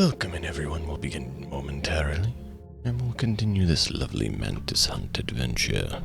Welcome in everyone, we'll begin momentarily, and we'll continue this lovely Mantis hunt adventure.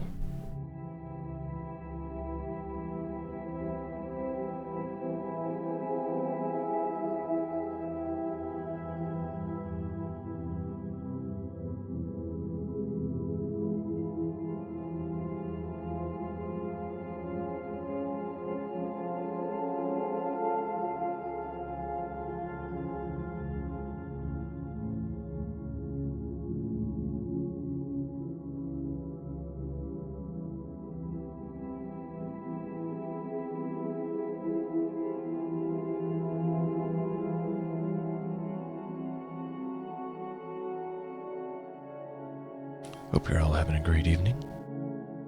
Hope you're all having a great evening.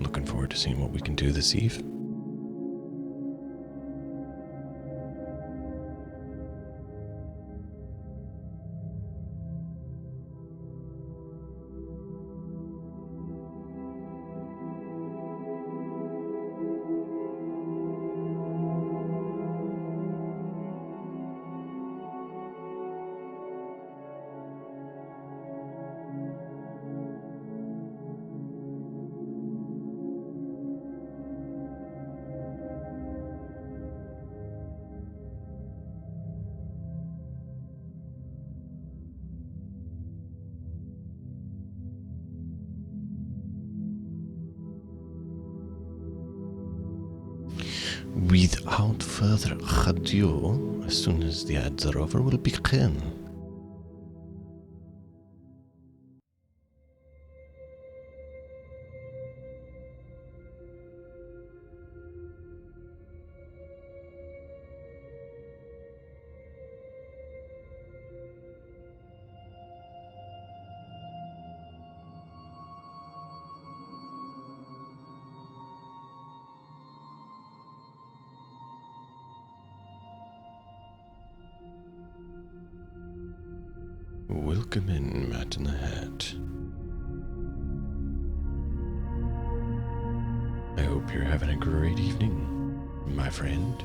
Looking forward to seeing what we can do this eve. Without further ado, as soon as the ads are over, we'll begin. Welcome in, Matt in the Hat. I hope you're having a great evening, my friend.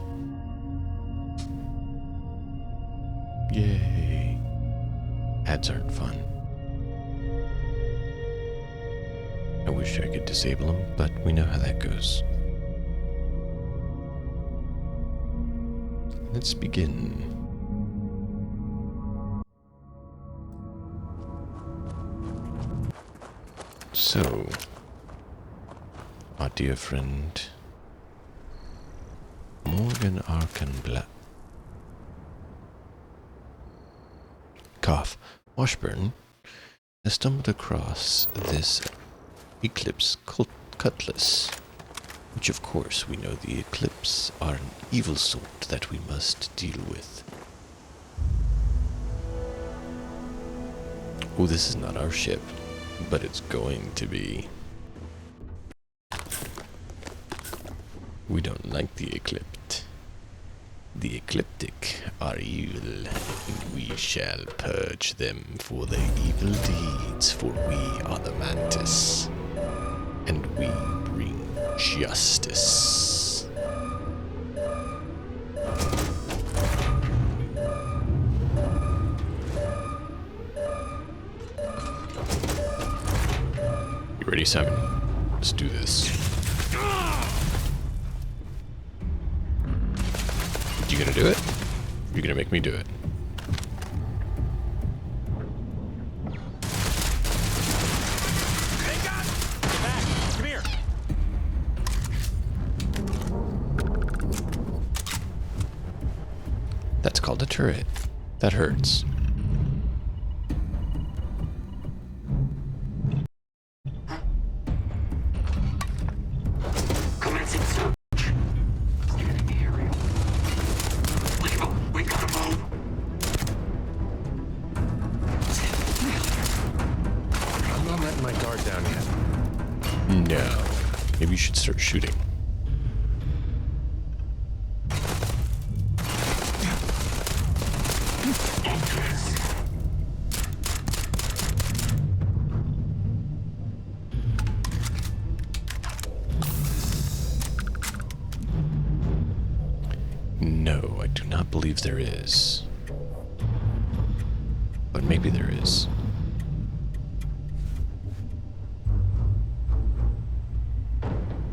Yay. Ads aren't fun. I wish I could disable them, but we know how that goes. Let's begin. So, our dear friend, Arkhan Washburne has stumbled across this Eclipse cutlass, which of course we know the Eclipse are an evil sort that we must deal with. Oh, this is not our ship. But it's going to be. We don't like the Eclipsed. The Ecliptic are evil, and we shall purge them for their evil deeds, for we are the Mantis, and we bring justice. Ready, 7. Let's do this. You gonna do it? You're gonna make me do it. Hey, God! Back! Come here! That's called a turret. That hurts. No. Maybe you should start shooting. No, I do not believe there is. But maybe there is.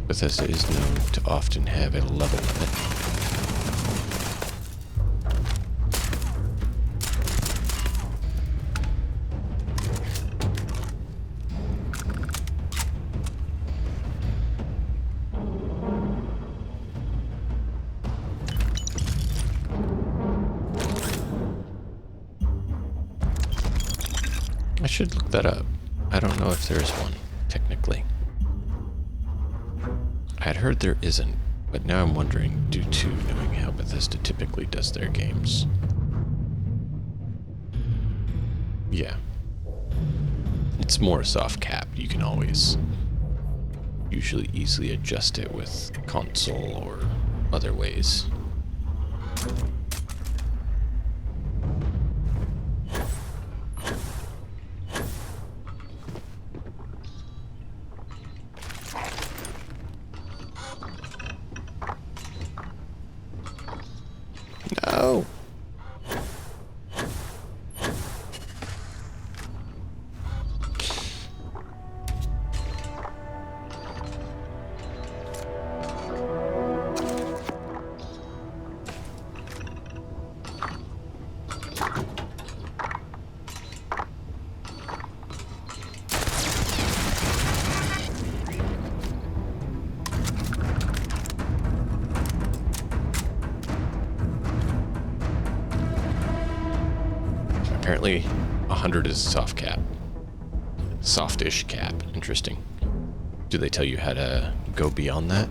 Bethesda is known to often have a level limit. I should look that up. I don't know if there's one, technically. I had heard there isn't, but now I'm wondering, due to knowing how Bethesda typically does their games. Yeah. It's more soft cap. You can always usually easily adjust it with console or other ways. No. Apparently, 100 is soft cap. Softish cap. Interesting. Do they tell you how to go beyond that?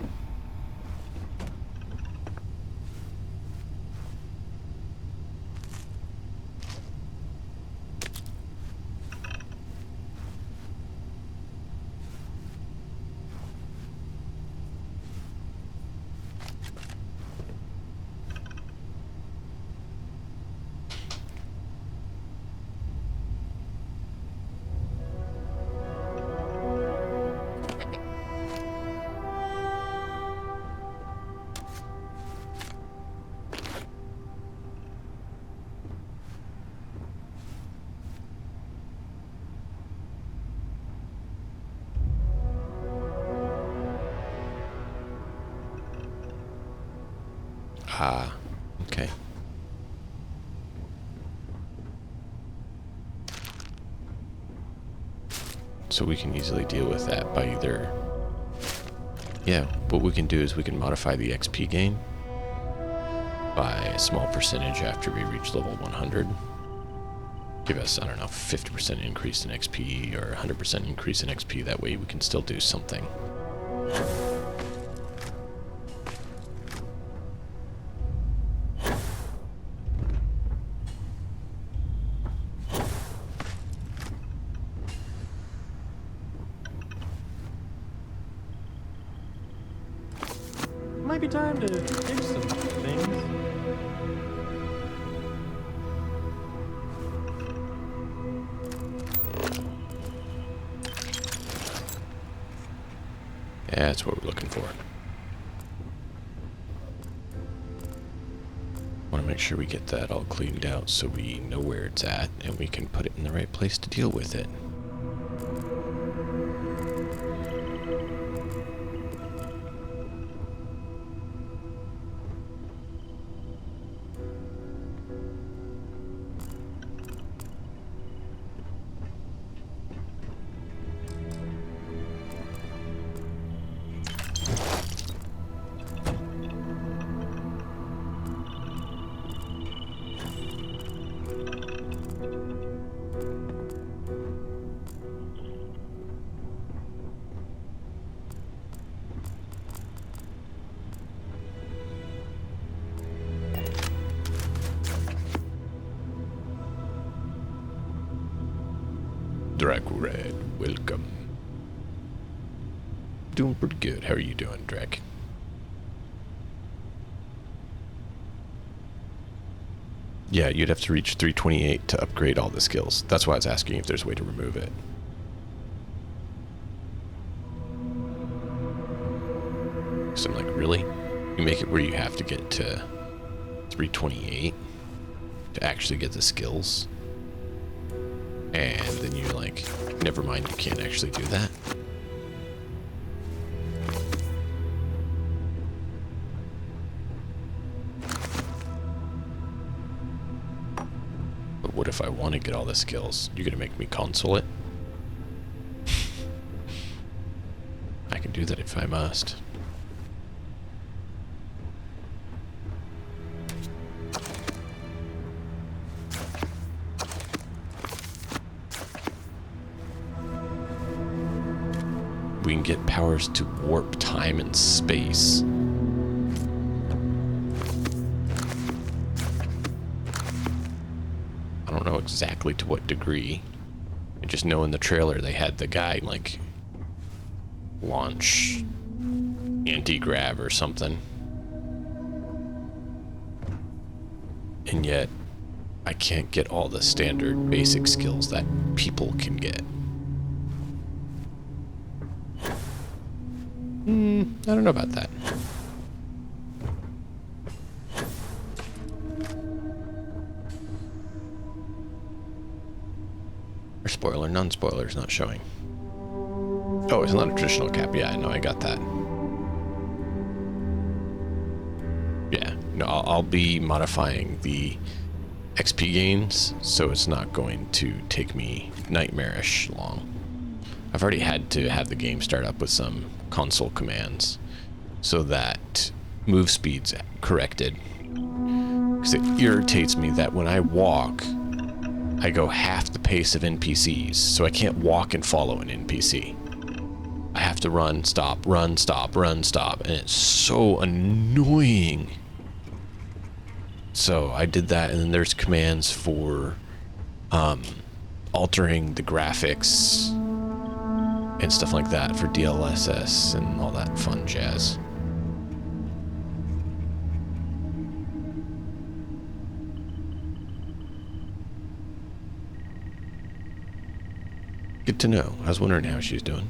Ah, okay. So we can easily deal with that by either... Yeah, what we can do is we can modify the XP gain by a small percentage after we reach level 100. Give us, I don't know, 50% increase in XP or 100% increase in XP. That way we can still do something. Might be time to change some things. Yeah, that's what we're looking for. Want to make sure we get that all cleaned out so we know where it's at and we can put it in the right place to deal with it. Red, welcome. Doing pretty good. How are you doing, Drek? Yeah, you'd have to reach 328 to upgrade all the skills. That's why I was asking if there's a way to remove it. So I'm like, really? You make it where you have to get to 328 to actually get the skills? And then you're like, never mind, you can't actually do that. But what if I want to get all the skills? You're going to make me console it? I can do that if I must. We can get powers to warp time and space. I don't know exactly to what degree. I just know in the trailer they had the guy, like, launch anti-grav or something. And yet, I can't get all the standard basic skills that people can get. I don't know about that. Or spoiler, non-spoiler is not showing. Oh, it's not a traditional cap. Yeah, no, I got that. Yeah, no, I'll be modifying the XP gains, so it's not going to take me nightmarish long. I've already had to have the game start up with some console commands so that move speed's corrected. Because it irritates me that when I walk, I go half the pace of NPCs, so I can't walk and follow an NPC. I have to run, stop, run, stop, run, stop, and it's so annoying. So I did that, and then there's commands for altering the graphics and stuff like that for DLSS and all that fun jazz. Good to know. I was wondering how she's doing.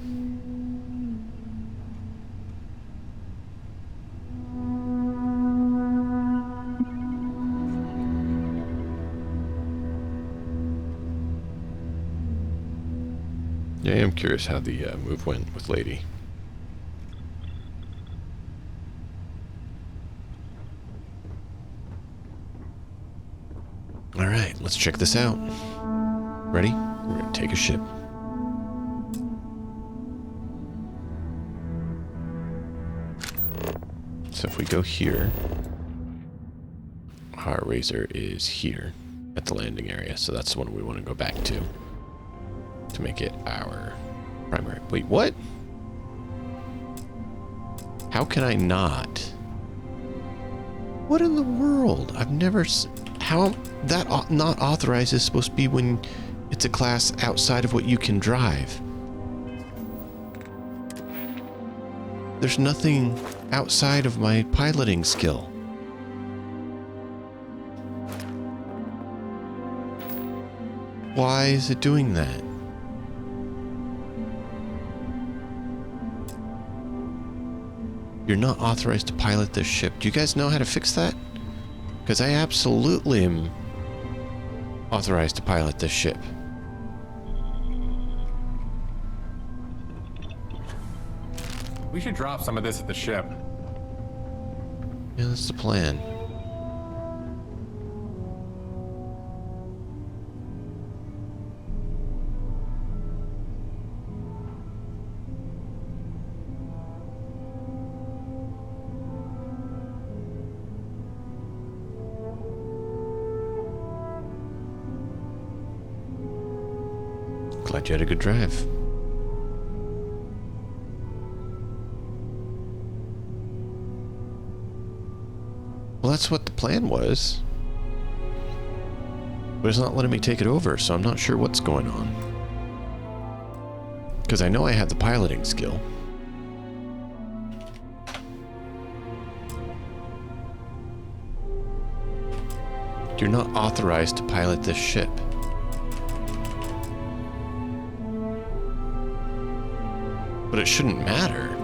Yeah, I am curious how the move went with Lady. Alright, let's check this out. Ready? We're gonna take a ship. So if we go here, our razor is here at the landing area, so that's the one we want to go back to make it our primary. Wait, what? How can I not? What in the world? I've never... How that not authorized is supposed to be when it's a class outside of what you can drive. There's nothing outside of my piloting skill. Why is it doing that? You're not authorized to pilot this ship. Do you guys know how to fix that? Because I absolutely am authorized to pilot this ship. We should drop some of this at the ship. Yeah, that's the plan. Glad you had a good drive. Well, that's what the plan was. But it's not letting me take it over, so I'm not sure what's going on. Because I know I have the piloting skill. You're not authorized to pilot this ship. But it shouldn't matter.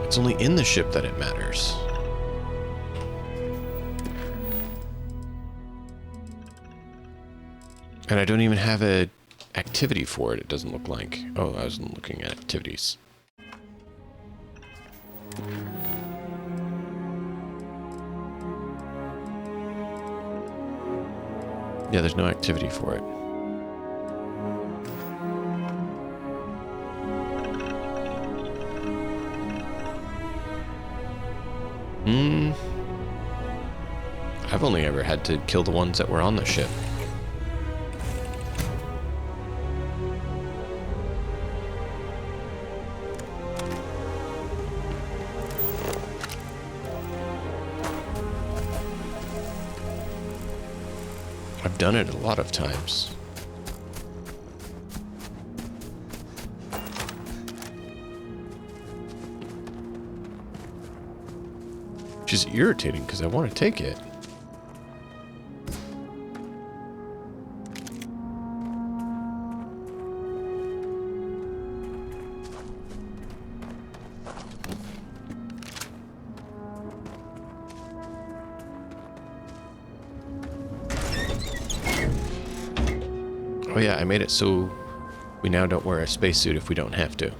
It's only in the ship that it matters. And I don't even have a activity for it, it doesn't look like. Oh, I was looking at activities. Yeah, there's no activity for it. I've only ever had to kill the ones that were on the ship. I've done it a lot of times. Which is irritating because I want to take it. Oh yeah, I made it so we now don't wear a spacesuit if we don't have to.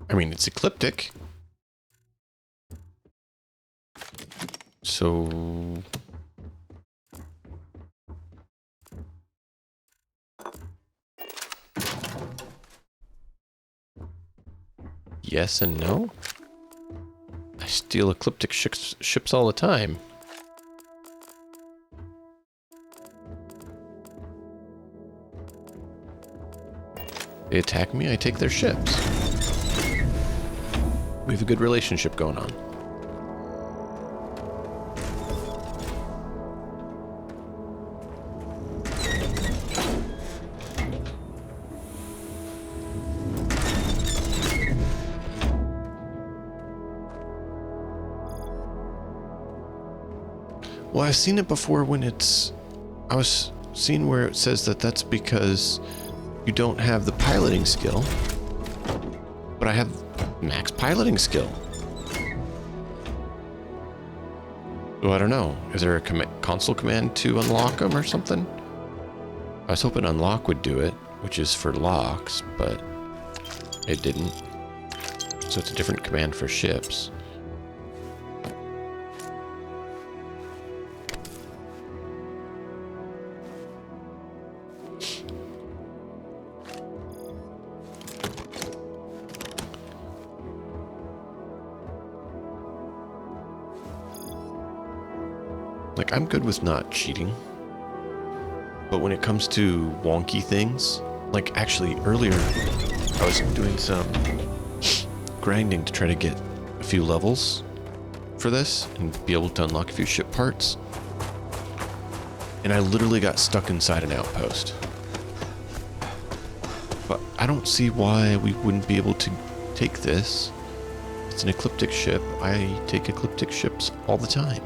I mean, it's ecliptic. So... yes and no? I steal ecliptic ships all the time. They attack me, I take their ships. We have a good relationship going on. Well, I've seen it before when it's... I was seeing where it says that that's because you don't have the piloting skill. But I have max piloting skill. So I don't know. Is there a console command to unlock them or something? I was hoping unlock would do it, which is for locks, but it didn't. So it's a different command for ships. Like, I'm good with not cheating. But when it comes to wonky things, like actually earlier, I was doing some grinding to try to get a few levels for this and be able to unlock a few ship parts. And I literally got stuck inside an outpost. But I don't see why we wouldn't be able to take this. It's an ecliptic ship. I take ecliptic ships all the time.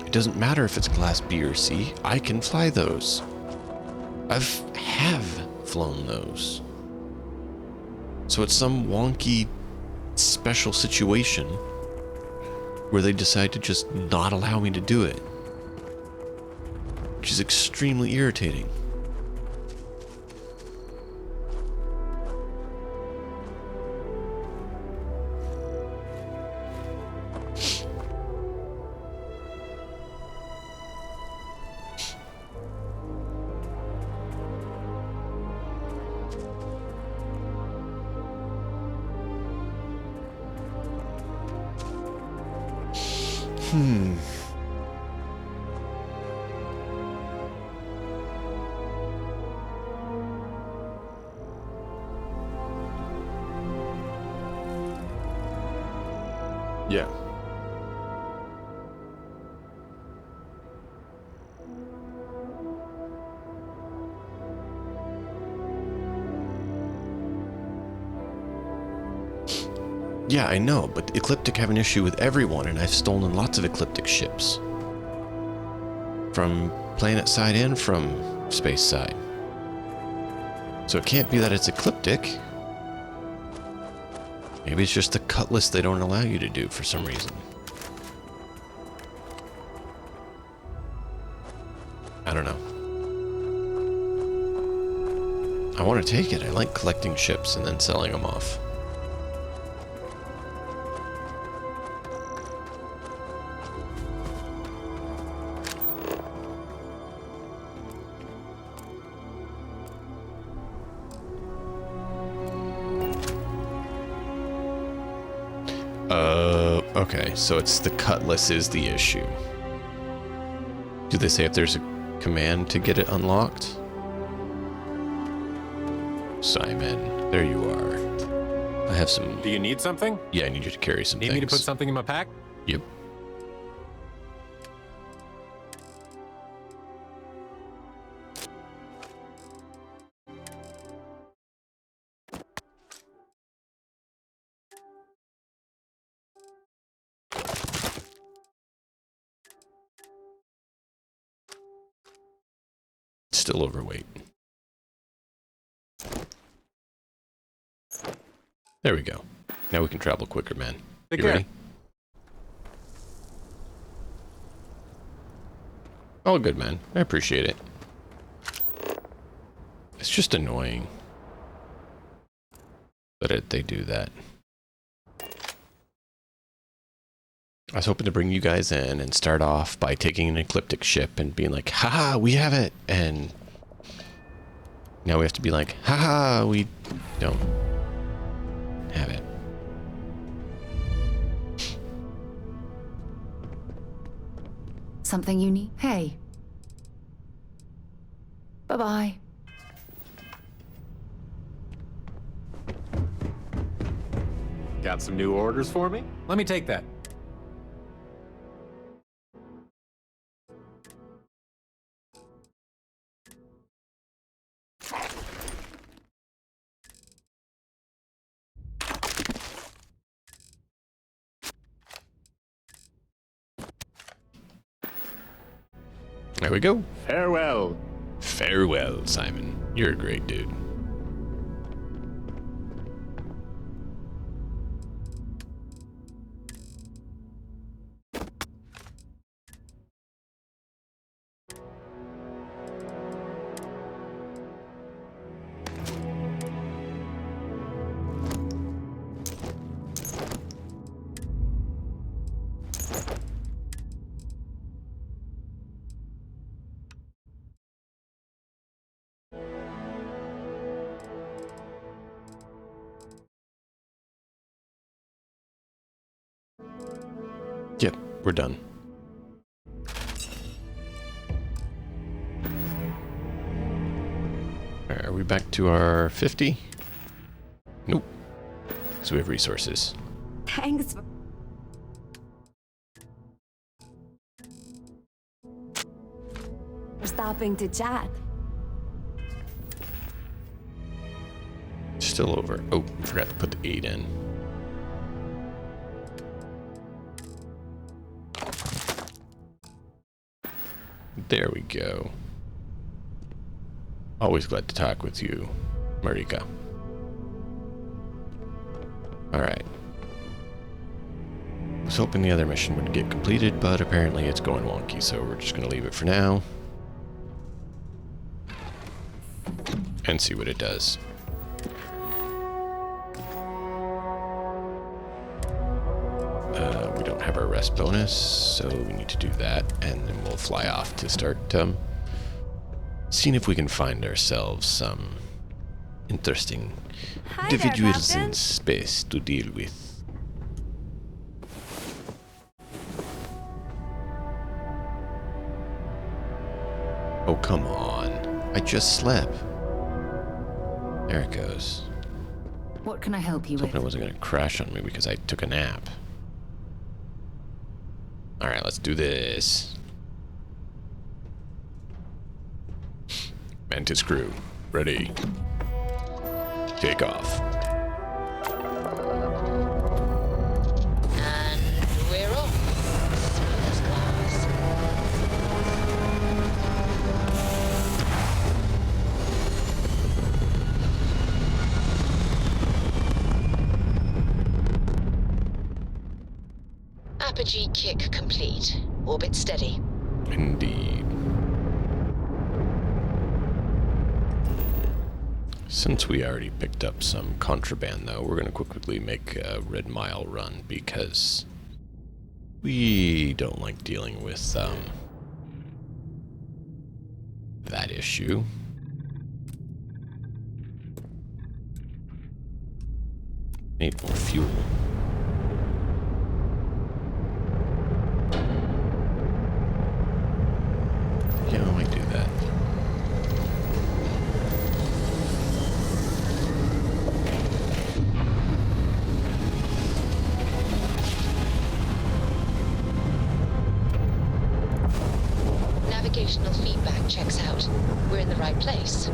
It doesn't matter if it's class B or C. I can fly those. Have flown those. So it's some wonky special situation where they decide to just not allow me to do it. Which is extremely irritating. Yeah. Yeah, I know, but Ecliptic have an issue with everyone, and I've stolen lots of Ecliptic ships. From planet side and from space side. So it can't be that it's Ecliptic. Maybe it's just the cutlass they don't allow you to do for some reason. I don't know. I want to take it. I like collecting ships and then selling them off. Okay, so it's the cutlass is the issue. Do they say if there's a command to get it unlocked? Simon, there you are. I have some... Do you need something? Yeah, I need you to carry some Need things. me to put something in my pack? Yep. Still overweight. There we go. Now we can travel quicker, man. Take You care. ready? All good, man. I appreciate it. It's just annoying that they do that. I was hoping to bring you guys in and start off by taking an Ecliptic ship and being like, haha, we have it! And now we have to be like, haha, we don't have it. Something you need? Hey. Bye-bye. Got some new orders for me? Let me take that. There we go. Farewell. Farewell, Simon. You're a great dude. Yep, we're done. Alright, are we back to our 50? Nope. Because we have resources. Thanks. For stopping to chat. Still over. Oh, forgot to put the 8 in. There we go. Always glad to talk with you, Marika. Alright. Was hoping the other mission would get completed, but apparently it's going wonky, so we're just going to leave it for now. And see what it does. We don't have our rest bonus, so we need to do that, and then we'll fly off to start seeing if we can find ourselves some interesting individuals in space to deal with. Oh, come on. I just slept. There it goes. What can I help you I was hoping with? it wasn't going to crash on me because I took a nap. Alright, let's do this. Mantis crew, ready. Take off. Apogee kick complete. Orbit steady. Indeed. Since we already picked up some contraband, though, we're going to quickly make a Red Mile run because we don't like dealing with that issue. Need more fuel. Yeah, I might do that. Navigational feedback checks out. We're in the right place.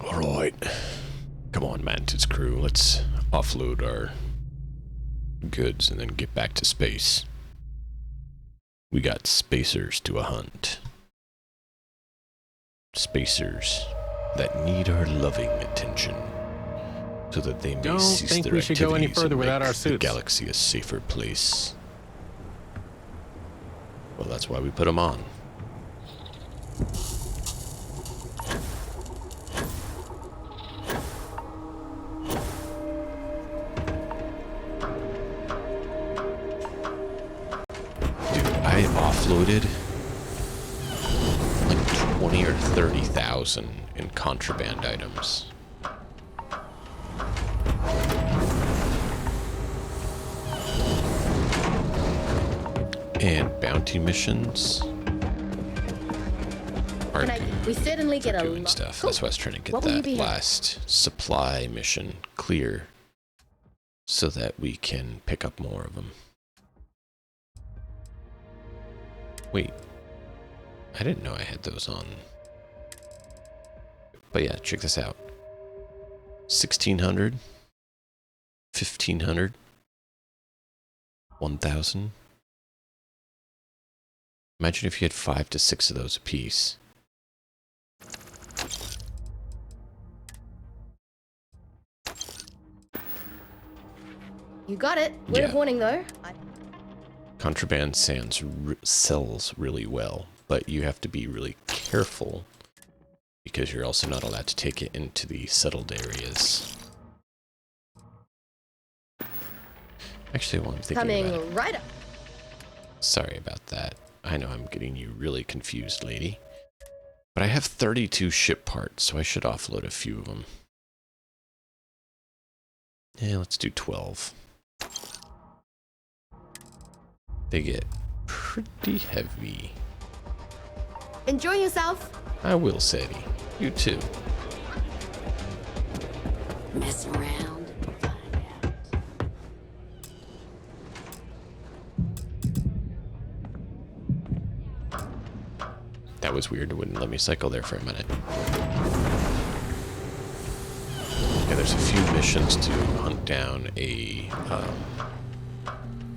Alright. Come on, Mantis crew. Let's offload our goods and then get back to space. We got spacers to a hunt. Spacers that need our loving attention so that they may Don't cease think their we should go any activities further and without make our the suits. galaxy a safer place. Well, that's why we put them on. I offloaded like 20 or 30,000 in contraband items. And bounty missions are We certainly get a doing lot. stuff. Cool. That's why I was trying to get What will you that be last supply mission clear so that we can pick up more of them. Wait, I didn't know I had those on. But yeah, check this out. 1,600, 1,500, 1,000. Imagine if you had 5 to 6 of those apiece. You got it. Word of Yeah. warning, though. Contraband sells really well, but you have to be really careful because you're also not allowed to take it into the settled areas. Actually, while I'm thinking about it, Coming right up. sorry about that. I know I'm getting you really confused, lady. But I have 32 ship parts, so I should offload a few of them. Yeah, let's do 12. They get pretty heavy. Enjoy yourself. I will, Sadie. You too. Mess around and find out. That was weird. It wouldn't let me cycle there for a minute. Yeah, there's a few missions to hunt down a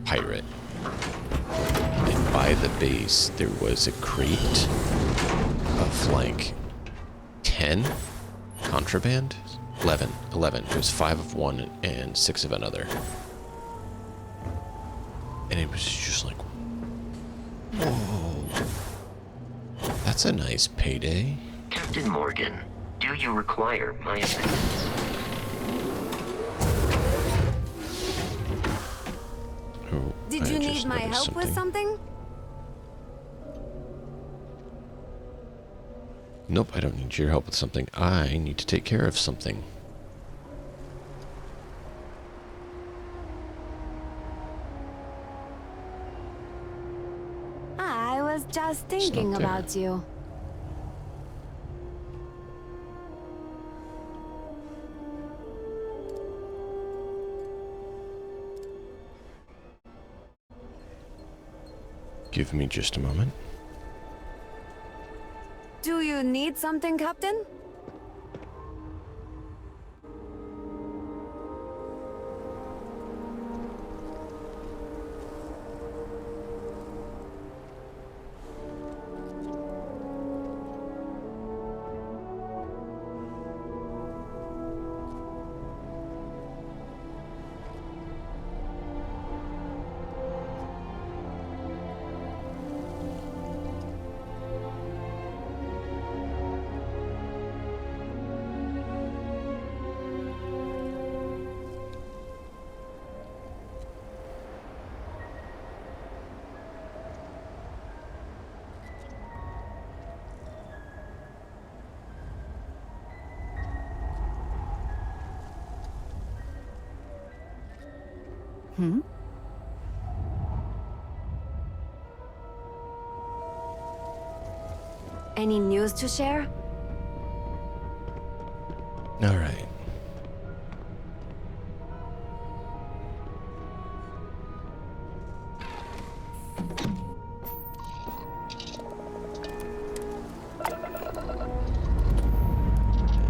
pirate. And by the base, there was a crate of like 10 contraband. 11. It was 5 of one and 6 of another. And it was just like, whoa. That's a nice payday. Captain Morgan, do you require my assistance? Oh, Did I you just need my noticed help with something? Nope, I don't need your help with something. I need to take care of something. I was just thinking not there. about you. Give me just a moment. Do you need something, Captain? Any news to share? All right.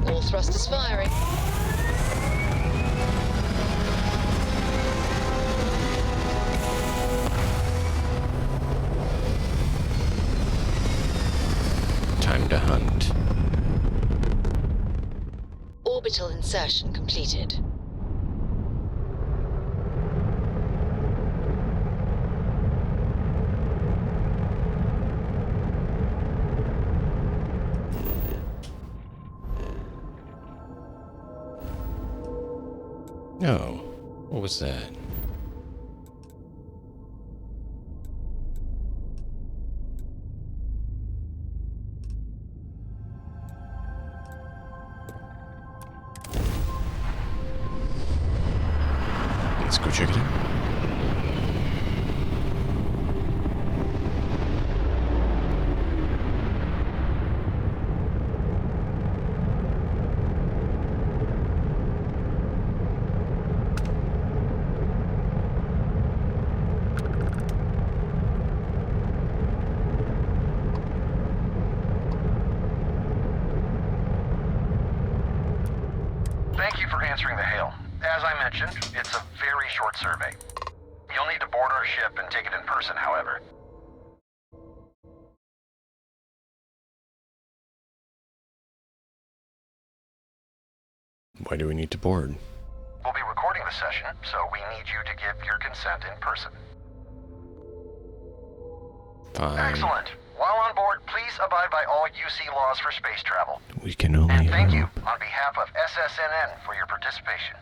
All thrusters firing. Time to hunt. Orbital insertion completed. Oh, what was that? Let's go check it out. Thank you for answering the hail. As I mentioned, it's a very short survey. You'll need to board our ship and take it in person, however. Why do we need to board? We'll be recording the session, so we need you to give your consent in person. Fine. Excellent. While on board, please abide by all UC laws for space travel. We can only And thank you hope. on behalf of SSNN for your participation.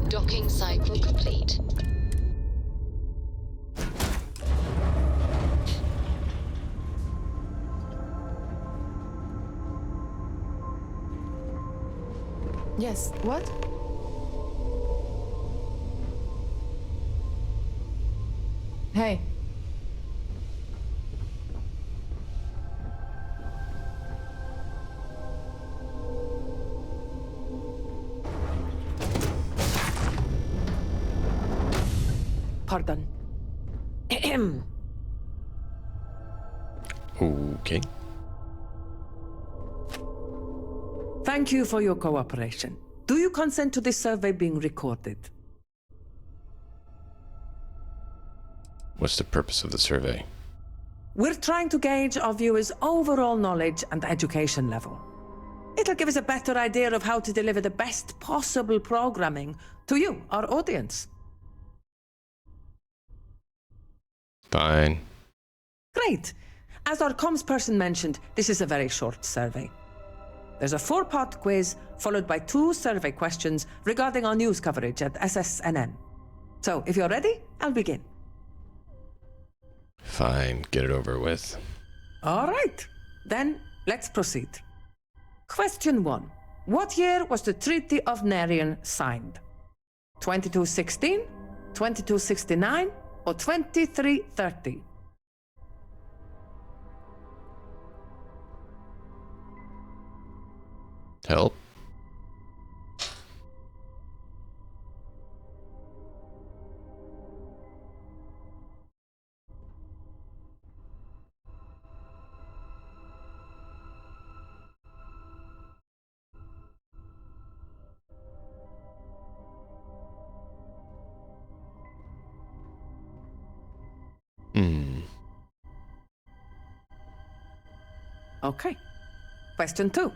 Docking cycle complete. Yes, what? Hey. Pardon. Ahem. Okay. Thank you for your cooperation. Do you consent to this survey being recorded? What's the purpose of the survey? We're trying to gauge our viewers' overall knowledge and education level. It'll give us a better idea of how to deliver the best possible programming to you, our audience. Fine. Great. As our comms person mentioned, this is a very short survey. There's a 4-part quiz, followed by 2 survey questions regarding our news coverage at SSNN. So, if you're ready, I'll begin. Fine. Get it over with. All right. Then, let's proceed. Question 1. What year was the Treaty of Narian signed? 2216, 2269, or 2330? Help? Okay. Question 2.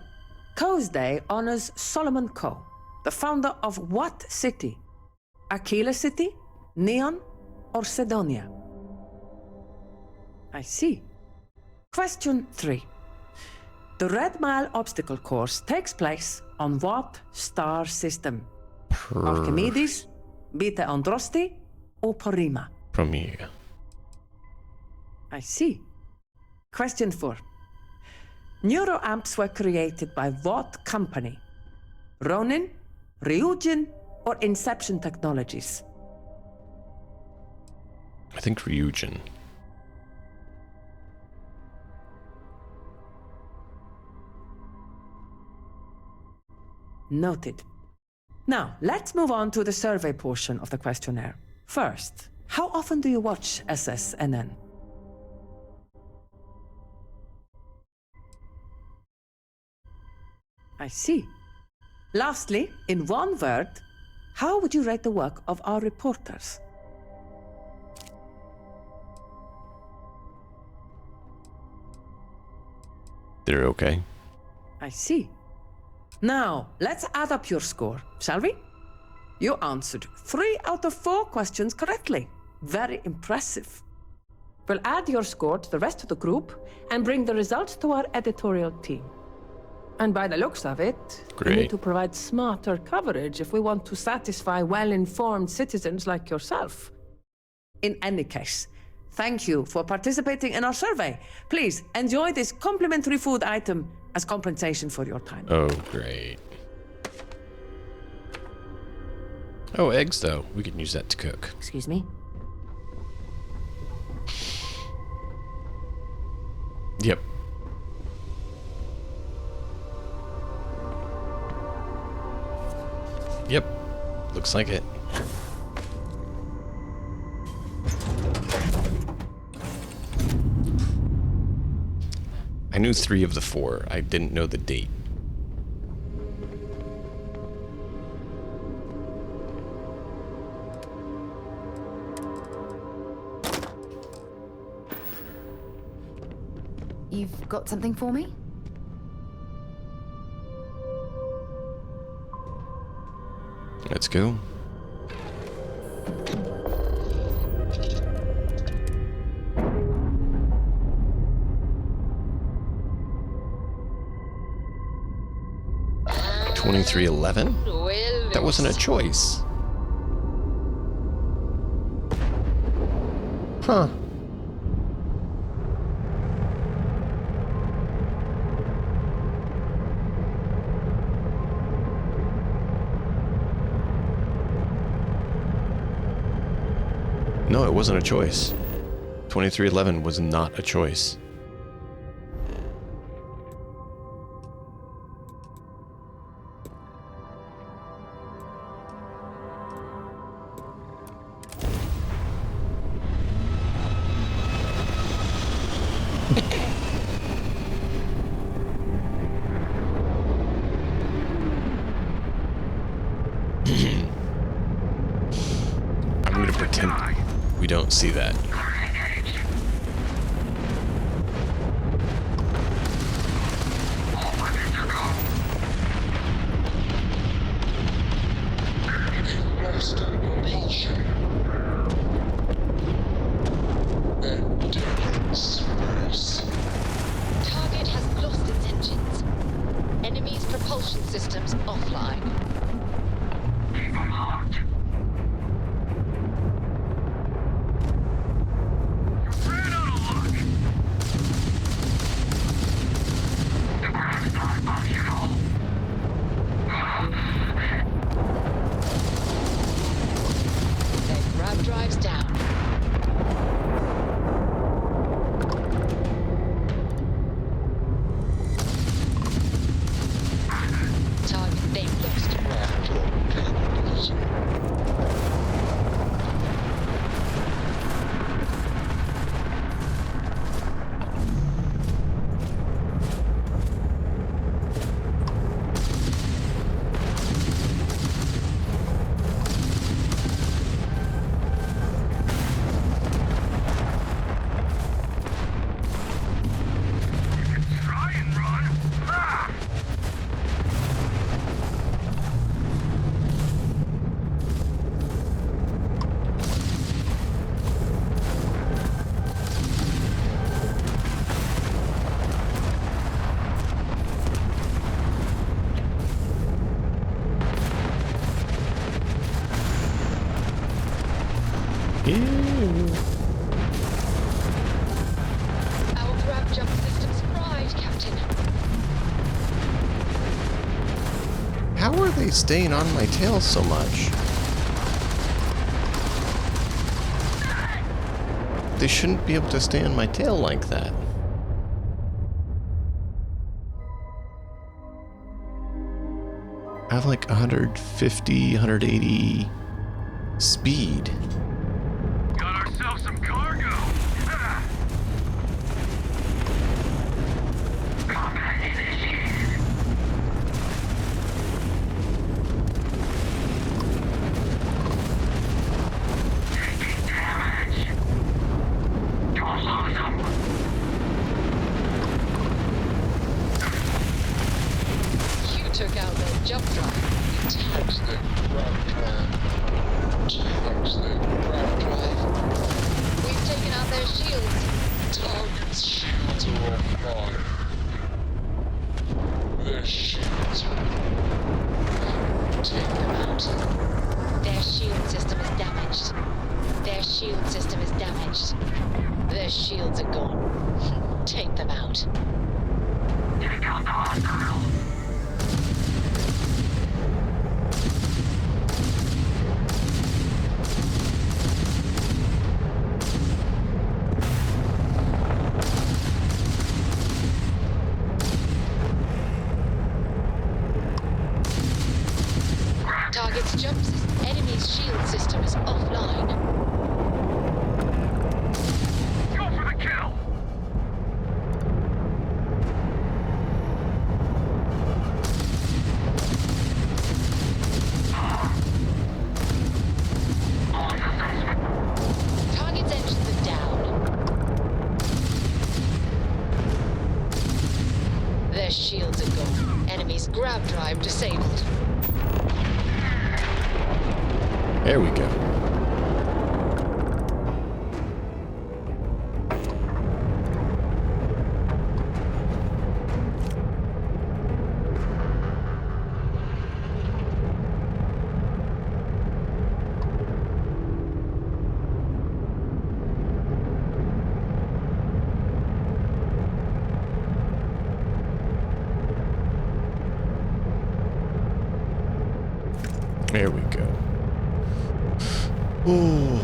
Coe's Day honors Solomon Coe, the founder of what city? Aquila City, Neon, or Sedonia? I see. Question 3. The Red Mile obstacle course takes place on what star system? Archimedes, Beta Androsti, or Porrima? Premier. I see. Question 4. Neuroamps were created by what company? Ronin, Ryujin, or Inception Technologies? I think Ryujin. Noted. Now, let's move on to the survey portion of the questionnaire. First, how often do you watch SSNN? I see. Lastly, in one word, how would you rate the work of our reporters? They're okay. I see. Now, let's add up your score, shall we? You answered 3 out of 4 questions correctly. Very impressive. We'll add your score to the rest of the group and bring the results to our editorial team. And by the looks of it, we need Great. to provide smarter coverage if we want to satisfy well-informed citizens like yourself. In any case, thank you for participating in our survey. Please enjoy this complimentary food item as compensation for your time. Oh, great. Oh, eggs, though. We can use that to cook. Excuse me? Yep. Yep. Looks like it. I knew 3 of the 4. I didn't know the date. You've got something for me? Let's go. And 2311? we're That wasn't a loose. choice. Huh. No, it wasn't a choice. 2311 was not a choice. I'm gonna pretend we don't see that. Target has lost its engines. Enemy's propulsion systems offline. Their grab drives down. Target they've lost. Ew. Our grab jump system's fried, Captain. How are they staying on my tail so much? They shouldn't be able to stay on my tail like that. I have like 150, 180 speed. Got ourselves some cargo. Combat initiated. Taking damage. Don't lose them. You took out their jump drive. You tagged them. We've taken out their shields. Target's shields are offline. Their shields Take them out. Their shield system is damaged. Their shield system is damaged. Their shields are gone. Take them out. Take out the hostile. Target's jump system. Enemy's shield system is offline. Go for the kill. Target's engines are down. Their shields are gone. Enemy's grab drive disabled. There we go. There we go. Ooh.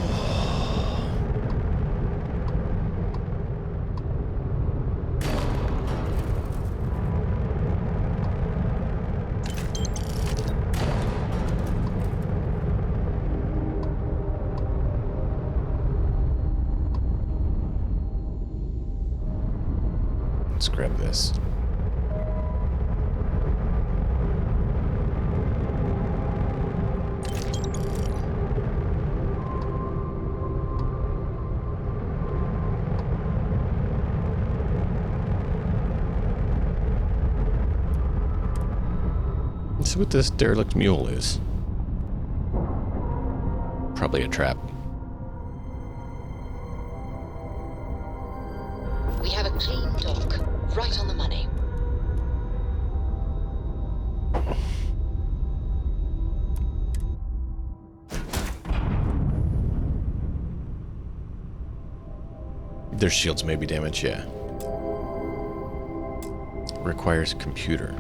Let's grab this. Let's see what this derelict mule is. Probably a trap. We have a clean dock, right on the money. Their shields may be damaged, yeah. Requires computer.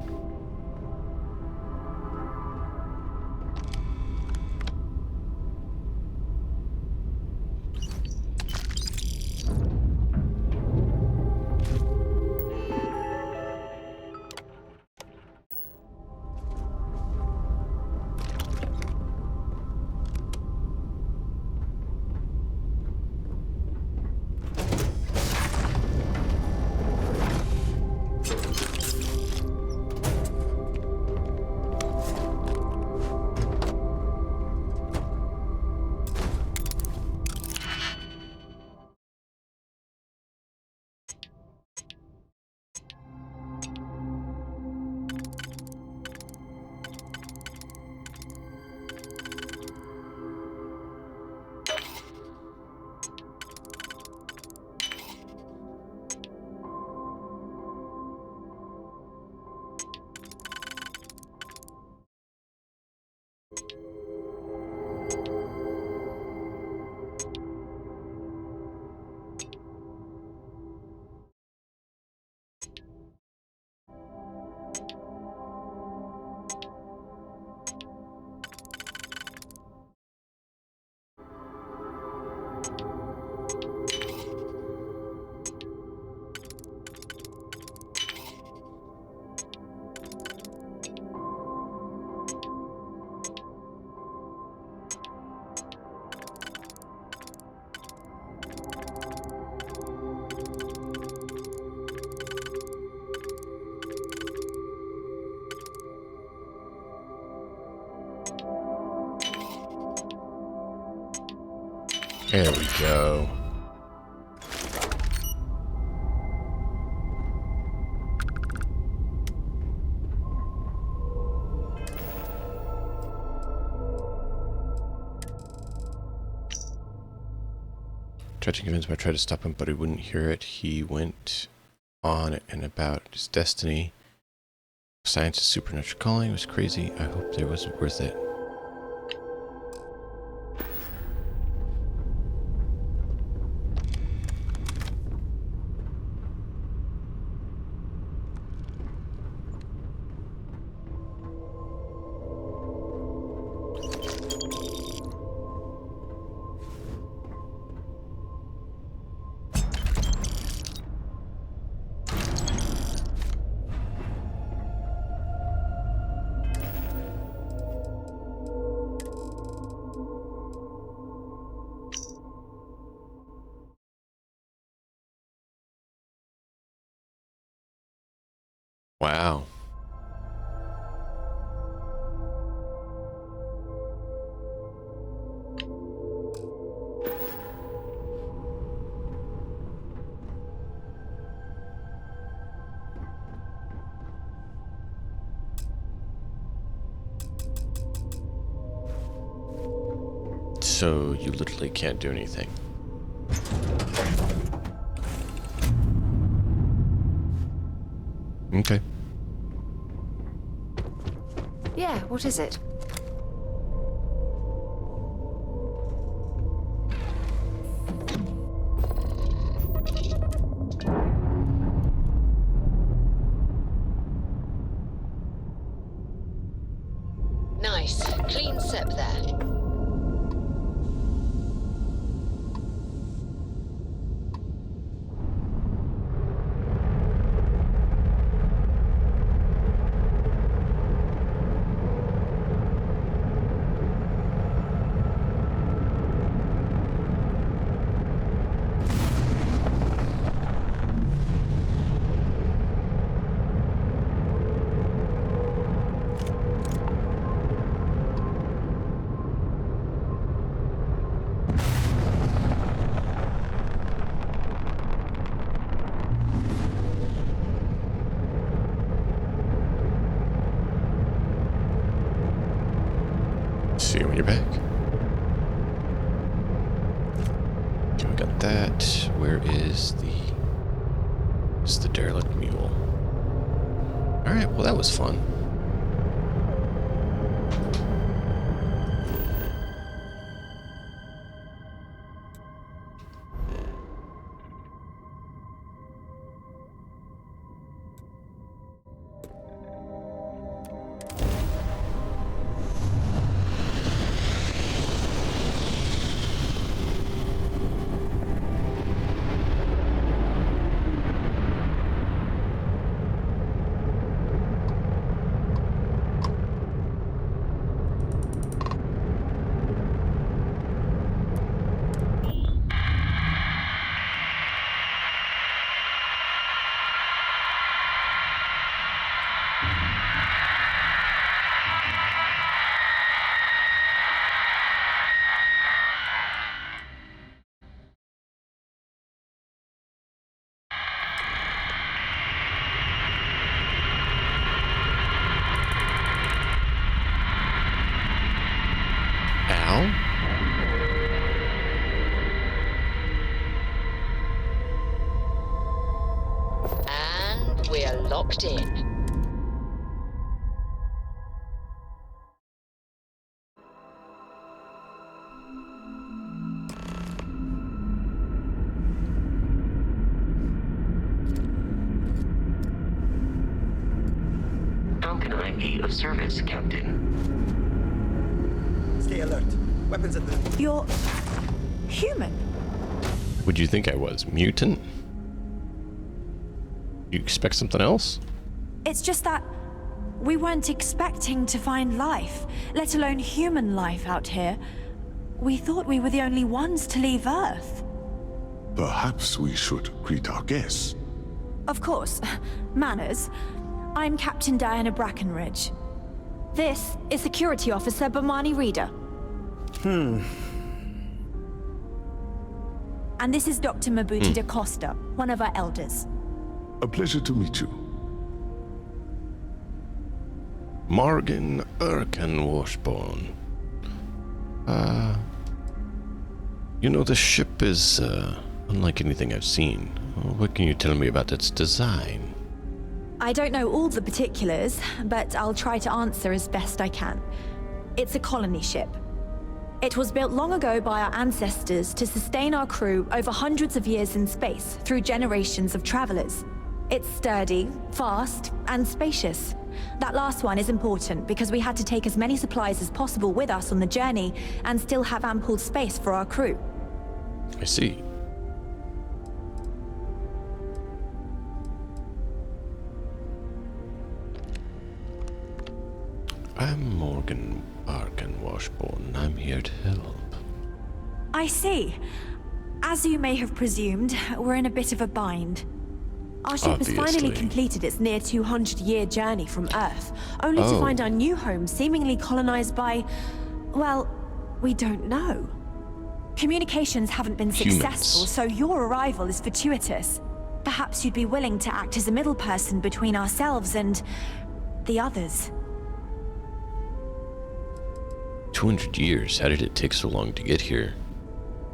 There we go. Tried to convince him I tried to stop him, but he wouldn't hear it. He went on and about his destiny. Science is supernatural calling. It was crazy. I hope it wasn't worth it. Wow. So you literally can't do anything. Okay. Yeah, what is it? Nice. Clean sip there. See you when you're back. Okay, we got that. Where is the... It's the derelict mule. Alright, well that was fun. And we're locked in. How can I be of service, Captain? Stay alert. Weapons at the... You're human. Would you think I was? Mutant? You expect something else? It's just that we weren't expecting to find life, let alone human life out here. We thought we were the only ones to leave Earth. Perhaps we should greet our guests. Of course. Manners. I'm Captain Diana Brackenridge. This is Security Officer Bomani Reader. And this is Dr. Mabuti da Costa, one of our elders. A pleasure to meet you. Morgan Arkhan Washburne. You know, the ship is unlike anything I've seen. What can you tell me about its design? I don't know all the particulars, but I'll try to answer as best I can. It's a colony ship. It was built long ago by our ancestors to sustain our crew over hundreds of years in space through generations of travelers. It's sturdy, fast, and spacious. That last one is important because we had to take as many supplies as possible with us on the journey and still have ample space for our crew. I see. I'm Morgan Arkhan Washburne. I'm here to help. I see. As you may have presumed, we're in a bit of a bind. Our ship has finally completed its near 200-year journey from Earth, only to find our new home seemingly colonized by, well, we don't know. Communications haven't been successful, so your arrival is fortuitous. Perhaps you'd be willing to act as a middle person between ourselves and the others. 200 years? How did it take so long to get here?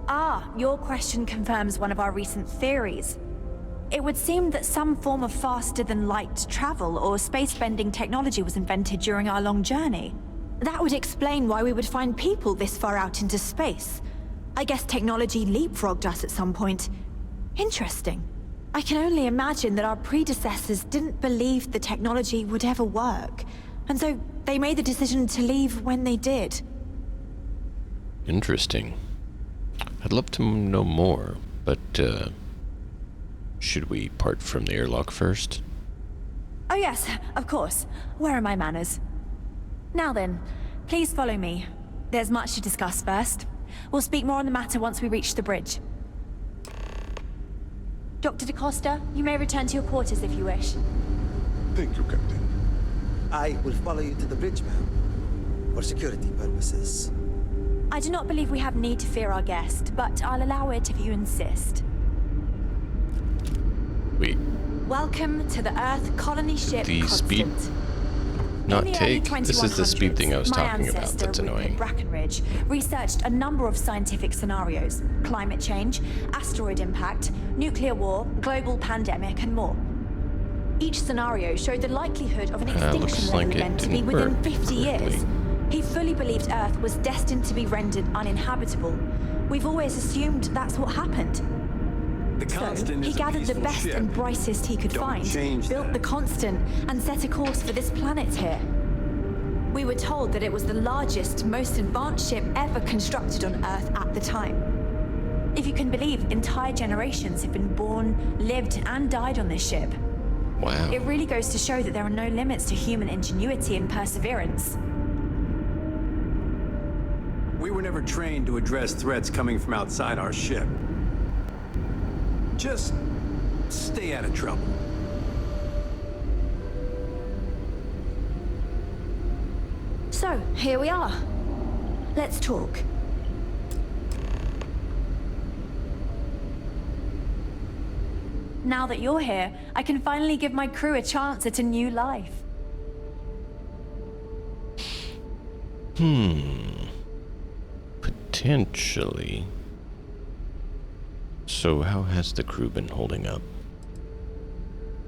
Ah, your question confirms one of our recent theories. It would seem that some form of faster-than-light travel or space-bending technology was invented during our long journey. That would explain why we would find people this far out into space. I guess technology leapfrogged us at some point. Interesting. I can only imagine that our predecessors didn't believe the technology would ever work, and so they made the decision to leave when they did. Interesting. I'd love to know more, but, should we part from the airlock first? Oh yes, of course. Where are my manners? Now then, please follow me. There's much to discuss first. We'll speak more on the matter once we reach the bridge. Dr. da Costa, you may return to your quarters if you wish. Thank you, Captain. I will follow you to the bridge, ma'am, for security purposes. I do not believe we have need to fear our guest, but I'll allow it if you insist. Wait. Welcome to the Earth colony ship The speed... Not take. This is the speed thing I was talking about. That's annoying. Brackenridge researched a number of scientific scenarios: climate change, asteroid impact, nuclear war, global pandemic, and more. Each scenario showed the likelihood of an extinction-level event to be within 50 years. He fully believed Earth was destined to be rendered uninhabitable. We've always assumed that's what happened. So, he gathered the best and brightest he could find, built the Constant, and set a course for this planet here. We were told that it was the largest, most advanced ship ever constructed on Earth at the time. If you can believe, entire generations have been born, lived, and died on this ship. Wow. It really goes to show that there are no limits to human ingenuity and perseverance. We were never trained to address threats coming from outside our ship. Just stay out of trouble. So, here we are. Let's talk. Now that you're here, I can finally give my crew a chance at a new life. Potentially. So how has the crew been holding up?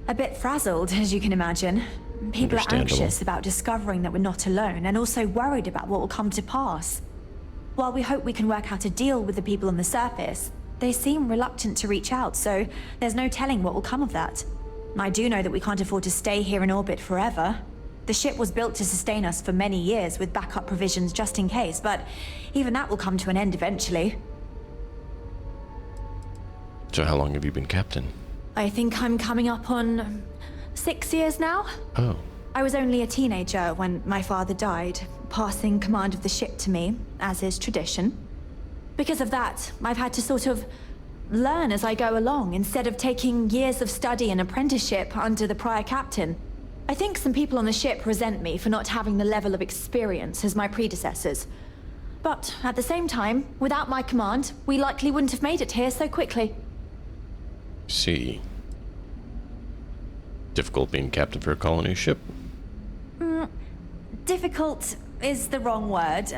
A bit frazzled, as you can imagine. People are anxious about discovering that we're not alone, and also worried about what will come to pass. While we hope we can work out a deal with the people on the surface, they seem reluctant to reach out, so there's no telling what will come of that. I do know that we can't afford to stay here in orbit forever. The ship was built to sustain us for many years with backup provisions just in case, but even that will come to an end eventually. So how long have you been captain? I think I'm coming up on 6 years now. Oh. I was only a teenager when my father died, passing command of the ship to me, as is tradition. Because of that, I've had to sort of learn as I go along, instead of taking years of study and apprenticeship under the prior captain. I think some people on the ship resent me for not having the level of experience as my predecessors. But at the same time, without my command, we likely wouldn't have made it here so quickly. See. Difficult being captain for a colony ship? Difficult is the wrong word.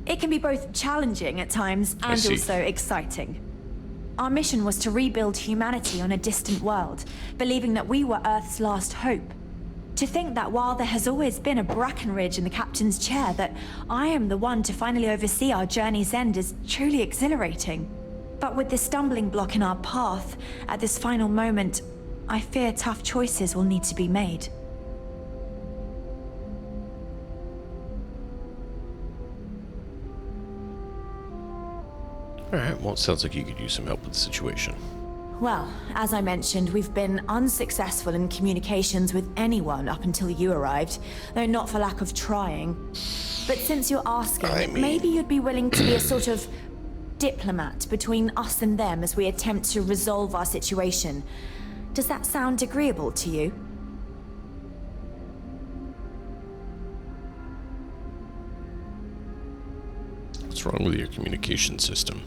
It can be both challenging at times and also exciting. Our mission was to rebuild humanity on a distant world, believing that we were Earth's last hope. To think that while there has always been a Brackenridge in the captain's chair, that I am the one to finally oversee our journey's end is truly exhilarating. But with this stumbling block in our path, at this final moment, I fear tough choices will need to be made. Alright, well, it sounds like you could use some help with the situation. Well, as I mentioned, we've been unsuccessful in communications with anyone up until you arrived, though not for lack of trying. But since you're asking, maybe you'd be willing to be a sort of diplomat between us and them as we attempt to resolve our situation. Does that sound agreeable to you? What's wrong with your communication system?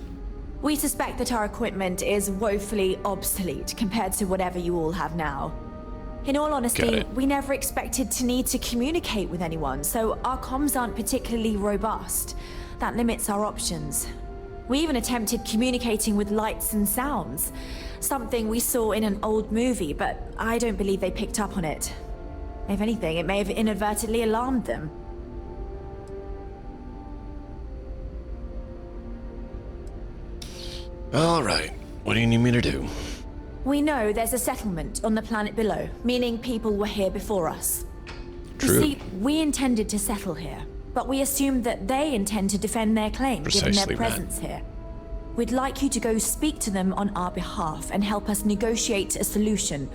We suspect that our equipment is woefully obsolete compared to whatever you all have now. In all honesty, we never expected to need to communicate with anyone, so our comms aren't particularly robust. That limits our options. We even attempted communicating with lights and sounds, something we saw in an old movie, but I don't believe they picked up on it. If anything, it may have inadvertently alarmed them. Alright, what do you need me to do? We know there's a settlement on the planet below, meaning people were here before us. True. You see, we intended to settle here, but we assumed that they intend to defend their claim, given their presence here. We'd like you to go speak to them on our behalf and help us negotiate a solution,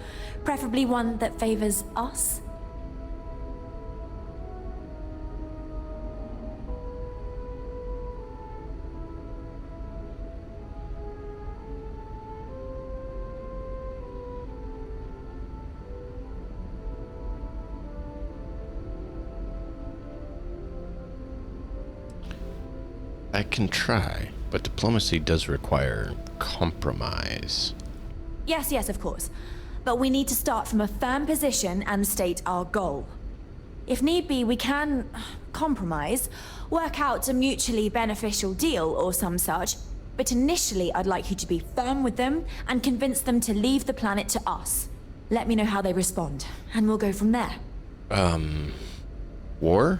preferably one that favors us. I can try, but diplomacy does require compromise. Yes, of course. But we need to start from a firm position and state our goal. If need be, we can compromise, work out a mutually beneficial deal or some such, but initially I'd like you to be firm with them and convince them to leave the planet to us. Let me know how they respond, and we'll go from there. War?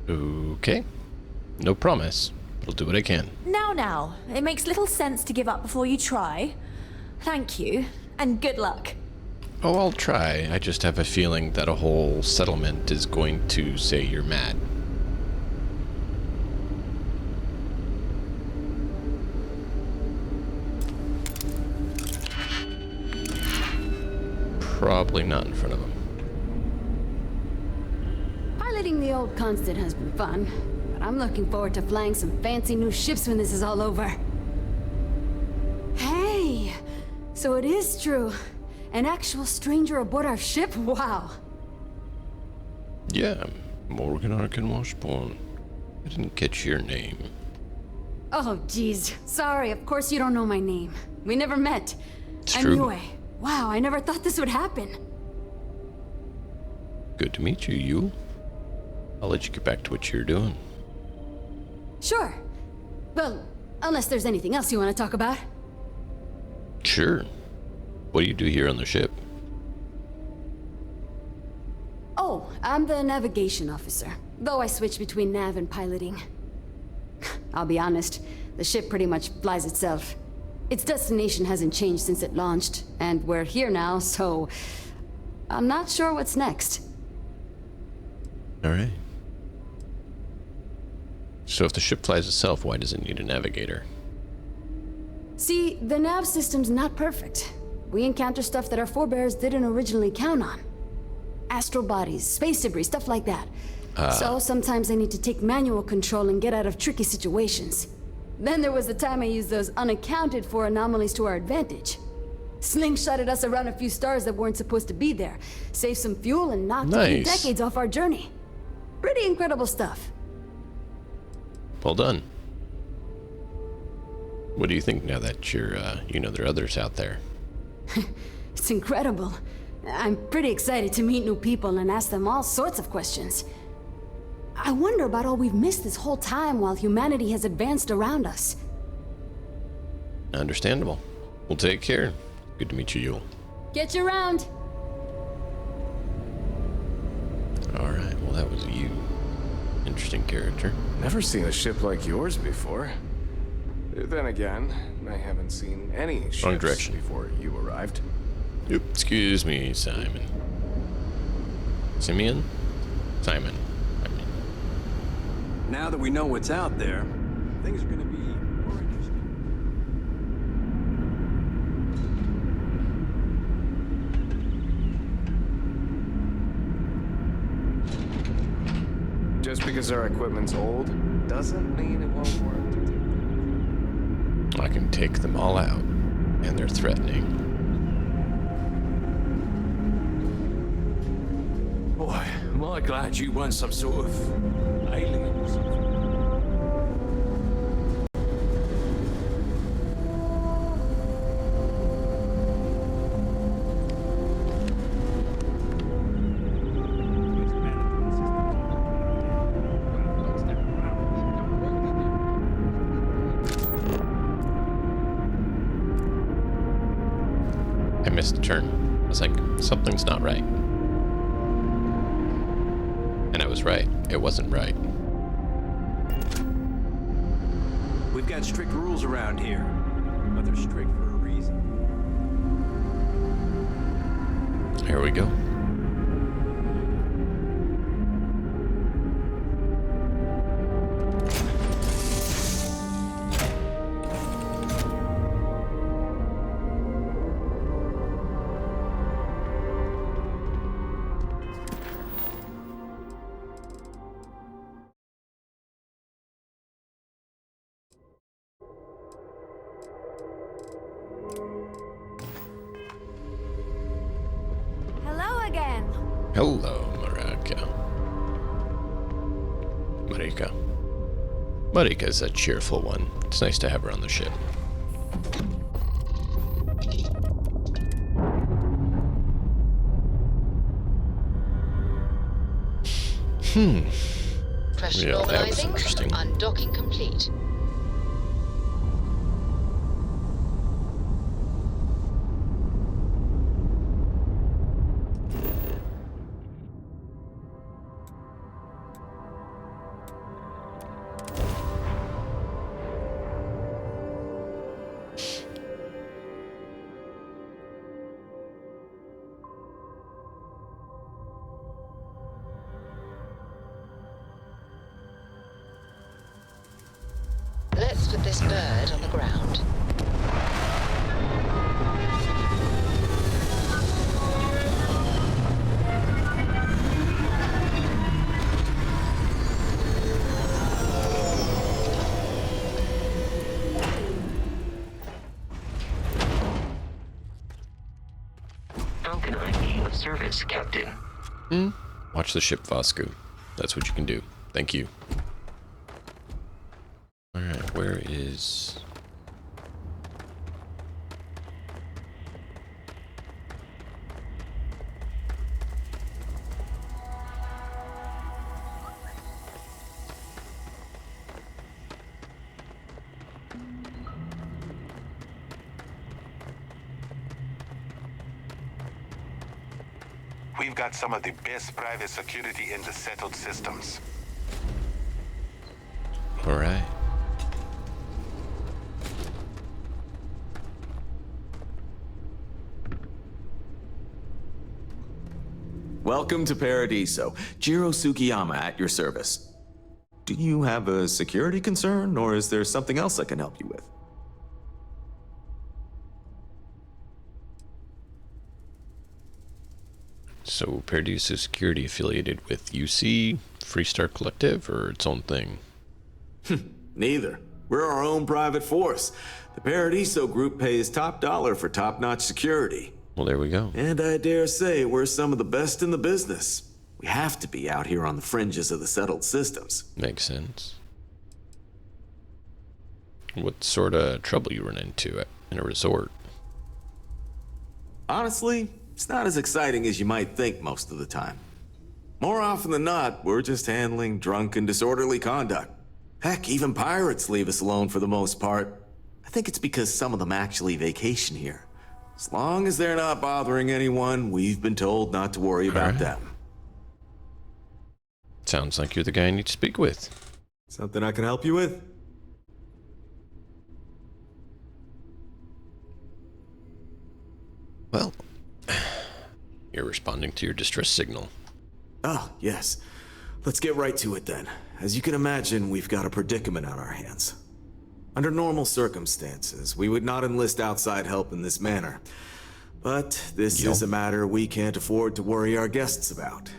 Okay. No promise, but I'll do what I can. Now. It makes little sense to give up before you try. Thank you, and good luck. Oh, I'll try. I just have a feeling that a whole settlement is going to say you're mad. Probably not in front of them. Piloting the old Constant has been fun, but I'm looking forward to flying some fancy new ships when this is all over. Hey! So it is true. An actual stranger aboard our ship? Wow. Yeah, Morgan Arkhan Washburne. I didn't catch your name. Oh, geez. Sorry, of course you don't know my name. We never met. It's true. Anyway, wow, I never thought this would happen. Good to meet you, Yule. I'll let you get back to what you're doing. Sure. Well, unless there's anything else you want to talk about. Sure. What do you do here on the ship? Oh, I'm the navigation officer, though I switch between nav and piloting. I'll be honest, the ship pretty much flies itself. Its destination hasn't changed since it launched, and we're here now, so I'm not sure what's next. All right. So if the ship flies itself, why does it need a navigator? See, the nav system's not perfect. We encounter stuff that our forebears didn't originally count on. Astral bodies, space debris, stuff like that. So sometimes I need to take manual control and get out of tricky situations. Then there was the time I used those unaccounted for anomalies to our advantage. Slingshotted us around a few stars that weren't supposed to be there, saved some fuel and knocked a few decades off our journey. Pretty incredible stuff. Well done. What do you think now that you're, you know there are others out there? It's incredible. I'm pretty excited to meet new people and ask them all sorts of questions. I wonder about all we've missed this whole time while humanity has advanced around us. Understandable. Well, take care. Good to meet you, Yule. Get you around. Alright, well that was you. Interesting character. Never seen a ship like yours before. Then again, I haven't seen any ships Wrong direction. before you arrived. Oop, excuse me, Simon. Simeon? Simon. Now that we know what's out there, things are going to be more interesting. Just because our equipment's old doesn't mean it won't work. I can take them all out, and they're threatening. Boy, am I glad you weren't some sort of alien or something. I missed a turn. I was like, something's not right. And I was right. It wasn't right. We've got strict rules around here, but they're strict for a reason. Here we go. Hello, Marika's a cheerful one. It's nice to have her on the ship. Pressure Yeah, that was normalizing. interesting. Undocking complete. Let's put this bird on the ground. How can I be of service, Captain? Watch the ship, Vasku. That's what you can do. Thank you. Alright, where is... We've got some of the best private security in the settled systems. Alright. Welcome to Paradiso. Jiro Sugiyama at your service. Do you have a security concern, or is there something else I can help you with? So, Paradiso Security affiliated with UC, Freestar Collective, or its own thing? Neither. We're our own private force. The Paradiso Group pays top dollar for top-notch security. Well, there we go. And I dare say we're some of the best in the business. We have to be out here on the fringes of the settled systems. Makes sense. What sort of trouble you run into in a resort? Honestly, it's not as exciting as you might think most of the time. More often than not, we're just handling drunk and disorderly conduct. Heck, even pirates leave us alone for the most part. I think it's because some of them actually vacation here. As long as they're not bothering anyone, we've been told not to worry about them. Sounds like you're the guy I need to speak with. Something I can help you with? Well, you're responding to your distress signal. Oh, yes. Let's get right to it then. As you can imagine, we've got a predicament on our hands. Under normal circumstances, we would not enlist outside help in this manner. But this is a matter we can't afford to worry our guests about.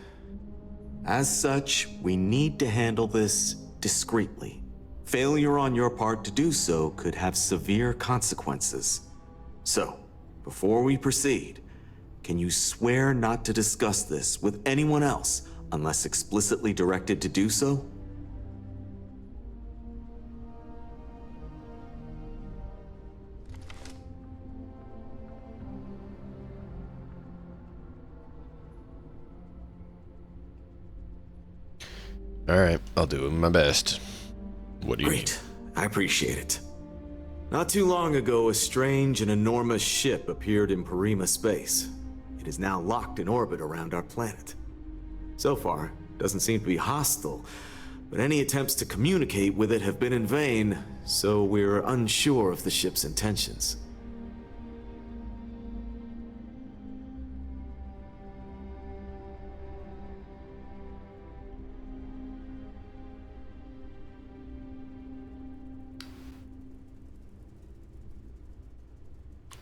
As such, we need to handle this discreetly. Failure on your part to do so could have severe consequences. So, before we proceed, can you swear not to discuss this with anyone else unless explicitly directed to do so? Alright, I'll do my best. What do you need? I appreciate it. Not too long ago, a strange and enormous ship appeared in Parima space. It is now locked in orbit around our planet. So far, it doesn't seem to be hostile, but any attempts to communicate with it have been in vain, so we're unsure of the ship's intentions.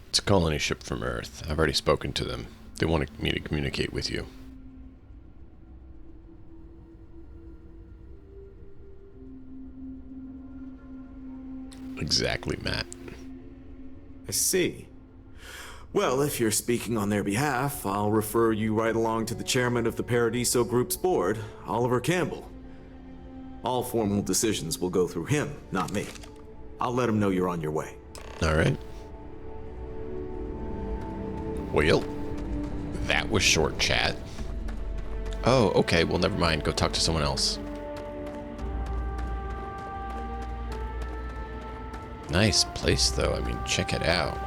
It's a colony ship from Earth. I've already spoken to them. They wanted me to communicate with you. Exactly, Matt. I see. Well, if you're speaking on their behalf, I'll refer you right along to the chairman of the Paradiso Group's board, Oliver Campbell. All formal decisions will go through him, not me. I'll let him know you're on your way. All right. Well, that was short chat. Oh, okay. Well, never mind. Go talk to someone else. Nice place, though. I mean, check it out.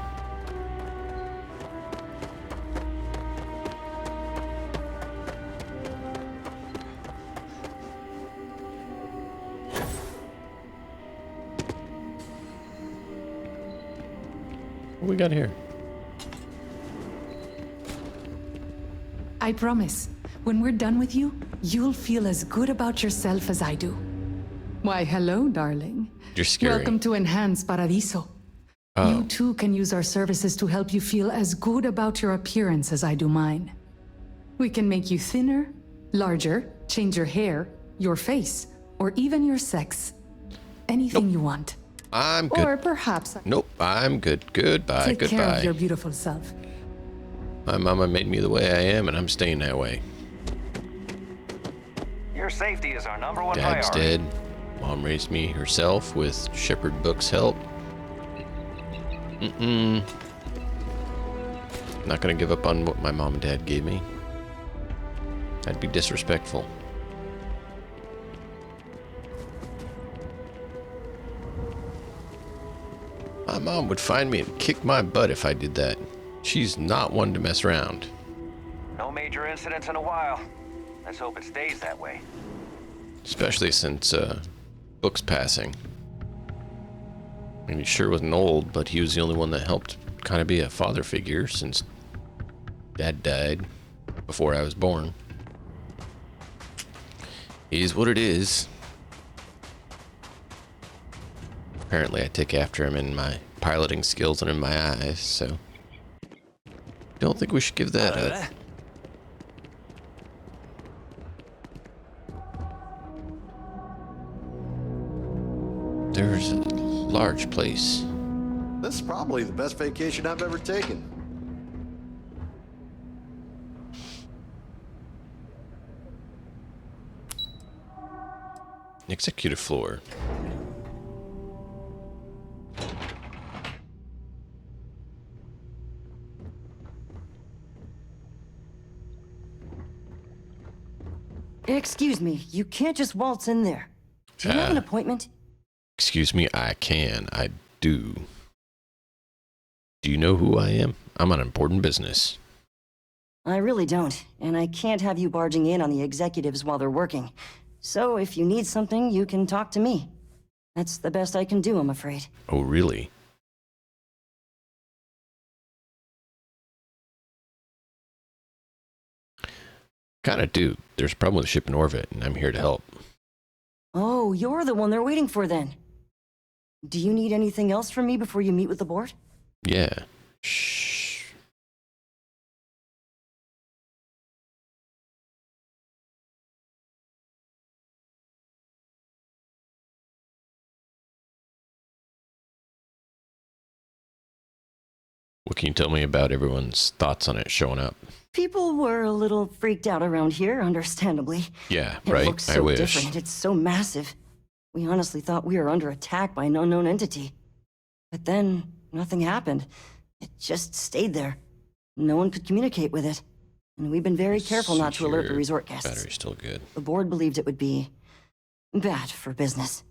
What we got here? I promise, when we're done with you, you'll feel as good about yourself as I do. Why, hello, darling. You're scary. Welcome to Enhanced Paradiso. Oh. You too can use our services to help you feel as good about your appearance as I do mine. We can make you thinner, larger, change your hair, your face, or even your sex. Anything you want. I'm good. Or perhaps... Nope, I'm good. Goodbye, Take goodbye. care of your beautiful self. My mama made me the way I am, and I'm staying that way. Your safety is our number one Dad's priority. dead. Mom raised me herself with Shepherd Book's help. Not gonna give up on what my mom and dad gave me. That'd be disrespectful. My mom would find me and kick my butt if I did that. She's not one to mess around. No major incidents in a while. Let's hope it stays that way. Especially since Book's passing. I mean, he sure wasn't old, but he was the only one that helped kind of be a father figure since Dad died before I was born. Is what it is. Apparently I take after him in my piloting skills and in my eyes, so don't think we should give that up. There's a large place. This is probably the best vacation I've ever taken. Executive floor. Excuse me, you can't just waltz in there. Do you have an appointment? Excuse me, I do. Do you know who I am? I'm on important business. I really don't, and I can't have you barging in on the executives while they're working. So if you need something, you can talk to me. That's the best I can do, I'm afraid. Oh, really? Kinda do. There's a problem with the ship in orbit, and I'm here to help. Oh, you're the one they're waiting for then. Do you need anything else from me before you meet with the board? Yeah. Shh. What can you tell me about everyone's thoughts on it showing up? People were a little freaked out around here, understandably. Yeah, It right. looks I so wish. different. It's so massive. We honestly thought we were under attack by an unknown entity. But then, nothing happened. It just stayed there. No one could communicate with it. And we've been very careful not to alert the resort guests. Battery's still good. The board believed it would be bad for business.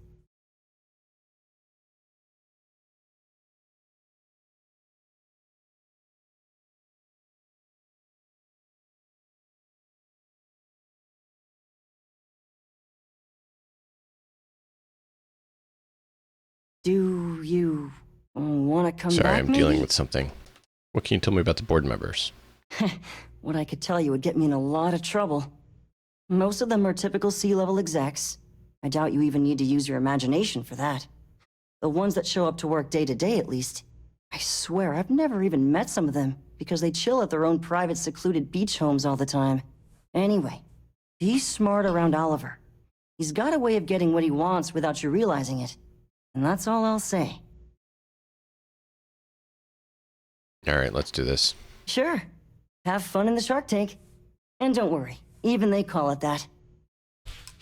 Do you want to come back? Sorry, I'm maybe? dealing with something. What can you tell me about the board members? What I could tell you would get me in a lot of trouble. Most of them are typical C-level execs. I doubt you even need to use your imagination for that. The ones that show up to work day to day, at least. I swear, I've never even met some of them, because they chill at their own private, secluded beach homes all the time. Anyway, be smart around Oliver. He's got a way of getting what he wants without you realizing it. And that's all I'll say. Alright, let's do this. Sure. Have fun in the shark tank. And don't worry, even they call it that.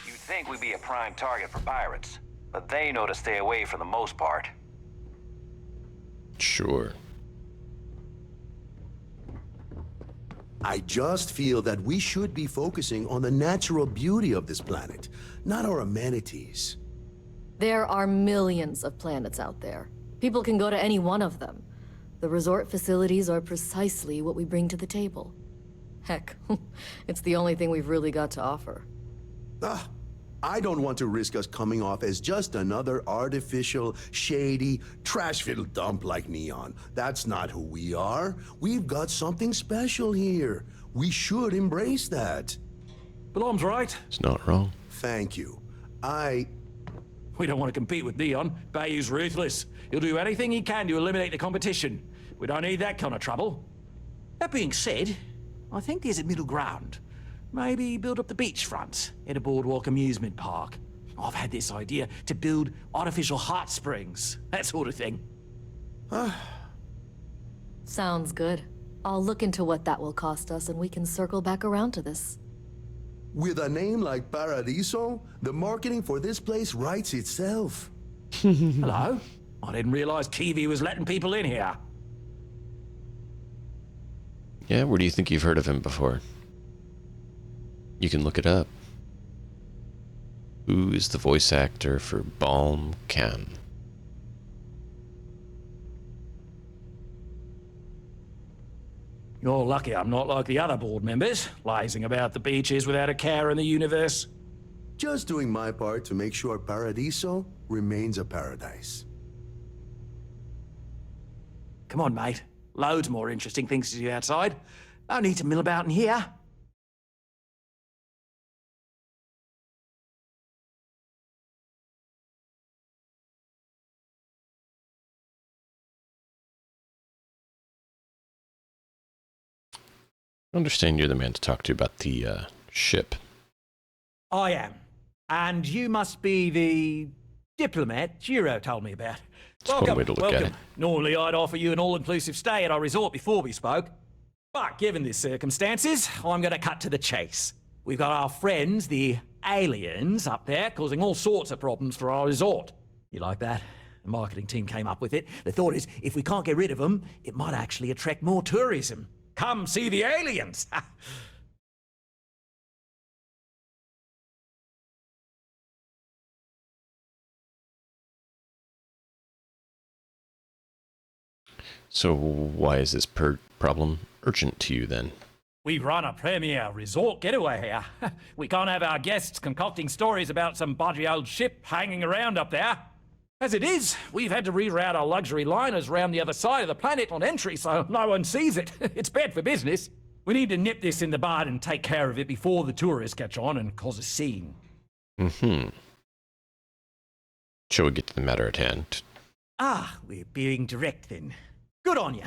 You'd think we'd be a prime target for pirates, but they know to stay away for the most part. Sure. I just feel that we should be focusing on the natural beauty of this planet, not our amenities. There are millions of planets out there. People can go to any one of them. The resort facilities are precisely what we bring to the table. Heck, it's the only thing we've really got to offer. I don't want to risk us coming off as just another artificial, shady, trash-filled dump like Neon. That's not who we are. We've got something special here. We should embrace that. Balom's right. It's not wrong. Thank you. We don't want to compete with Neon. Bayou's ruthless. He'll do anything he can to eliminate the competition. We don't need that kind of trouble. That being said, I think there's a middle ground. Maybe build up the beachfront in a boardwalk amusement park. I've had this idea to build artificial hot springs, that sort of thing. Sounds good. I'll look into what that will cost us and we can circle back around to this. With a name like Paradiso, the marketing for this place writes itself. Hello? I didn't realize Kiwi was letting people in here. Yeah, where do you think you've heard of him before? You can look it up. Who is the voice actor for Balm Khan? You're lucky I'm not like the other board members, lazing about the beaches without a care in the universe. Just doing my part to make sure Paradiso remains a paradise. Come on, mate. Loads more interesting things to do outside. No need to mill about in here. I understand you're the man to talk to about the ship. I am. And you must be the diplomat Giro told me about. That's one way to look at it. Normally I'd offer you an all-inclusive stay at our resort before we spoke. But given the circumstances, I'm going to cut to the chase. We've got our friends, the aliens, up there, causing all sorts of problems for our resort. You like that? The marketing team came up with it. The thought is, if we can't get rid of them, it might actually attract more tourism. Come see the aliens! So why is this problem urgent to you then? We run a premier resort getaway here. We can't have our guests concocting stories about some budgy old ship hanging around up there. As it is, we've had to reroute our luxury liners round the other side of the planet on entry so no one sees it. It's bad for business. We need to nip this in the bud and take care of it before the tourists catch on and cause a scene. Mm-hmm. Shall we get to the matter at hand? Ah, we're being direct then. Good on you.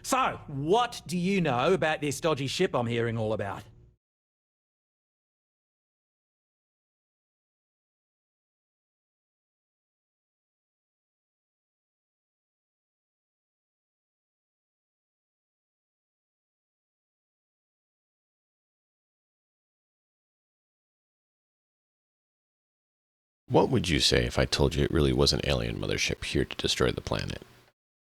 So, what do you know about this dodgy ship I'm hearing all about? What would you say if I told you it really was an alien mothership here to destroy the planet?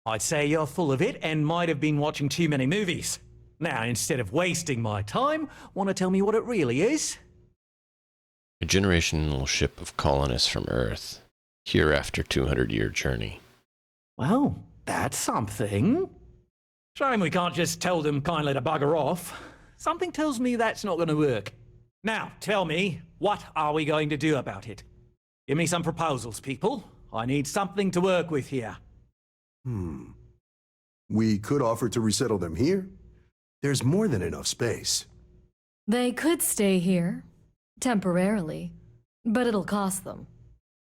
I'd say you're full of it and might have been watching too many movies. Now, instead of wasting my time, want to tell me what it really is? A generational ship of colonists from Earth, here after 200-year journey. Well, that's something. Shame we can't just tell them kindly to bugger off. Something tells me that's not going to work. Now, tell me, what are we going to do about it? Give me some proposals, people. I need something to work with here. We could offer to resettle them here. There's more than enough space. They could stay here, temporarily, but it'll cost them.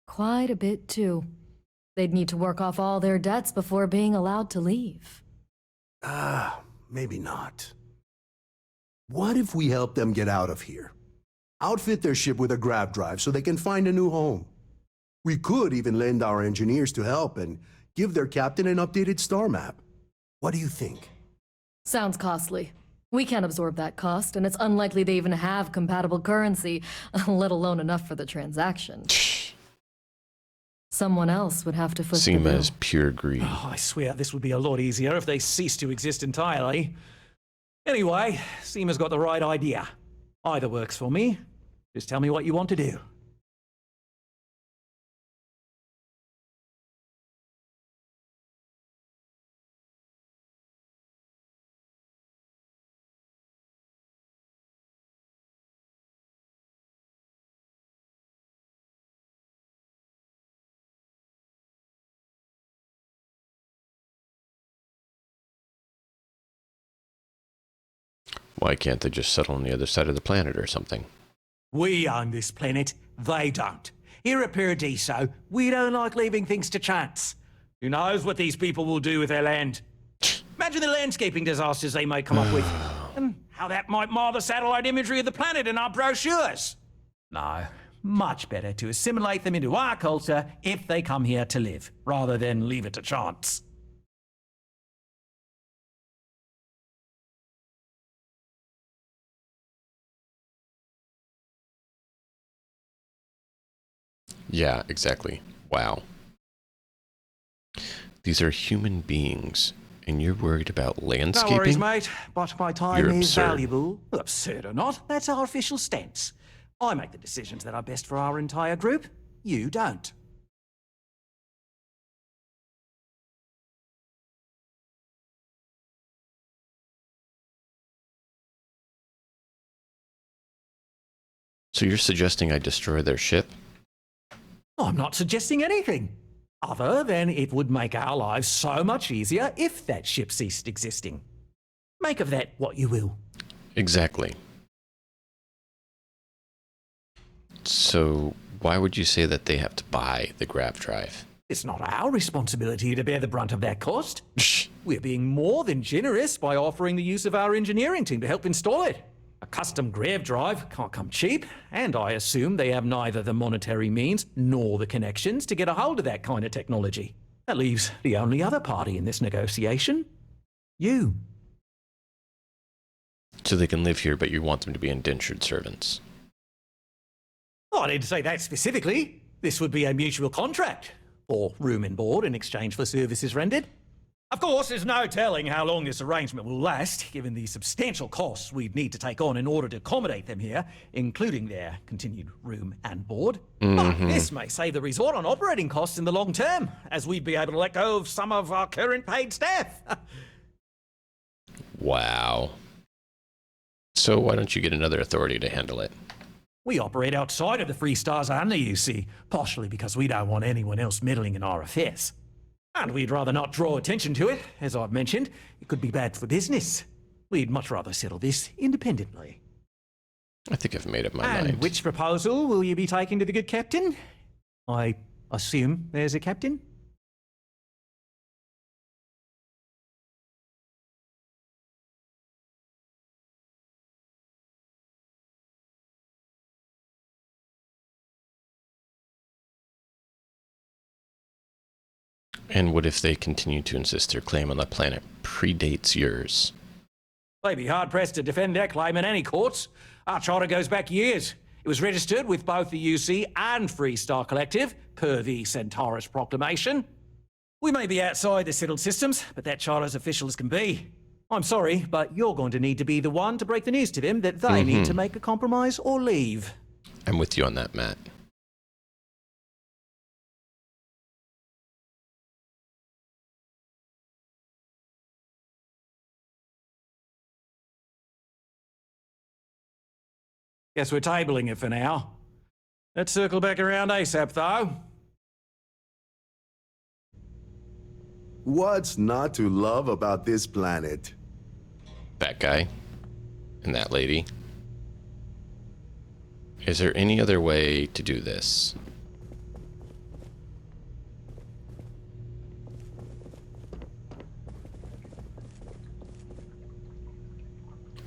Quite a bit, too. They'd need to work off all their debts before being allowed to leave. Maybe not. What if we help them get out of here? Outfit their ship with a grav drive so they can find a new home. We could even lend our engineers to help and give their captain an updated star map. What do you think? Sounds costly. We can't absorb that cost, and it's unlikely they even have compatible currency, let alone enough for the transaction. Someone else would have to foot the bill. Seem as pure greed. Oh, I swear this would be a lot easier if they ceased to exist entirely. Anyway, Seema's got the right idea. Either works for me. Just tell me what you want to do. Why can't they just settle on the other side of the planet or something? We own this planet, they don't. Here at Paradiso, we don't like leaving things to chance. Who knows what these people will do with their land? Imagine the landscaping disasters they may come up with, and how that might mar the satellite imagery of the planet in our brochures. No, much better to assimilate them into our culture if they come here to live, rather than leave it to chance. Yeah, exactly. Wow. These are human beings, and you're worried about landscaping? No worries, mate, but my time You're is absurd. valuable. Absurd or not, that's our official stance. I make the decisions that are best for our entire group. You don't. So you're suggesting I destroy their ship? I'm not suggesting anything, other than it would make our lives so much easier if that ship ceased existing. Make of that what you will. Exactly. So why would you say that they have to buy the grav drive? It's not our responsibility to bear the brunt of that cost. We're being more than generous by offering the use of our engineering team to help install it. A custom grav drive can't come cheap, and I assume they have neither the monetary means nor the connections to get a hold of that kind of technology. That leaves the only other party in this negotiation. You. So they can live here, but you want them to be indentured servants. Oh, I didn't say that specifically. This would be a mutual contract, or room and board in exchange for services rendered. Of course, there's no telling how long this arrangement will last, given the substantial costs we'd need to take on in order to accommodate them here, including their continued room and board. But this may save the resort on operating costs in the long term, as we'd be able to let go of some of our current paid staff. Wow. So why don't you get another authority to handle it? We operate outside of the Free Stars only, you see, partially because we don't want anyone else meddling in our affairs. And we'd rather not draw attention to it. As I've mentioned, it could be bad for business. We'd much rather settle this independently. I think I've made up my mind. And which proposal will you be taking to the good captain? I assume there's a captain? And what if they continue to insist their claim on the planet predates yours? They'd be hard-pressed to defend their claim in any courts. Our charter goes back years. It was registered with both the UC and Free Star Collective, per the Centaurus Proclamation. We may be outside the settled systems, but that charter as official as can be. I'm sorry, but you're going to need to be the one to break the news to them that they need to make a compromise or leave. I'm with you on that, Matt. Guess we're tabling it for now. Let's circle back around ASAP, though. What's not to love about this planet? That guy. And that lady. Is there any other way to do this?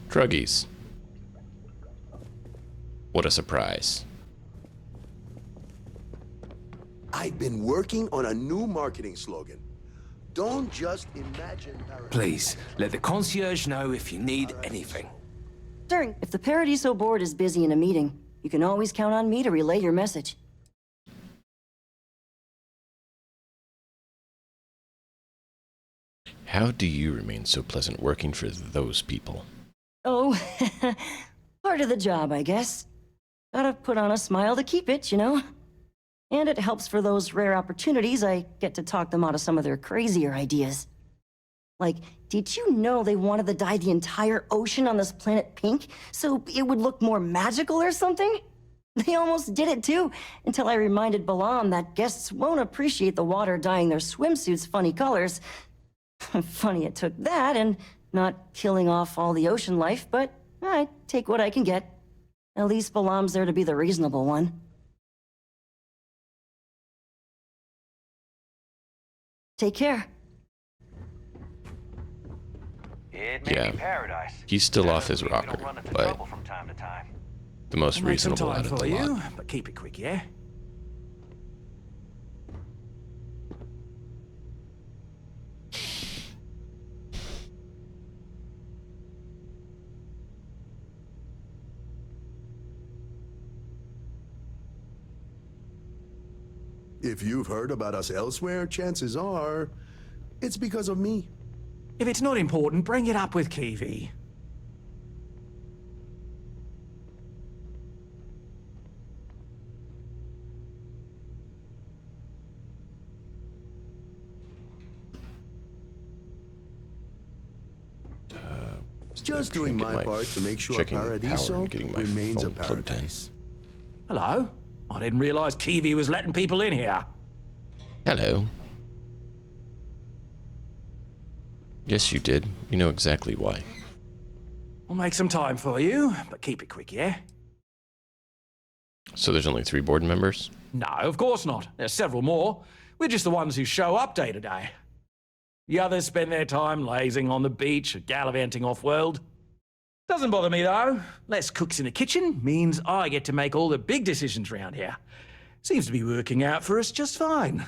Druggies. What a surprise. I've been working on a new marketing slogan. Don't just imagine paradise. Please, let the concierge know if you need anything. Sir, if the Paradiso board is busy in a meeting, you can always count on me to relay your message. How do you remain so pleasant working for those people? Oh, part of the job, I guess. Gotta put on a smile to keep it, you know? And it helps for those rare opportunities I get to talk them out of some of their crazier ideas. Like, did you know they wanted to dye the entire ocean on this planet pink so it would look more magical or something? They almost did it too, until I reminded Balam that guests won't appreciate the water dyeing their swimsuits funny colors. Funny it took that and not killing off all the ocean life, but I take what I can get. At least Balam's there to be the reasonable one. Take care. It may be paradise. He's still off his rocker, but the most I'll make some reasonable time out of for the you, lot. but keep it quick, yeah? If you've heard about us elsewhere, chances are it's because of me. If it's not important, bring it up with Kiwi. Just doing my part to make sure Paradiso remains a paradise. Hello? I didn't realize Kiwi was letting people in here. Hello. Yes, you did. You know exactly why. I'll make some time for you, but keep it quick, yeah? So there's only 3 board members? No, of course not. There's several more. We're just the ones who show up day to day. The others spend their time lazing on the beach or gallivanting off-world. Doesn't bother me, though. Less cooks in the kitchen means I get to make all the big decisions around here. Seems to be working out for us just fine.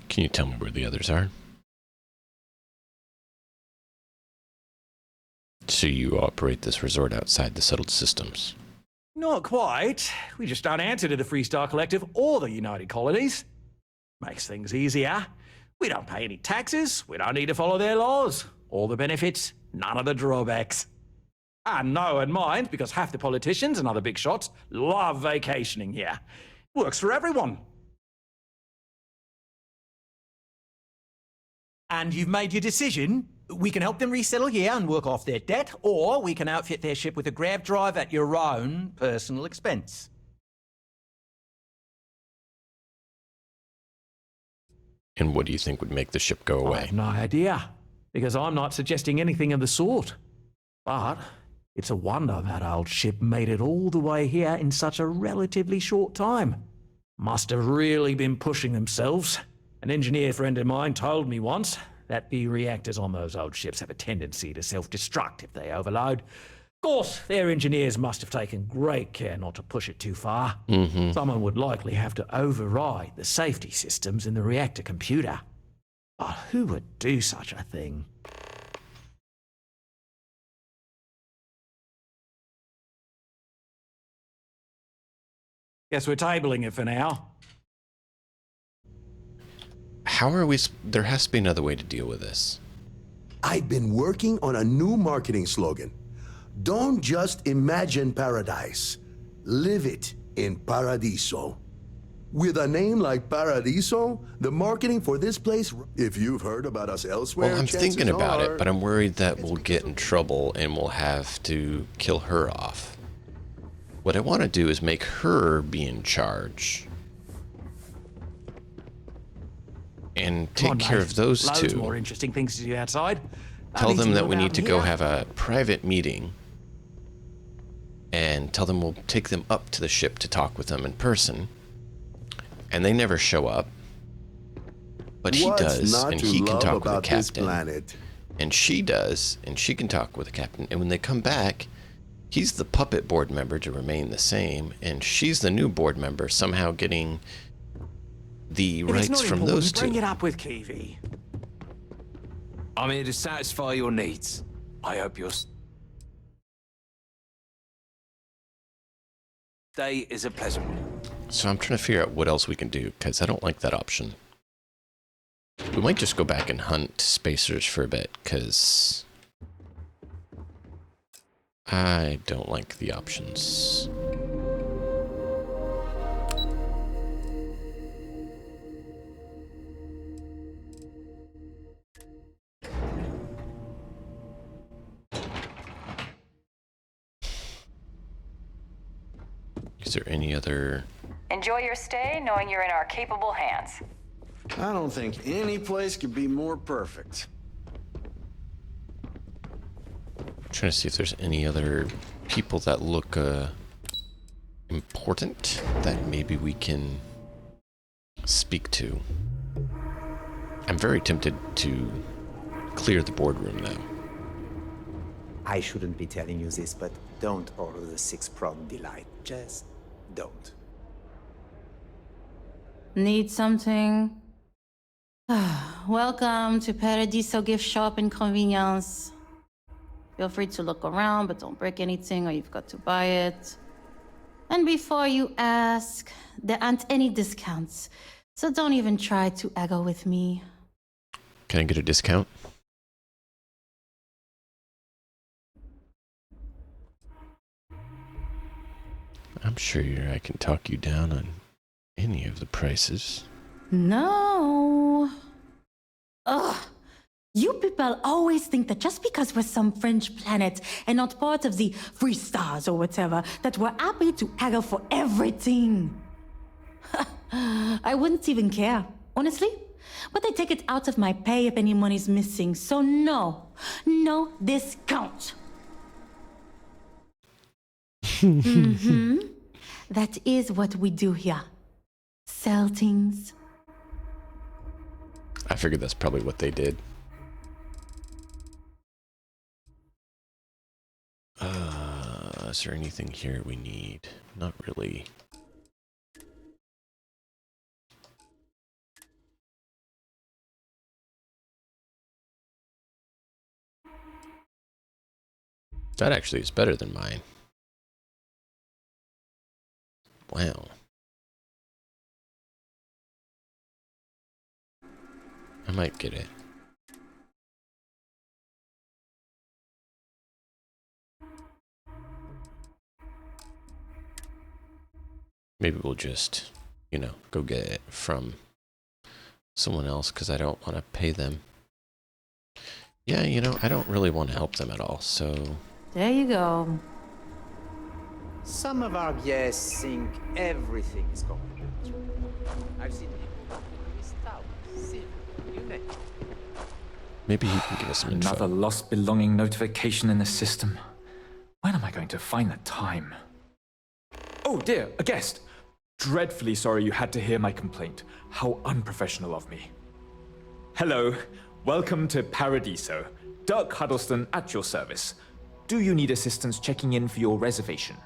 Can you tell me where the others are? So you operate this resort outside the settled systems? Not quite. We just don't answer to the Freestar Collective or the United Colonies. Makes things easier. We don't pay any taxes. We don't need to follow their laws. All the benefits, none of the drawbacks. And no one minds because half the politicians and other big shots love vacationing here. Works for everyone. And you've made your decision? We can help them resettle here and work off their debt, or we can outfit their ship with a grab drive at your own personal expense. And what do you think would make the ship go away? I have no idea, because I'm not suggesting anything of the sort. But it's a wonder that old ship made it all the way here in such a relatively short time. Must have really been pushing themselves. An engineer friend of mine told me once that the reactors on those old ships have a tendency to self-destruct if they overload. Of course, their engineers must have taken great care not to push it too far. Someone would likely have to override the safety systems in the reactor computer. But who would do such a thing? Guess we're tabling it for now. How are we... There has to be another way to deal with this. I've been working on a new marketing slogan. Don't just imagine paradise. Live it in Paradiso. With a name like Paradiso, the marketing for this place... If you've heard about us elsewhere... Well, I'm thinking about it, but I'm worried that we'll get in trouble and we'll have to kill her off. What I want to do is make her be in charge. And take care of those Loads two. more interesting things to do outside. Tell them that we need to go here. have a private meeting. And tell them we'll take them up to the ship to talk with them in person. And they never show up. But he does, and he can talk with the captain. And she does, and she can talk with the captain. And when they come back, he's the puppet board member to remain the same, and she's the new board member, somehow getting the rights from those two. Bring it up with Kiwi. I'm here to satisfy your needs. I hope your stay is a pleasant one. So I'm trying to figure out what else we can do, because I don't like that option. We might just go back and hunt spacers for a bit, because I don't like the options. Is there any other... Enjoy your stay knowing you're in our capable hands. I don't think any place could be more perfect. I'm trying to see if there's any other people that look important that maybe we can speak to. I'm very tempted to clear the boardroom now. I shouldn't be telling you this, but don't order the 6-prawn delight. Just don't. Need something? Welcome to Paradiso Gift Shop and Convenience. Feel free to look around, but don't break anything or you've got to buy it. And before you ask, there aren't any discounts, so don't even try to haggle with me. Can I get a discount? I'm sure I can talk you down on any of the prices. No. Ugh. You people always think that just because we're some French planet and not part of the free stars or whatever, that we're happy to haggle for everything. I wouldn't even care, honestly. But I take it out of my pay if any money's missing, so no discount. That is what we do here. Sell things. figured that's probably what they did. Is there anything here we need? Not really. That actually is better than mine. Wow. I might get it. Maybe we'll just, you know, go get it from someone else because I don't want to pay them. Yeah, you know, I don't really want to help them at all, so... There you go. Some of our guests think everything is complicated. I've seen people stout, silly, you name it. Maybe he can give us some info. Another lost belonging notification in the system. When am I going to find the time? Oh dear, a guest! Dreadfully sorry you had to hear my complaint. How unprofessional of me. Hello, welcome to Paradiso. Dirk Huddleston at your service. Do you need assistance checking in for your reservation?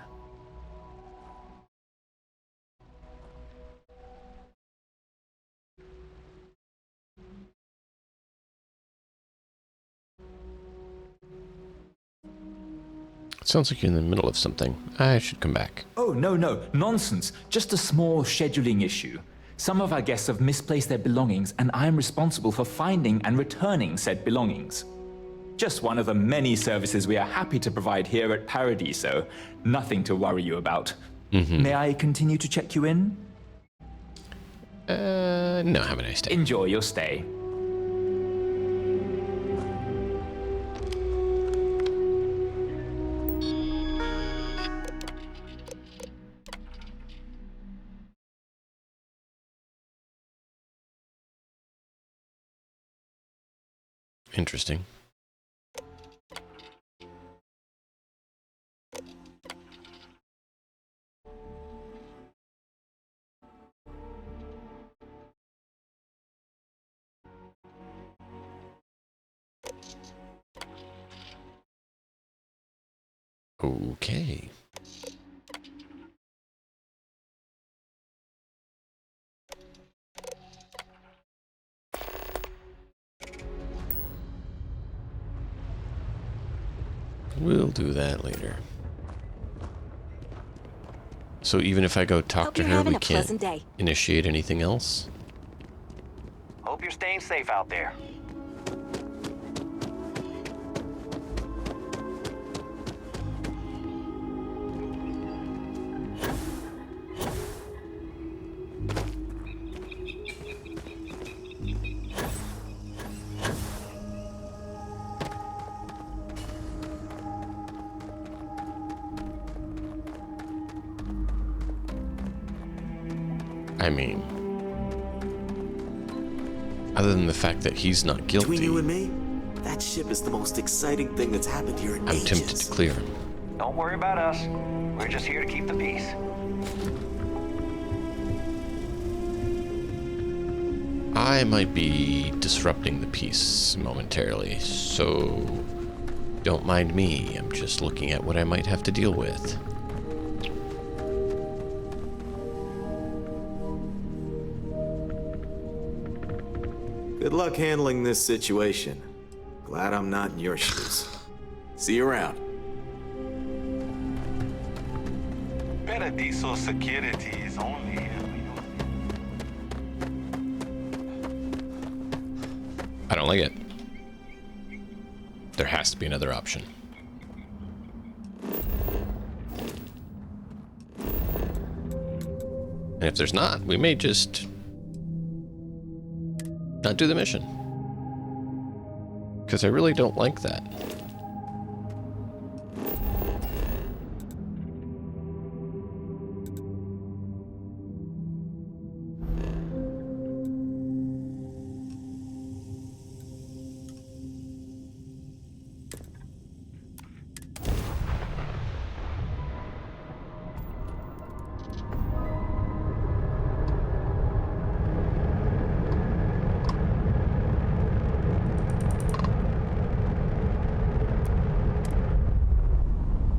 Sounds like you're in the middle of something. I should come back. Oh, no, nonsense. Just a small scheduling issue. Some of our guests have misplaced their belongings, and I am responsible for finding and returning said belongings. Just one of the many services we are happy to provide here at Paradiso. Nothing to worry you about. May I continue to check you in? No, have a nice day. Enjoy your stay. Interesting. Okay. We'll do that later. So even if I go talk to her, we can't initiate anything else? Hope you're staying safe out there. I mean, other than the fact that he's not guilty, between you and me, that ship is the most exciting thing that's happened here in ages. I'm tempted to clear him. Don't worry about us. We're just here to keep the peace. I might be disrupting the peace momentarily, so don't mind me. I'm just looking at what I might have to deal with. Good luck handling this situation. Glad I'm not in your shoes. See you around. Paradiso security is only... I don't like it. There has to be another option. And if there's not, we may just not do the mission. Because I really don't like that.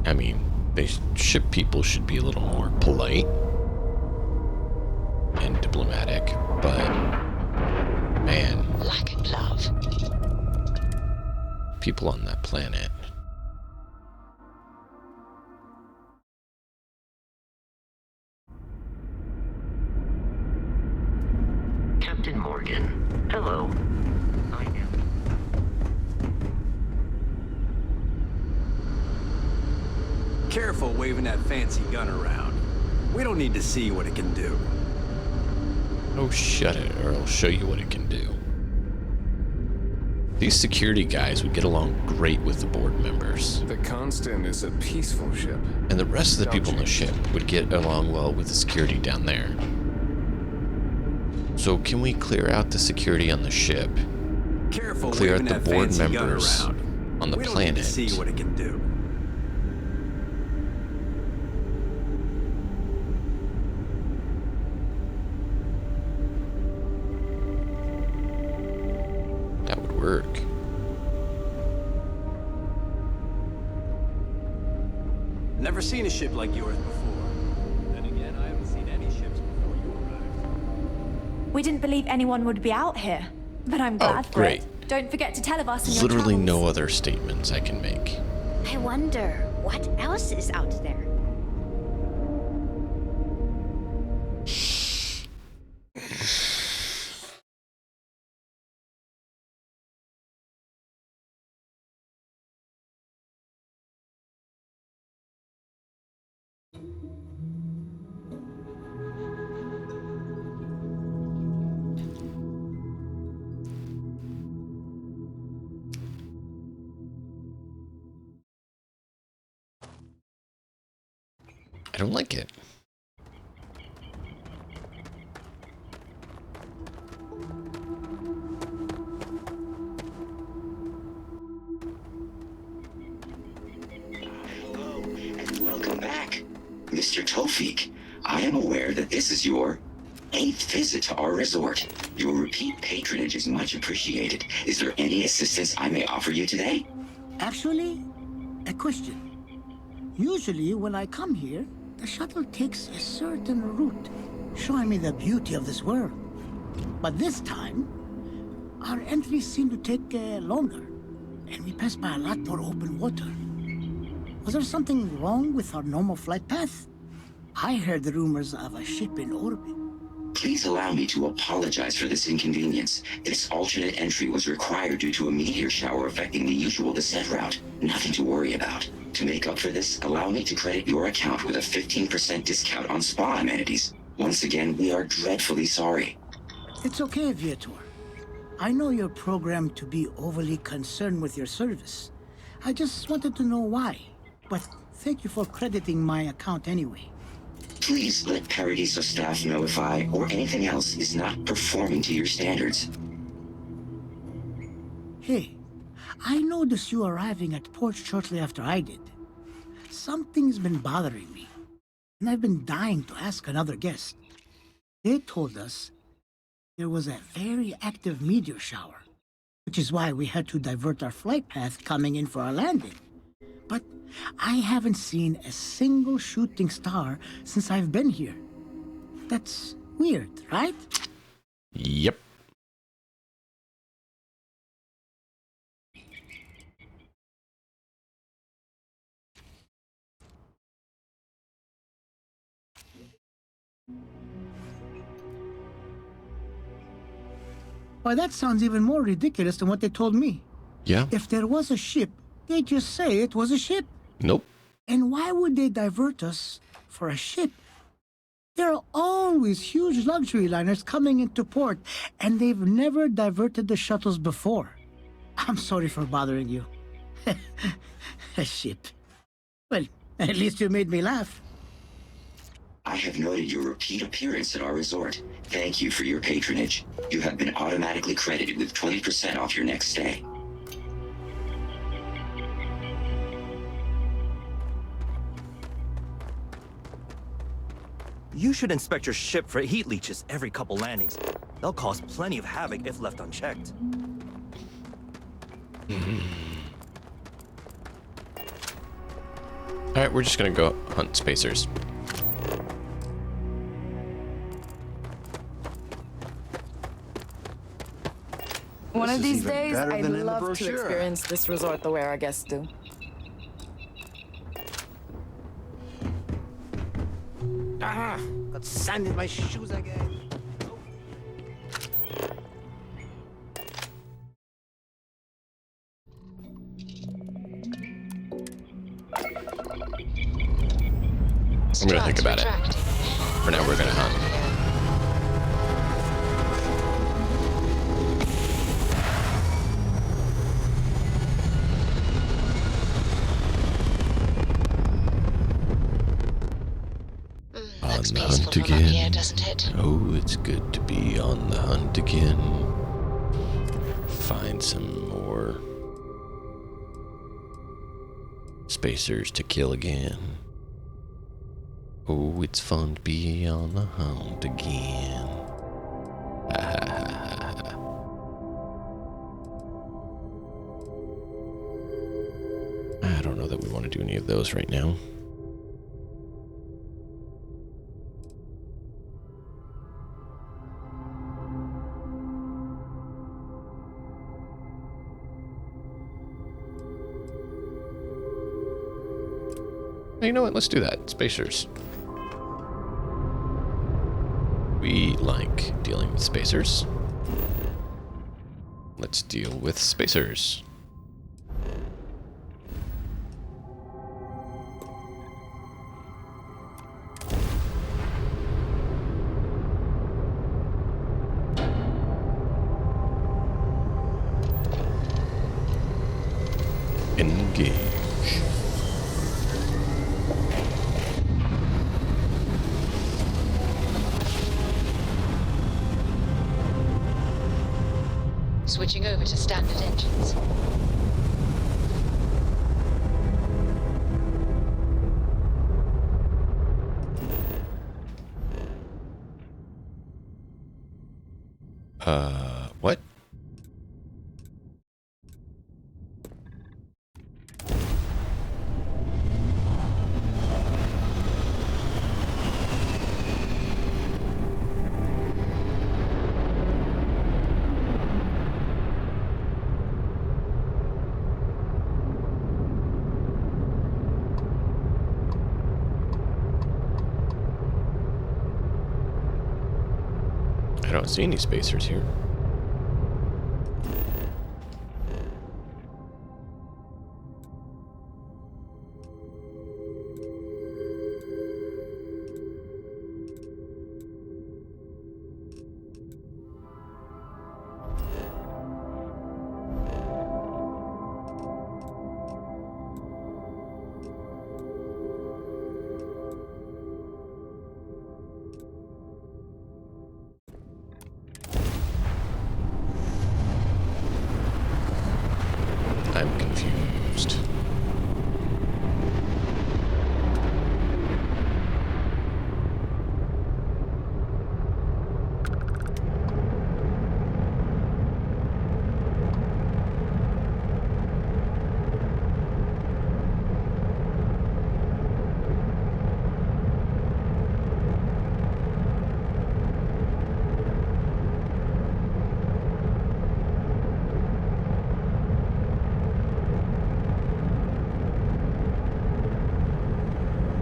I mean, ship people should be a little more polite and diplomatic, but man, like a glove. People on that planet. Captain Morgan, hello. I am. Careful waving that fancy gun around. We don't need to see what it can do. Oh, shut it, or I'll show you what it can do. These security guys would get along great with the board members. The Constant is a peaceful ship. And the rest of the people on the ship would get along well with the security down there. So can we clear out the security on the ship? Careful clear out waving the that board fancy gun members around. on the We don't planet. need to see what it can do. That would work. Never seen a ship like yours before. Then again, I haven't seen any ships before you arrived. We didn't believe anyone would be out here, but I'm glad for great. it. Don't forget to tell of us in There's your literally travels. no other statements I can make. I wonder what else is out there. I don't like it. Hello, and welcome back. Mr. Tofik, I am aware that this is your 8th visit to our resort. Your repeat patronage is much appreciated. Is there any assistance I may offer you today? Actually, a question. Usually when I come here, the shuttle takes a certain route, showing me the beauty of this world. But this time, our entries seem to take longer, and we pass by a lot more open water. Was there something wrong with our normal flight path? I heard the rumors of a ship in orbit. Please allow me to apologize for this inconvenience. This alternate entry was required due to a meteor shower affecting the usual descent route. Nothing to worry about. To make up for this, allow me to credit your account with a 15% discount on spa amenities. Once again, we are dreadfully sorry. It's okay, Viator. I know you're programmed to be overly concerned with your service. I just wanted to know why. But thank you for crediting my account anyway. Please let Paradiso staff know if I, or anything else, is not performing to your standards. Hey, I noticed you arriving at port shortly after I did. Something's been bothering me, and I've been dying to ask another guest. They told us there was a very active meteor shower, which is why we had to divert our flight path coming in for our landing. But I haven't seen a single shooting star since I've been here. That's weird, right? Yep. Why, that sounds even more ridiculous than what they told me. Yeah. If there was a ship, they'd just say it was a ship. Nope. And why would they divert us for a ship? There are always huge luxury liners coming into port, and they've never diverted the shuttles before. I'm sorry for bothering you. A ship. Well, at least you made me laugh. I have noted your repeat appearance at our resort. Thank you for your patronage. You have been automatically credited with 20% off your next stay. You should inspect your ship for heat leeches every couple landings. They'll cause plenty of havoc if left unchecked. Alright, we're just gonna go hunt spacers. One of these days, better I'd than in the love to brochure. experience this resort the way our guests do. Ah, got sand in my shoes again. I'm gonna think about it. For now, we're gonna hunt. On the hunt again. Here, doesn't it? Oh, it's good to be on the hunt again. Find some more spacers to kill again. Oh, it's fun to be on the hunt again. I don't know that we want to do any of those right now. You know what? Let's do that. Spacers. We like dealing with spacers. Let's deal with spacers. Engage. Switching over to standard engines. What? I don't see any spacers here. I'm confused.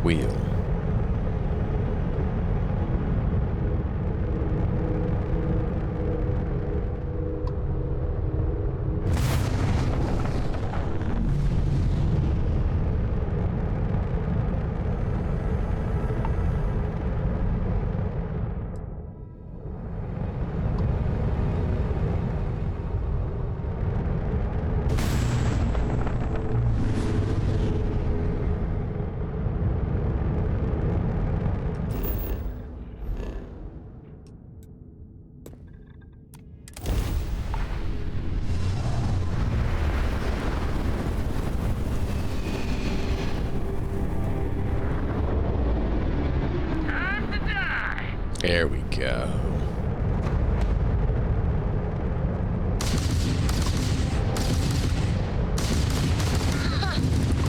Wheel. There we go.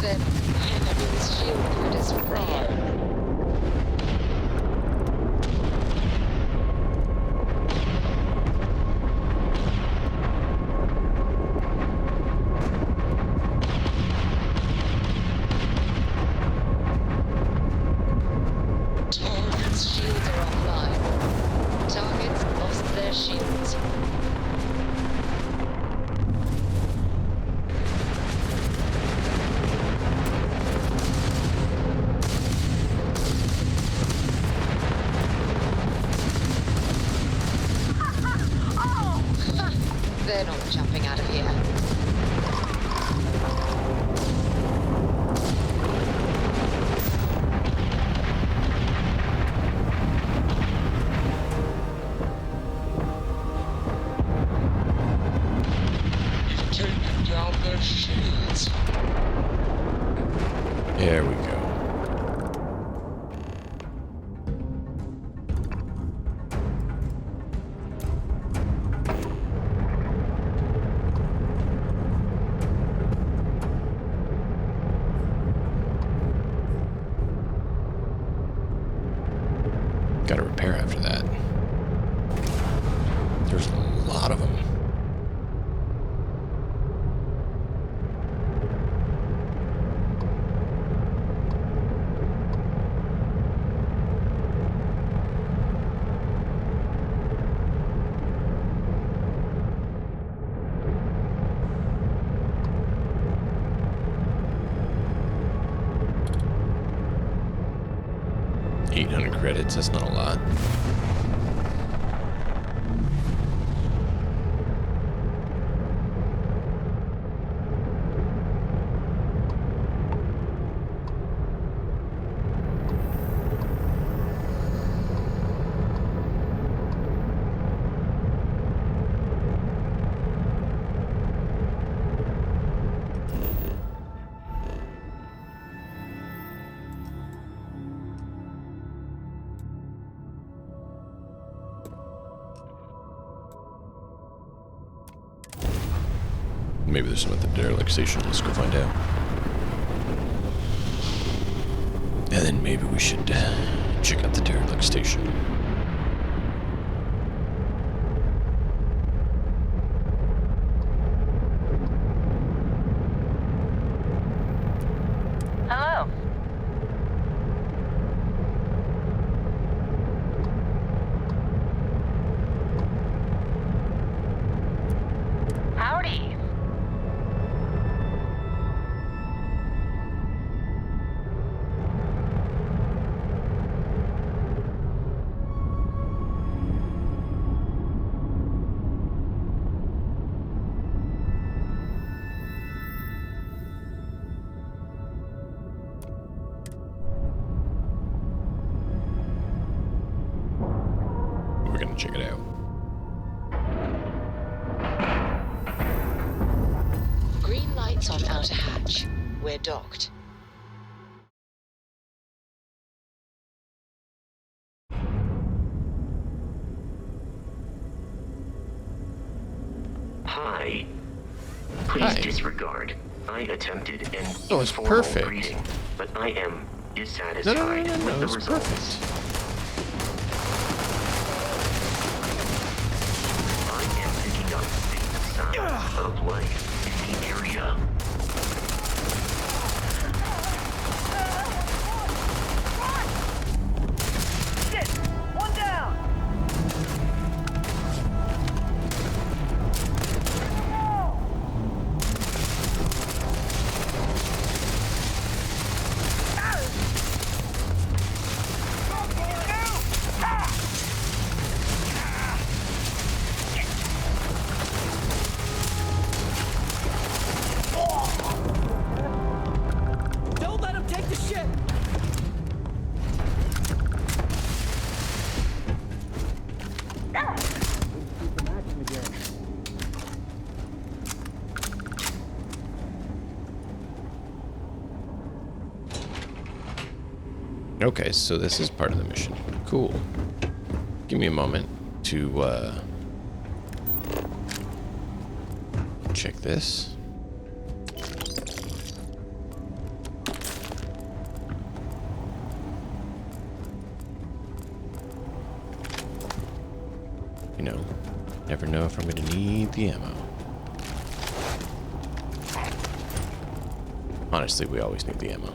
Then I end up in this shield. Gotta repair after that. There's a lot of them. Credits, that's not a lot. Maybe there's some at the derelict station. Let's go find out. And then maybe we should check out the derelict station. Hello. Howdy. We're gonna check it out. Green lights on outer hatch. We're docked. Hi. Please disregard. I attempted an it's informal perfect. greeting, but I am dissatisfied with the it's results. perfect. I am picking up big signs of life in the area. Shit! One down! Don't let him take the ship! Okay, so this is part of the mission. Cool. Give me a moment to check this. You know, never know if I'm going to need the ammo. Honestly, we always need the ammo.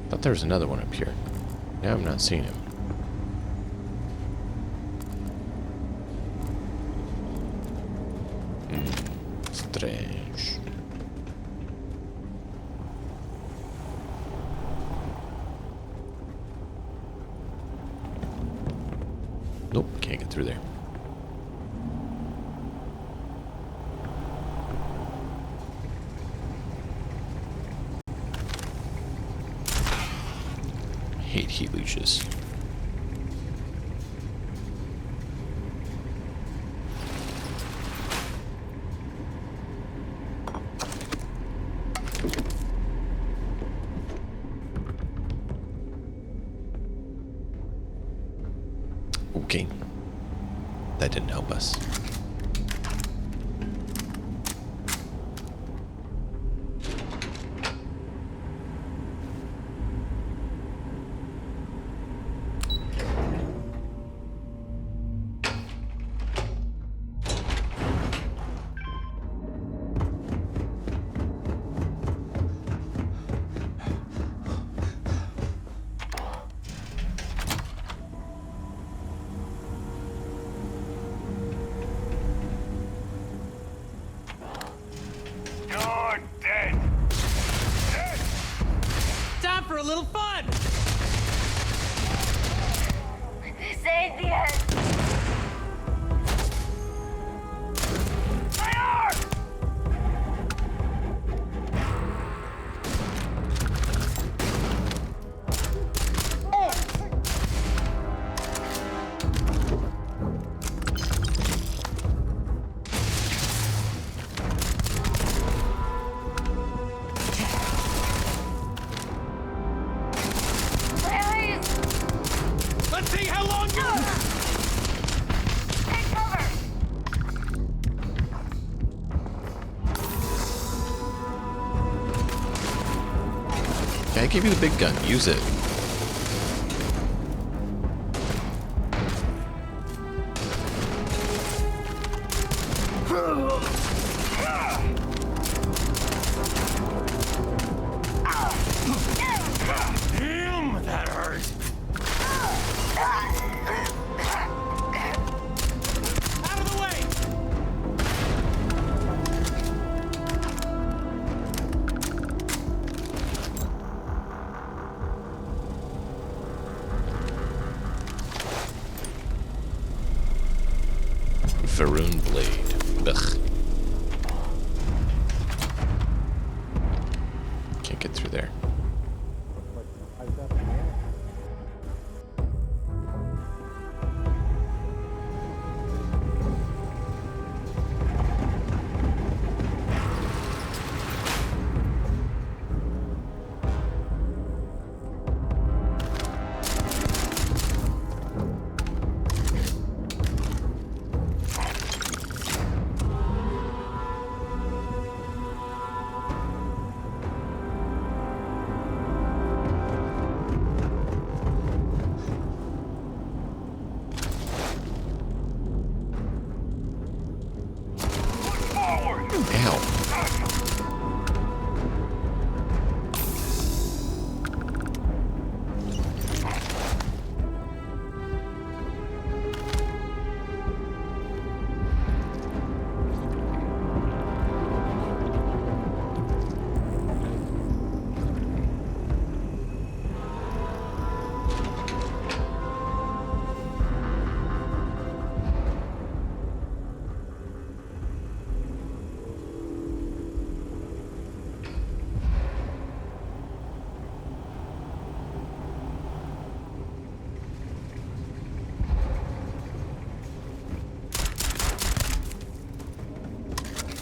Thought there was another one up here. Now I'm not seeing him. Strange. Nope, can't get through there. Hate heat leeches. Okay. That didn't help us. Time for a little fun! This ain't the end. My arm! Let's see how long you... Take cover! Okay, I gave you the big gun. Use it. Damn, that hurt! Out of the way! Faroon blade. Ugh. Can't get through there.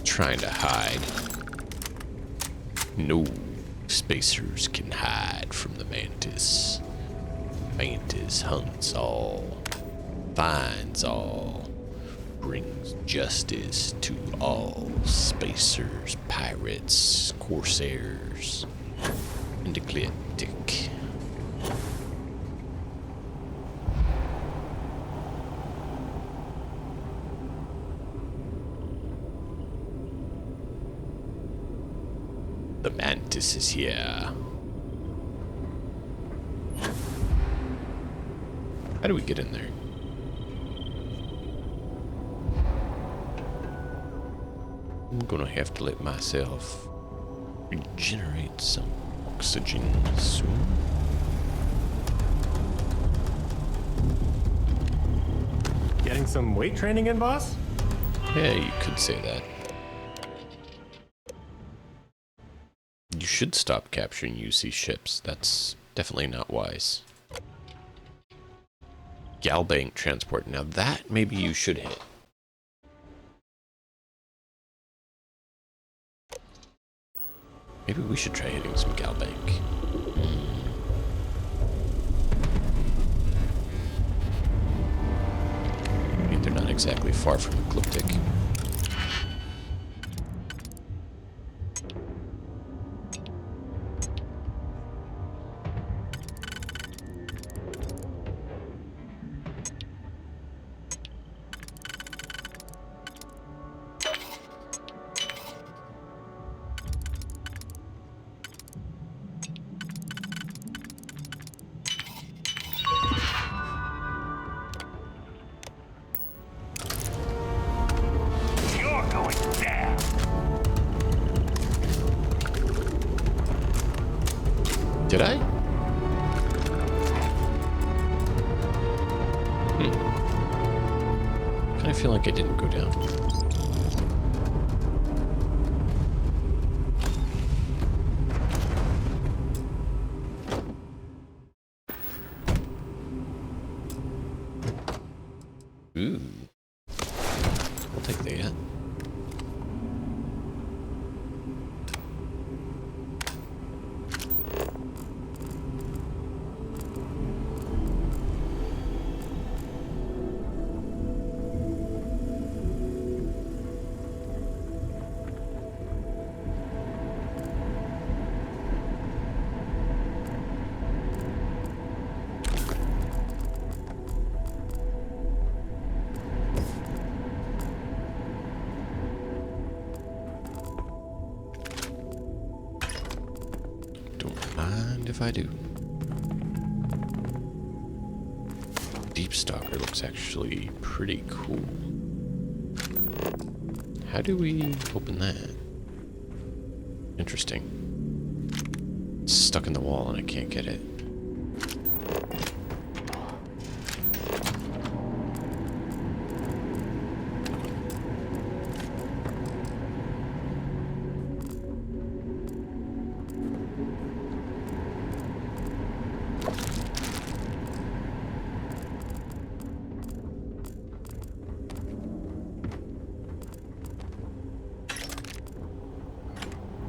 Trying to hide. No spacers can hide from the Mantis. Mantis hunts all, finds all, brings justice to all spacers, pirates, corsairs, and eclectic. The Mantis is here. How do we get in there? I'm gonna have to let myself regenerate some oxygen soon. Getting some weight training in, boss? Yeah, you could say that. You should stop capturing UC ships. That's definitely not wise. Galbank transport. Now that maybe you should hit. Maybe we should try hitting some Galbank. exactly far from ecliptic. Did I? Kind of feel like I didn't go down. Ooh. I'll take that. If I do. Deep Stalker looks actually pretty cool. How do we open that? Interesting. It's stuck in the wall and I can't get it.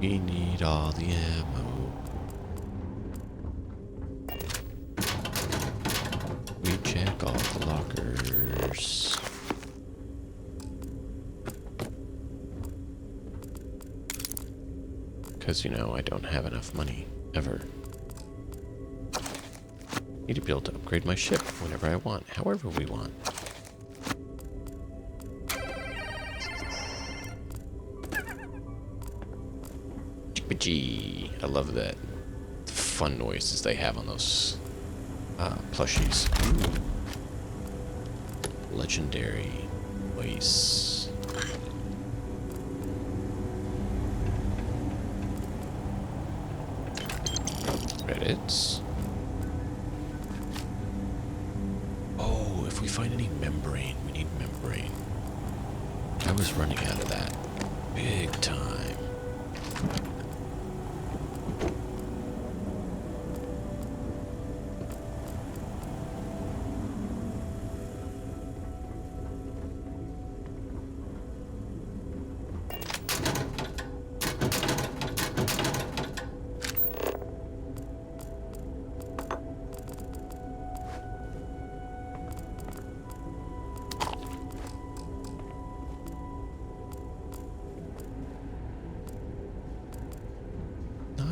We need all the ammo. We check all the lockers. Because, you know, I don't have enough money, ever. Need to be able to upgrade my ship whenever I want, however we want. Gee, I love that the fun noises they have on those plushies. Ooh. Legendary voice. Credits. Oh, if we find any membrane, we need membrane. I was running out of that big time.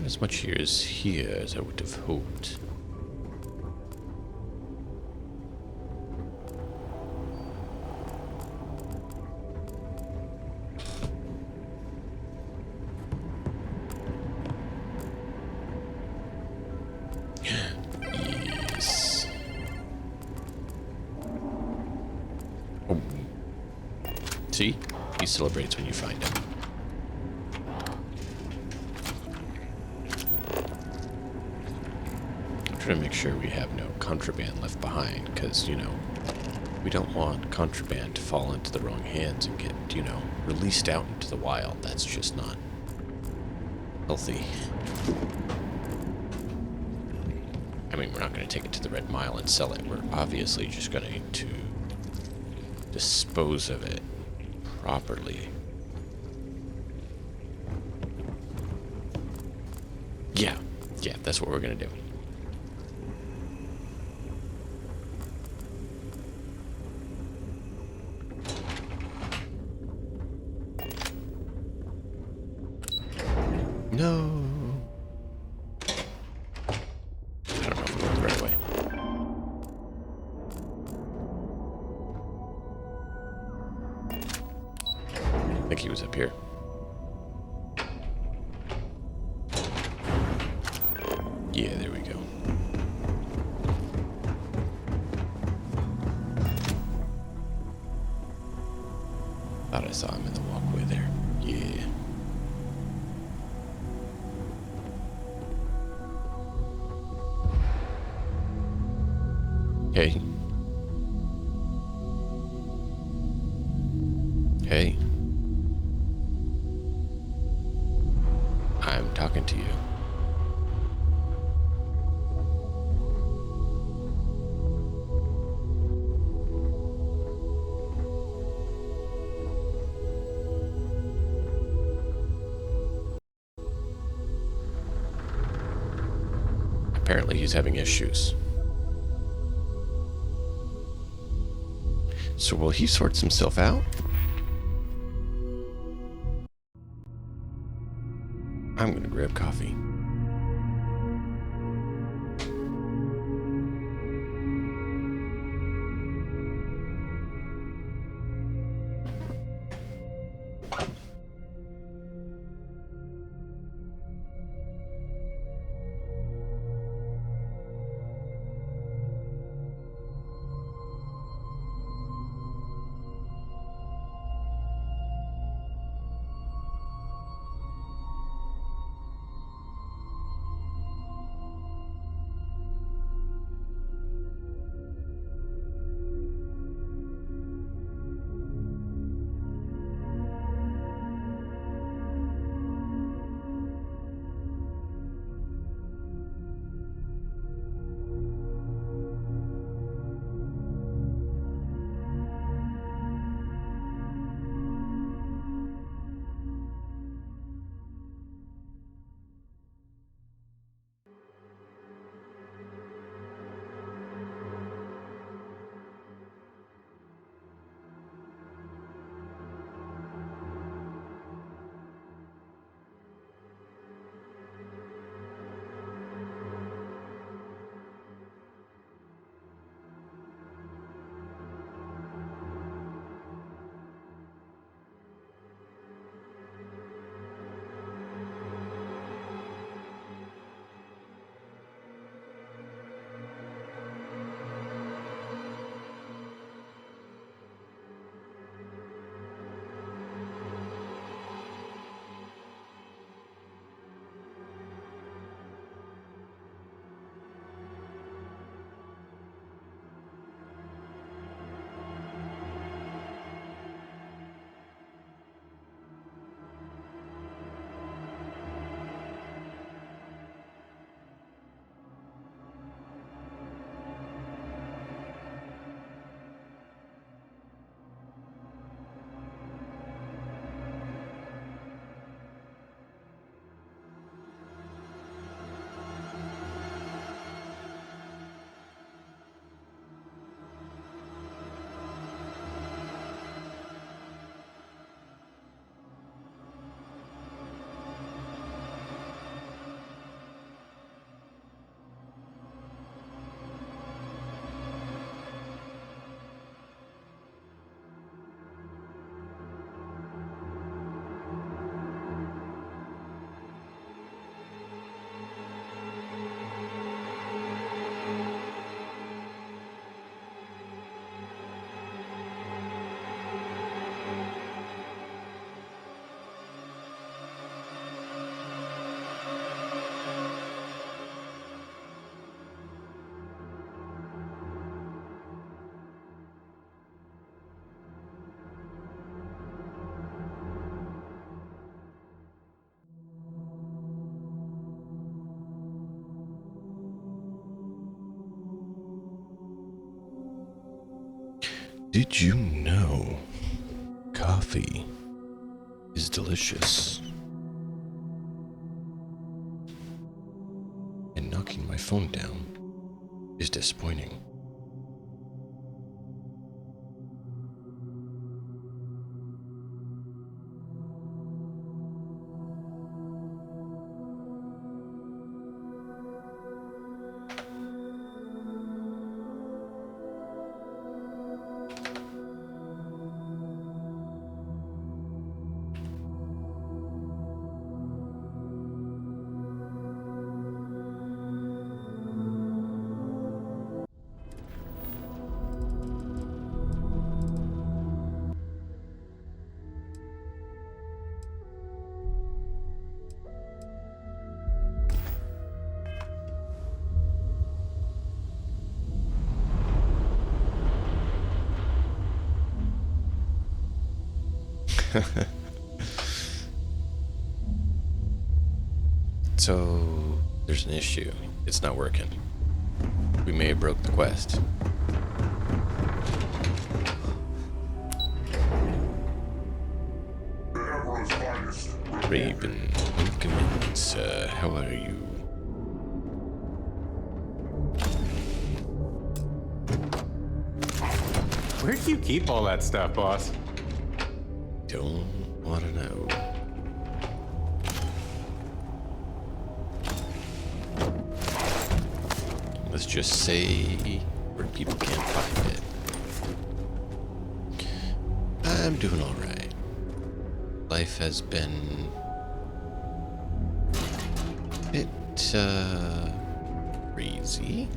As much here as I would have hoped. Yes. Oh. See? He celebrates when you find him. To make sure we have no contraband left behind, because, you know, we don't want contraband to fall into the wrong hands and get, you know, released out into the wild. That's just not healthy. I mean, we're not going to take it to the Red Mile and sell it. We're obviously just going to dispose of it properly. Yeah, that's what we're going to do. think he was up here. Yeah, there we go. Thought I saw him in the walkway there. Yeah. Hey. Hey. I'm talking to you. Apparently he's having issues. So will he sort himself out? I'm gonna grab coffee. Did you know coffee is delicious? And knocking my phone down is disappointing. So, there's an issue. It's not working. We may have broke the quest. Raven, welcome in, sir. How are you? Where do you keep all that stuff, boss? Don't want to know. Let's just say where people can't find it. I'm doing all right. Life has been a bit crazy,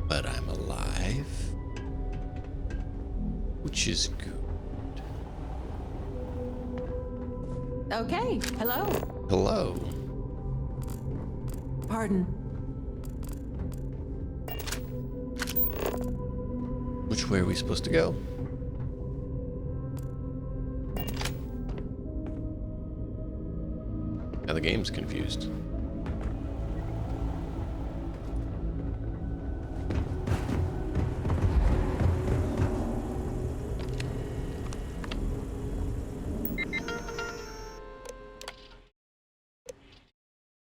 but I'm alive, which is good. Okay, hello. Hello. Pardon. Which way are we supposed to go? Now the game's confused.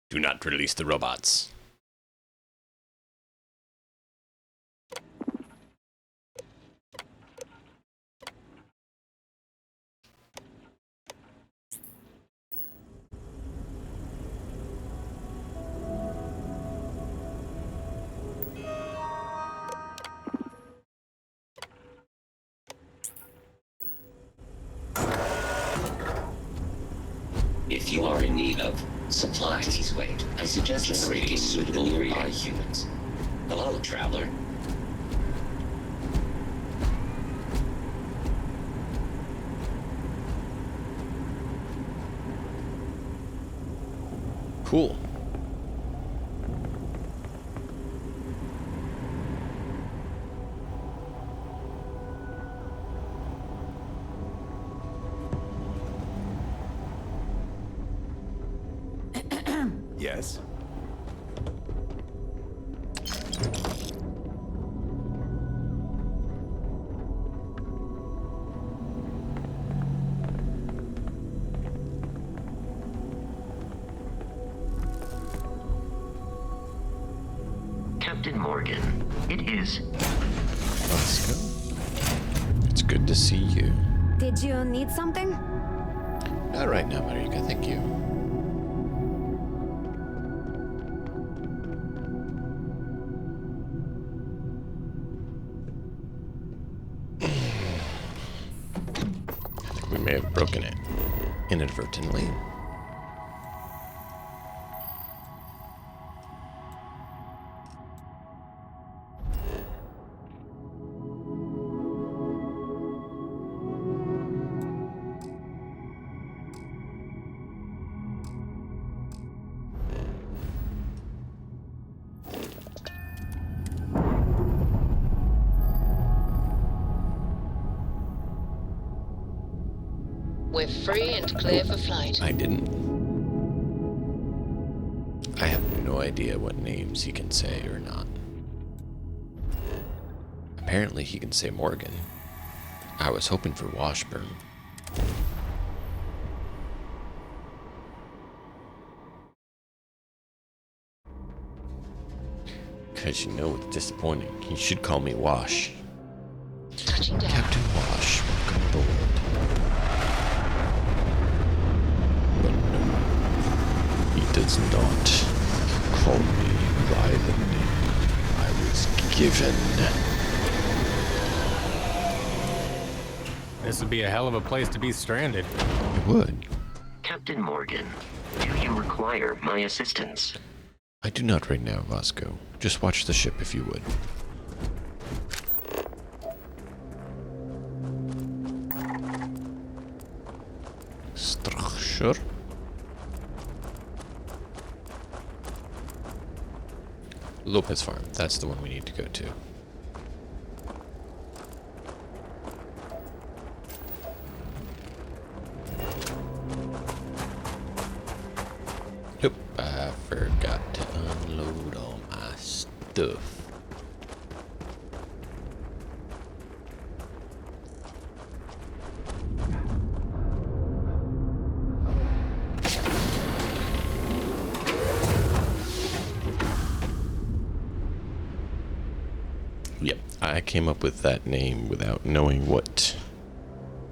Do not release the robots. If you are in need of supplies, please wait. I suggest generating suitable nearby humans. Hello, traveler. Cool. Yes. Captain Morgan, it is. Let's go. It's good to see you. Did you need something? Not right now, Marika. Thank you. We may have broken it inadvertently. We're free and clear for flight. I didn't. I have no idea what names he can say or not. Apparently he can say Morgan. I was hoping for Washburne. Because you know it's disappointing. He should call me Wash. Touching down. Captain Wash, welcome aboard. But no, he does not call me by the name I was given. This would be a hell of a place to be stranded. It would. Captain Morgan, do you require my assistance? I do not right now, Vasco. Just watch the ship if you would. Structure. Lopez Farm. That's the one we need to go to. stuff. Yep, I came up with that name without knowing what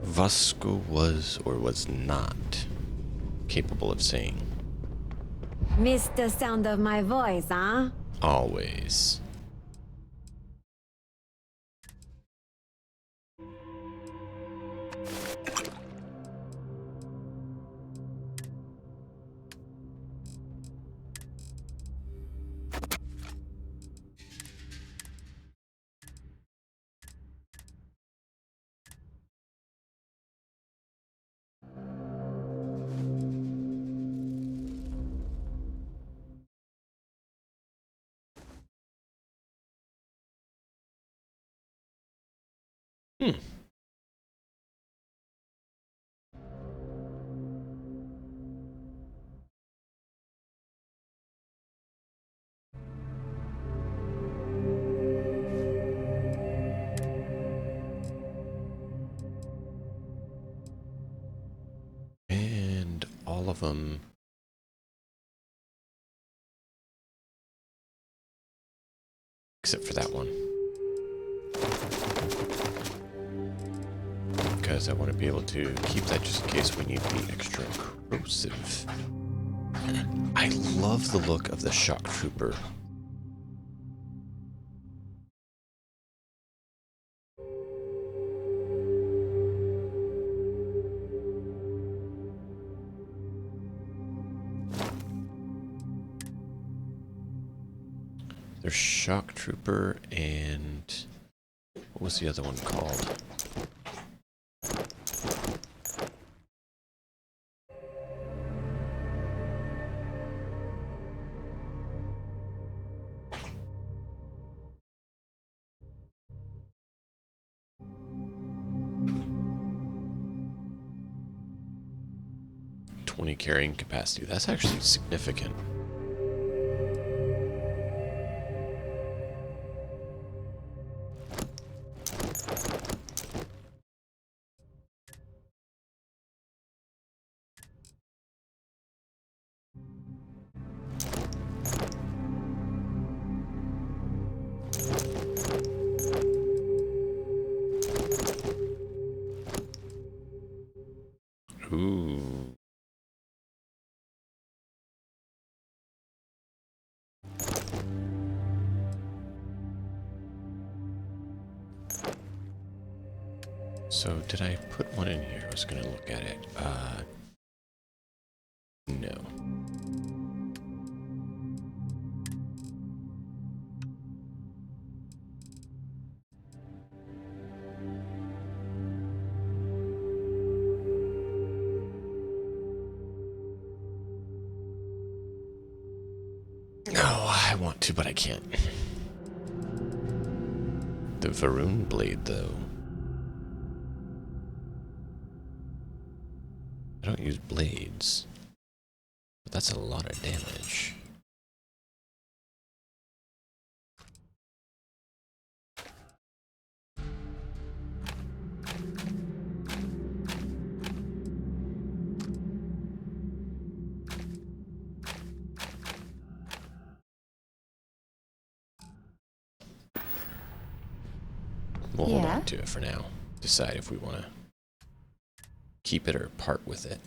Vasco was or was not capable of saying. Missed the sound of my voice, huh? Always. And all of them. Except for that one. Because I want to be able to keep that just in case we need to be extra corrosive. I love the look of the shock trooper. There's shock trooper and what was the other one called? Carrying capacity. That's actually significant. Ooh. So did I put one in here? I was gonna look at it. No. No, I want to, but I can't. The Varun blade, though. I don't use blades, but that's a lot of damage. We'll hold on to it for now. Decide if we want to keep it or part with it.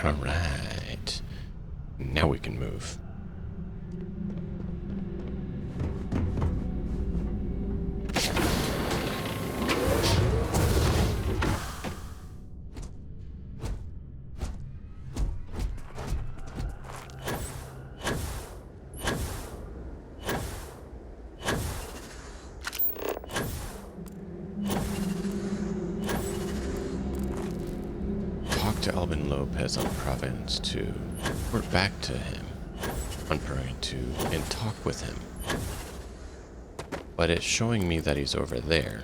All right, now we can move. to Alvin Lopez on Province to report back to him on Province 2 and talk with him. But it's showing me that he's over there.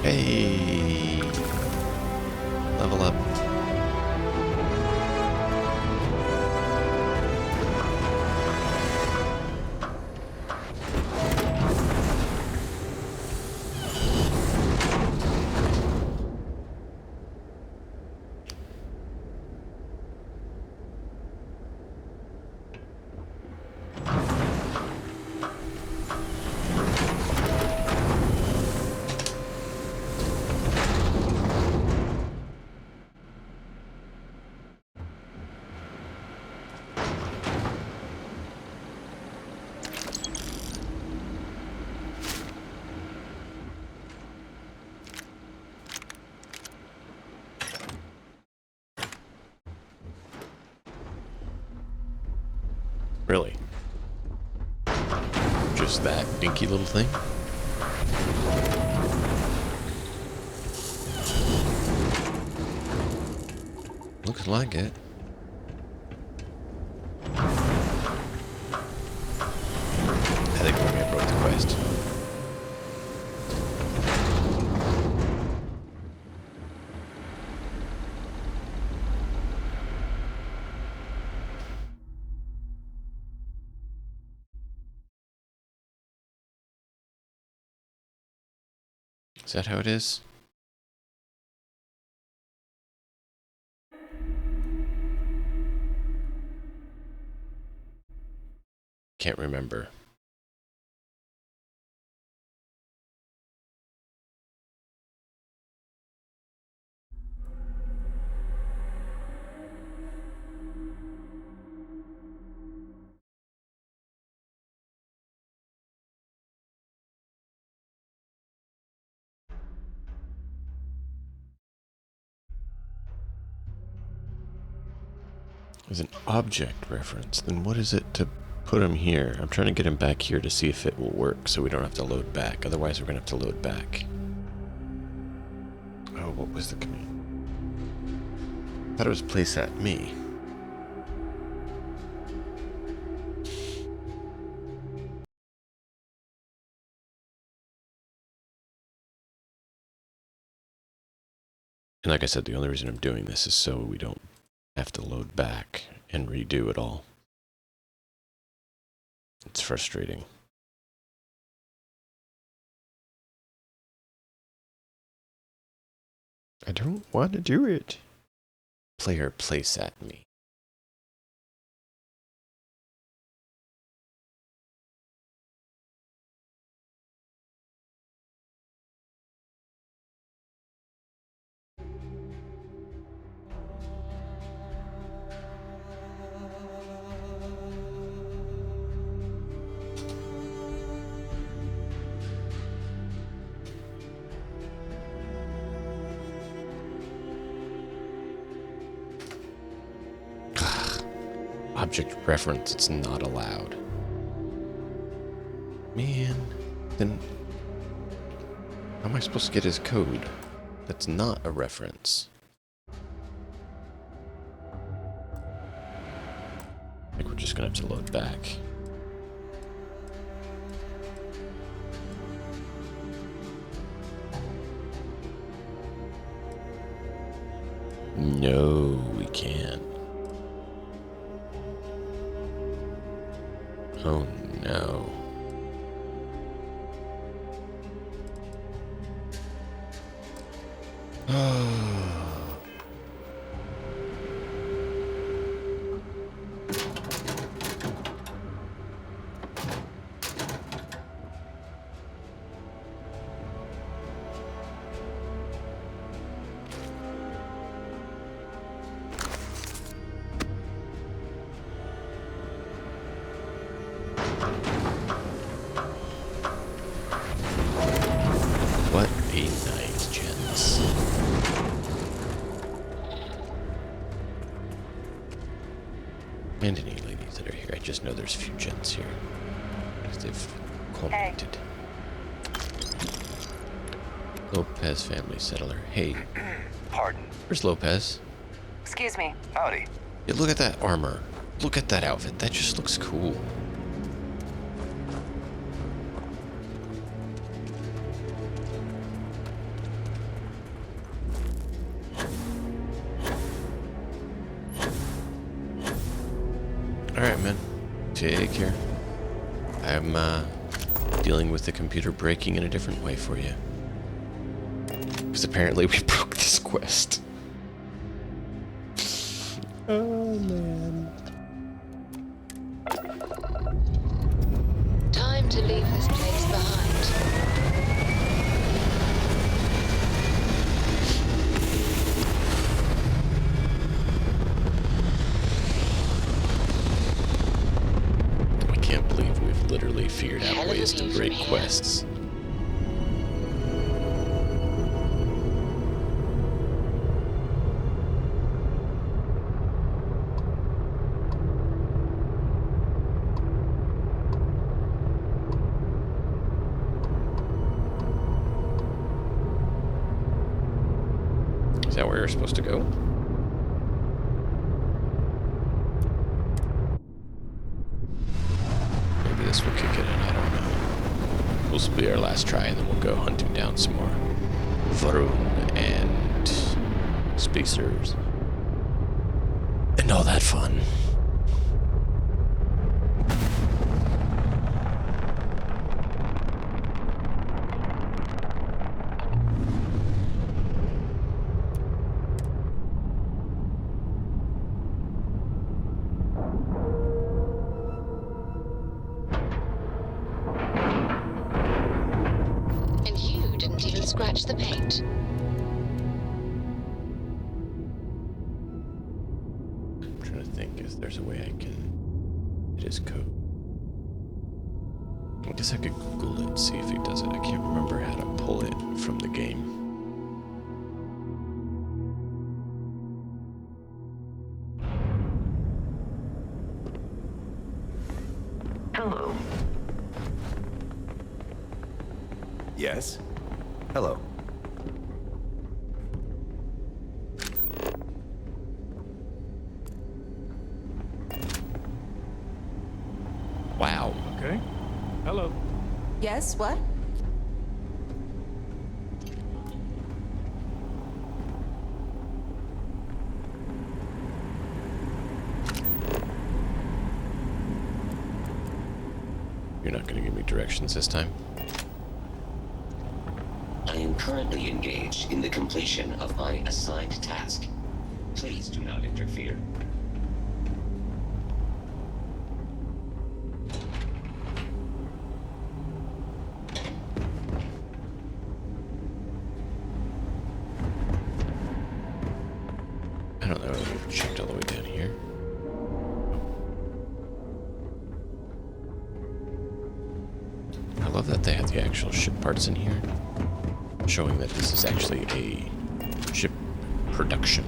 Hey, level up. Really? Just that dinky little thing? Looks like it. I think we may have broke the quest. Is that how it is? Can't remember. There's an object reference. Then what is it to put him here? I'm trying to get him back here to see if it will work so we don't have to load back. Otherwise we're going to have to load back. Oh, what was the command? I thought it was place at me. And like I said, the only reason I'm doing this is so we don't have to load back and redo it all. It's frustrating. I don't want to do it. Player place at me. Object reference, it's not allowed. Man, then how am I supposed to get his code? That's not a reference. I think we're just gonna have to load back. No, we can't. Oh no. Very nice, gents. And any ladies that are here. I just know there's a few gents here. Because they've commented. Lopez family settler. Hey. Pardon. Where's Lopez? Excuse me. Howdy. Yeah, look at that armor. Look at that outfit. That just looks cool. Alright, man. Take care. I'm, dealing with the computer breaking in a different way for you. Because apparently we broke this quest. Oh, man. Time to leave this place behind. I can't believe we've literally figured out ways to break quests. Is that where you're supposed to go? Maybe this will kick it in, I don't know. This will be our last try, and then we'll go hunting down some more Varun and Spacers. And all that fun. And you didn't even scratch the paint. I'm trying to think if there's a way I can hit his code. I guess I could Google it and see if he does it. I can't remember how to pull it from the game. Hello. Yes? Hello. Wow. Okay. Hello. Yes, what? You're not going to give me directions this time? I am currently engaged in the completion of my assigned task. Please do not interfere. I don't know if we've checked all the way down here. I love that they have the actual ship parts in here, showing that this is actually a ship production.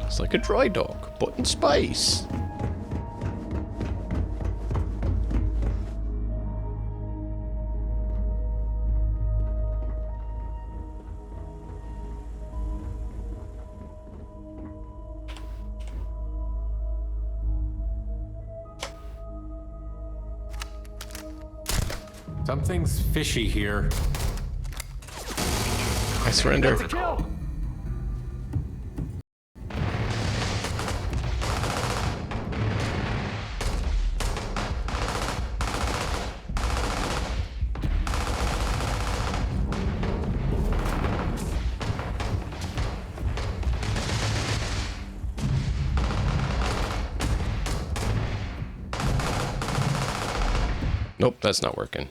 It's like a dry dock, but in space. Something's fishy here. I surrender. That's a kill. Nope, that's not working.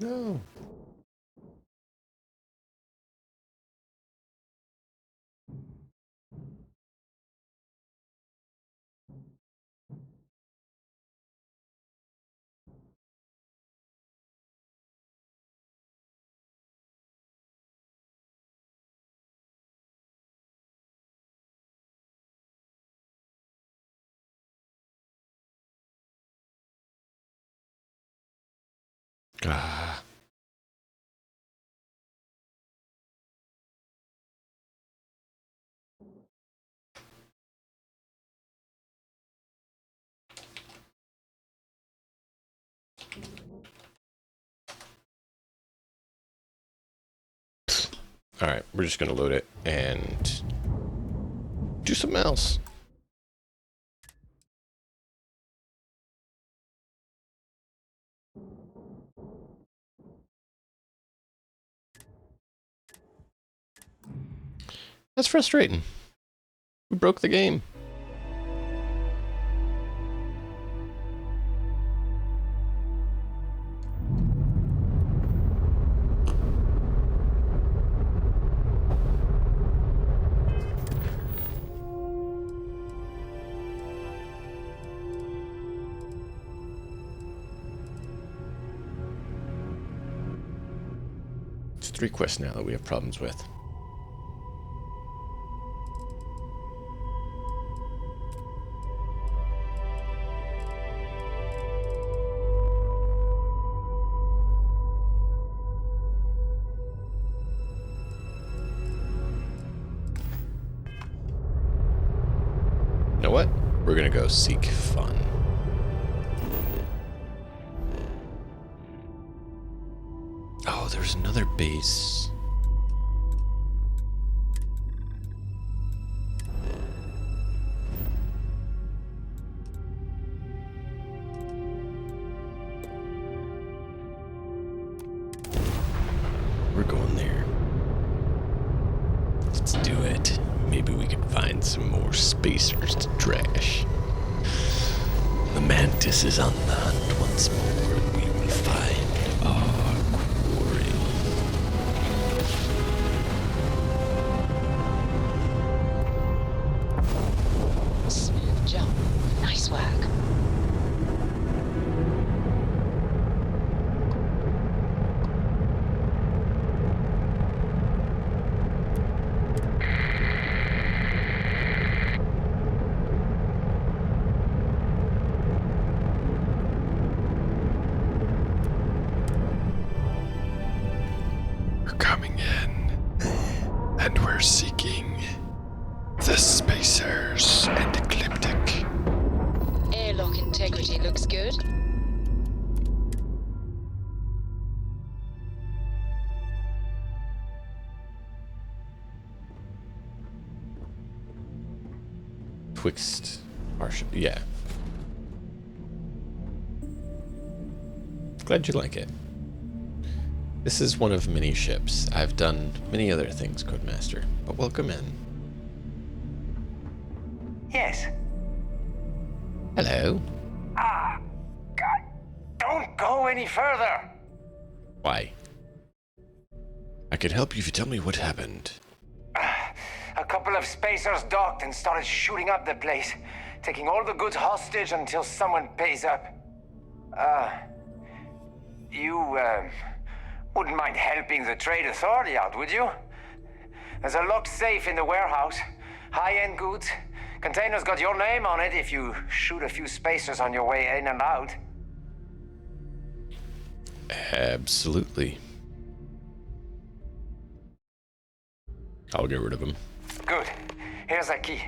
No. Ah. All right, we're just gonna load it and do something else. That's frustrating. We broke the game. It's 3 quests now that we have problems with. You know what? We're gonna go seek fun. Oh, there's another base. We're going there. Let's do it. Maybe we can find some more spacers to trash. The Mantis is on the hunt once more, and we will find our quarry. Smooth jump. Nice work. We're coming in, and we're seeking the spacers and ecliptic. Airlock integrity looks good. Twixt Martian, yeah. Glad you like it. This is one of many ships. I've done many other things, Codemaster, but welcome in. Yes. Hello. Ah, God. Don't go any further. Why? I can help you if you tell me what happened. A couple of spacers docked and started shooting up the place, taking all the goods hostage until someone pays up. You wouldn't mind helping the Trade Authority out, would you? There's a locked safe in the warehouse. High-end goods. Container's got your name on it if you shoot a few spacers on your way in and out. Absolutely. I'll get rid of him. Good. Here's a key.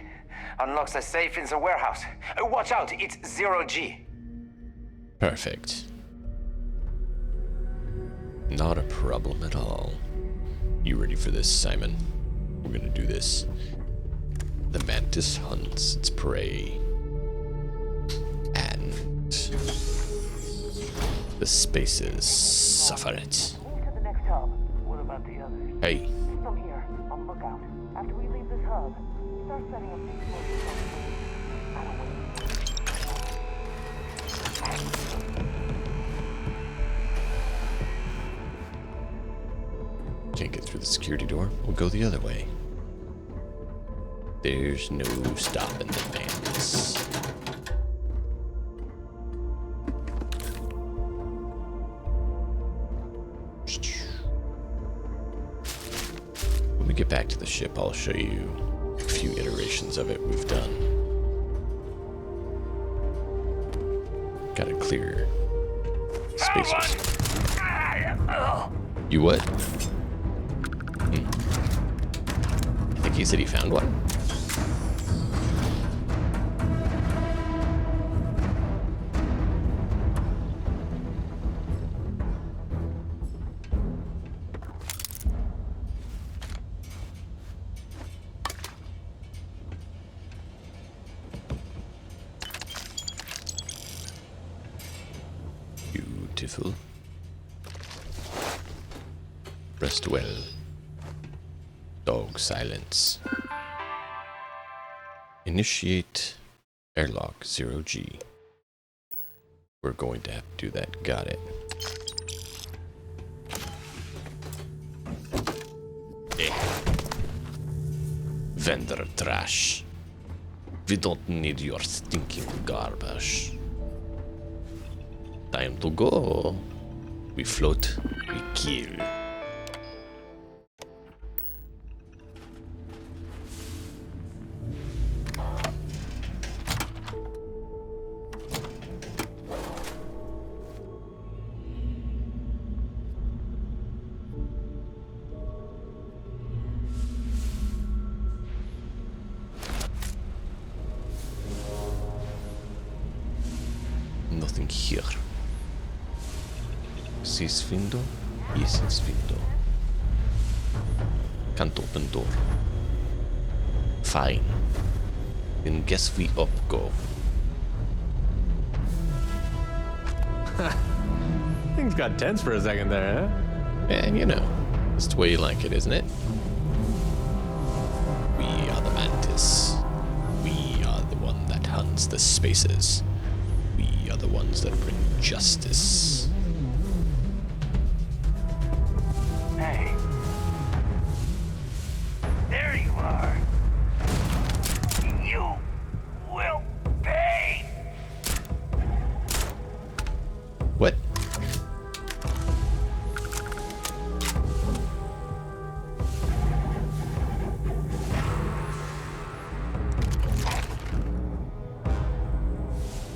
Unlocks the safe in the warehouse. Watch out, it's 0G. Perfect. Not a problem at all. You ready for this, Simon? We're gonna do this. The Mantis hunts its prey. And the spaces suffer it. To the next hub. What about the others? Hey. From here, on lookout. After we leave this hub, start setting up these the security door. We'll go the other way. There's no stopping the Mantis. When we get back to the ship, I'll show you a few iterations of it we've done. Gotta clear spacers. You what? I think he said he found one. Beautiful. Rest well. Dog silence. Initiate airlock 0G. We're going to have to do that. Got it. Vendor trash. We don't need your stinking garbage. Time to go. We float, we kill. Nothing here. This window? Yes, this window. Can't open door. Fine. Then guess we up go. Things got tense for a second there, huh? And you know, it's the way you like it, isn't it? We are the Mantis. We are the one that hunts the spaces. We are the ones that bring justice. Hey. There you are. You will pay. What?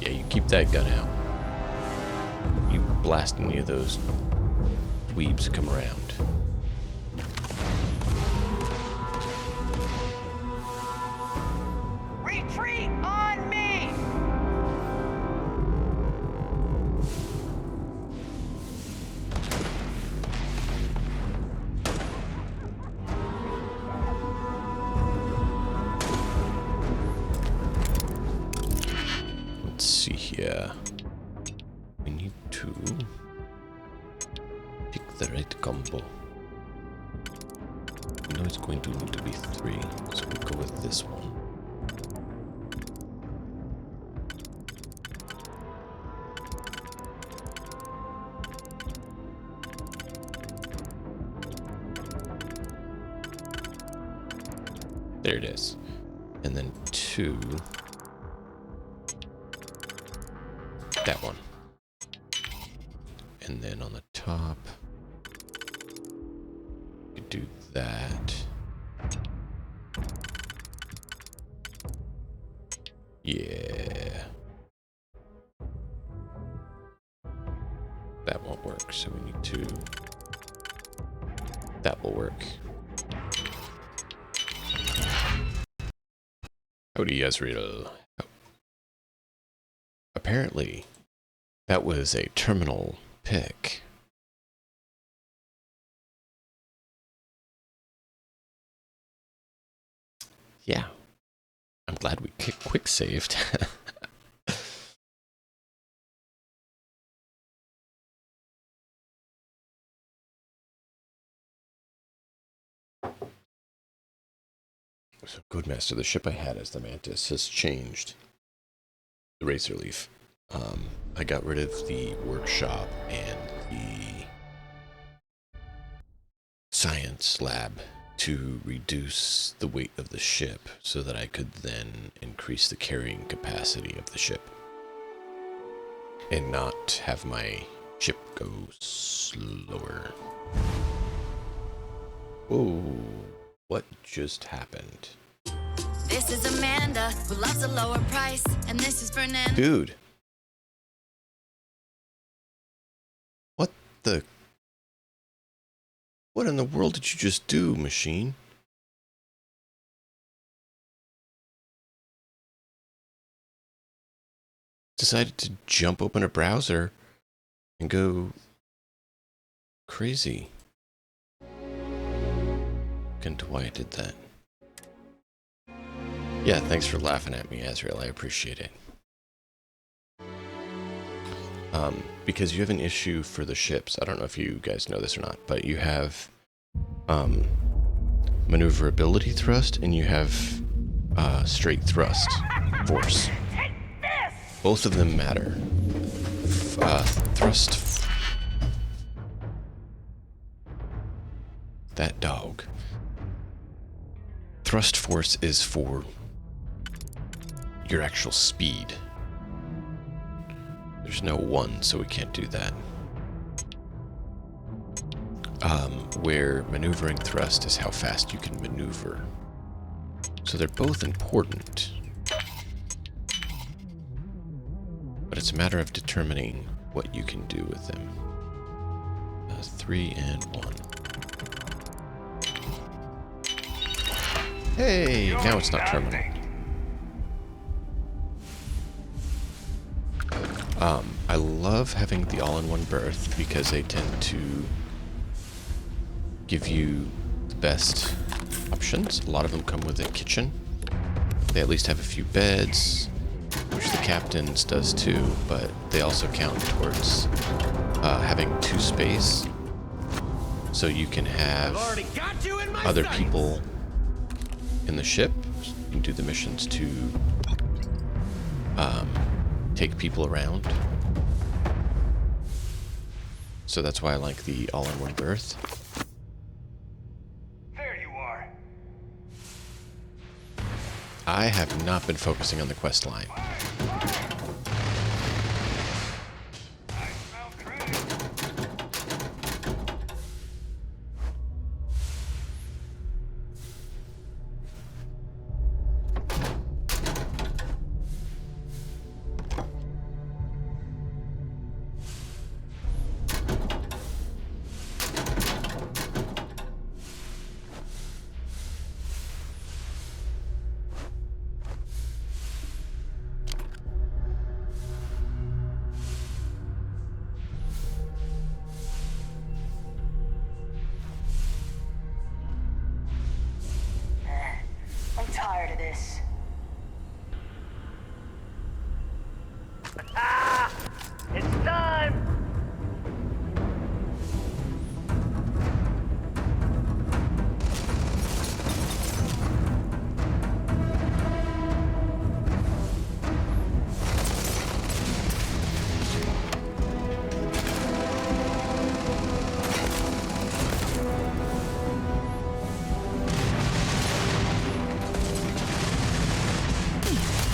Yeah, you keep that gun out. You blast any of those dweebs come around. Retreat on me. Let's see here. We need to pick the right combo. I know it's going to need to be 3, so we'll go with this one. There it is. And then 2. That one. And then on the top, you do that. Yeah. That won't work, so we need to... That will work. Howdy, Ezreal. Oh. Apparently, that was a terminal pick. Yeah. I'm glad we quick saved. So, Codemaster, the ship I had as the Mantis has changed. The Razor Leaf. I got rid of the workshop and the science lab to reduce the weight of the ship so that I could then increase the carrying capacity of the ship and not have my ship go slower. Whoa, what just happened? This is Amanda, who loves a lower price, and this is Fernando. Dude. What in the world did you just do, machine? Decided to jump open a browser and go crazy. Look into why I did that. Yeah, thanks for laughing at me, Azrael. I appreciate it. Because you have an issue for the ships. I don't know if you guys know this or not, but you have maneuverability thrust and you have straight thrust force. Both of them matter. Thrust. That dog. Thrust force is for your actual speed. There's no one, so we can't do that. Where maneuvering thrust is how fast you can maneuver. So they're both important. But it's a matter of determining what you can do with them. 3 and 1. Hey, now it's not terminal. I love having the all-in-one berth because they tend to give you the best options. A lot of them come with a kitchen. They at least have a few beds, which the captain's does too, but they also count towards having 2 space. So you can have other people in the ship. You can do the missions to take people around. So that's why I like the all-in-one berth. There you are. I have not been focusing on the quest line. I'm tired of this. Ah! It's time!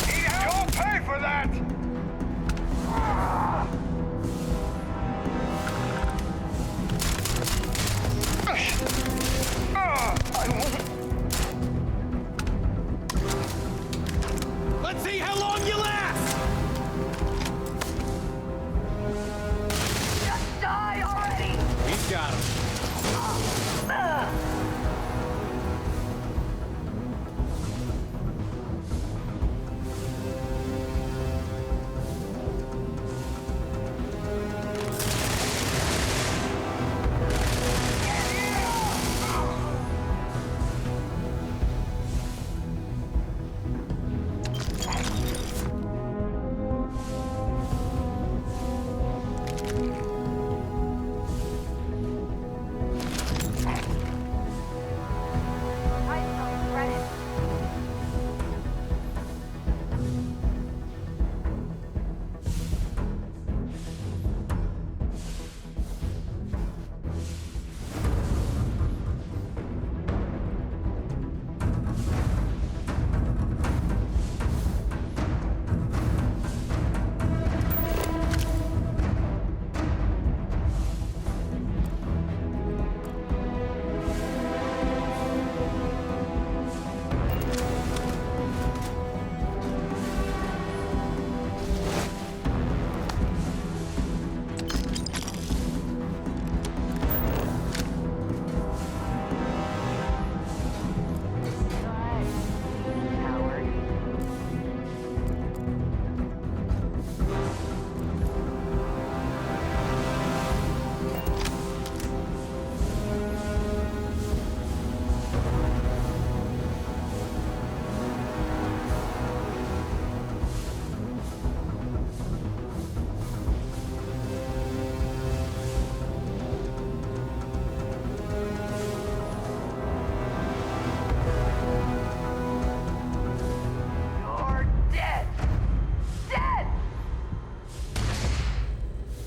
You'll pay for that! I won't. Let's see how long you last! Just die already! We've got him.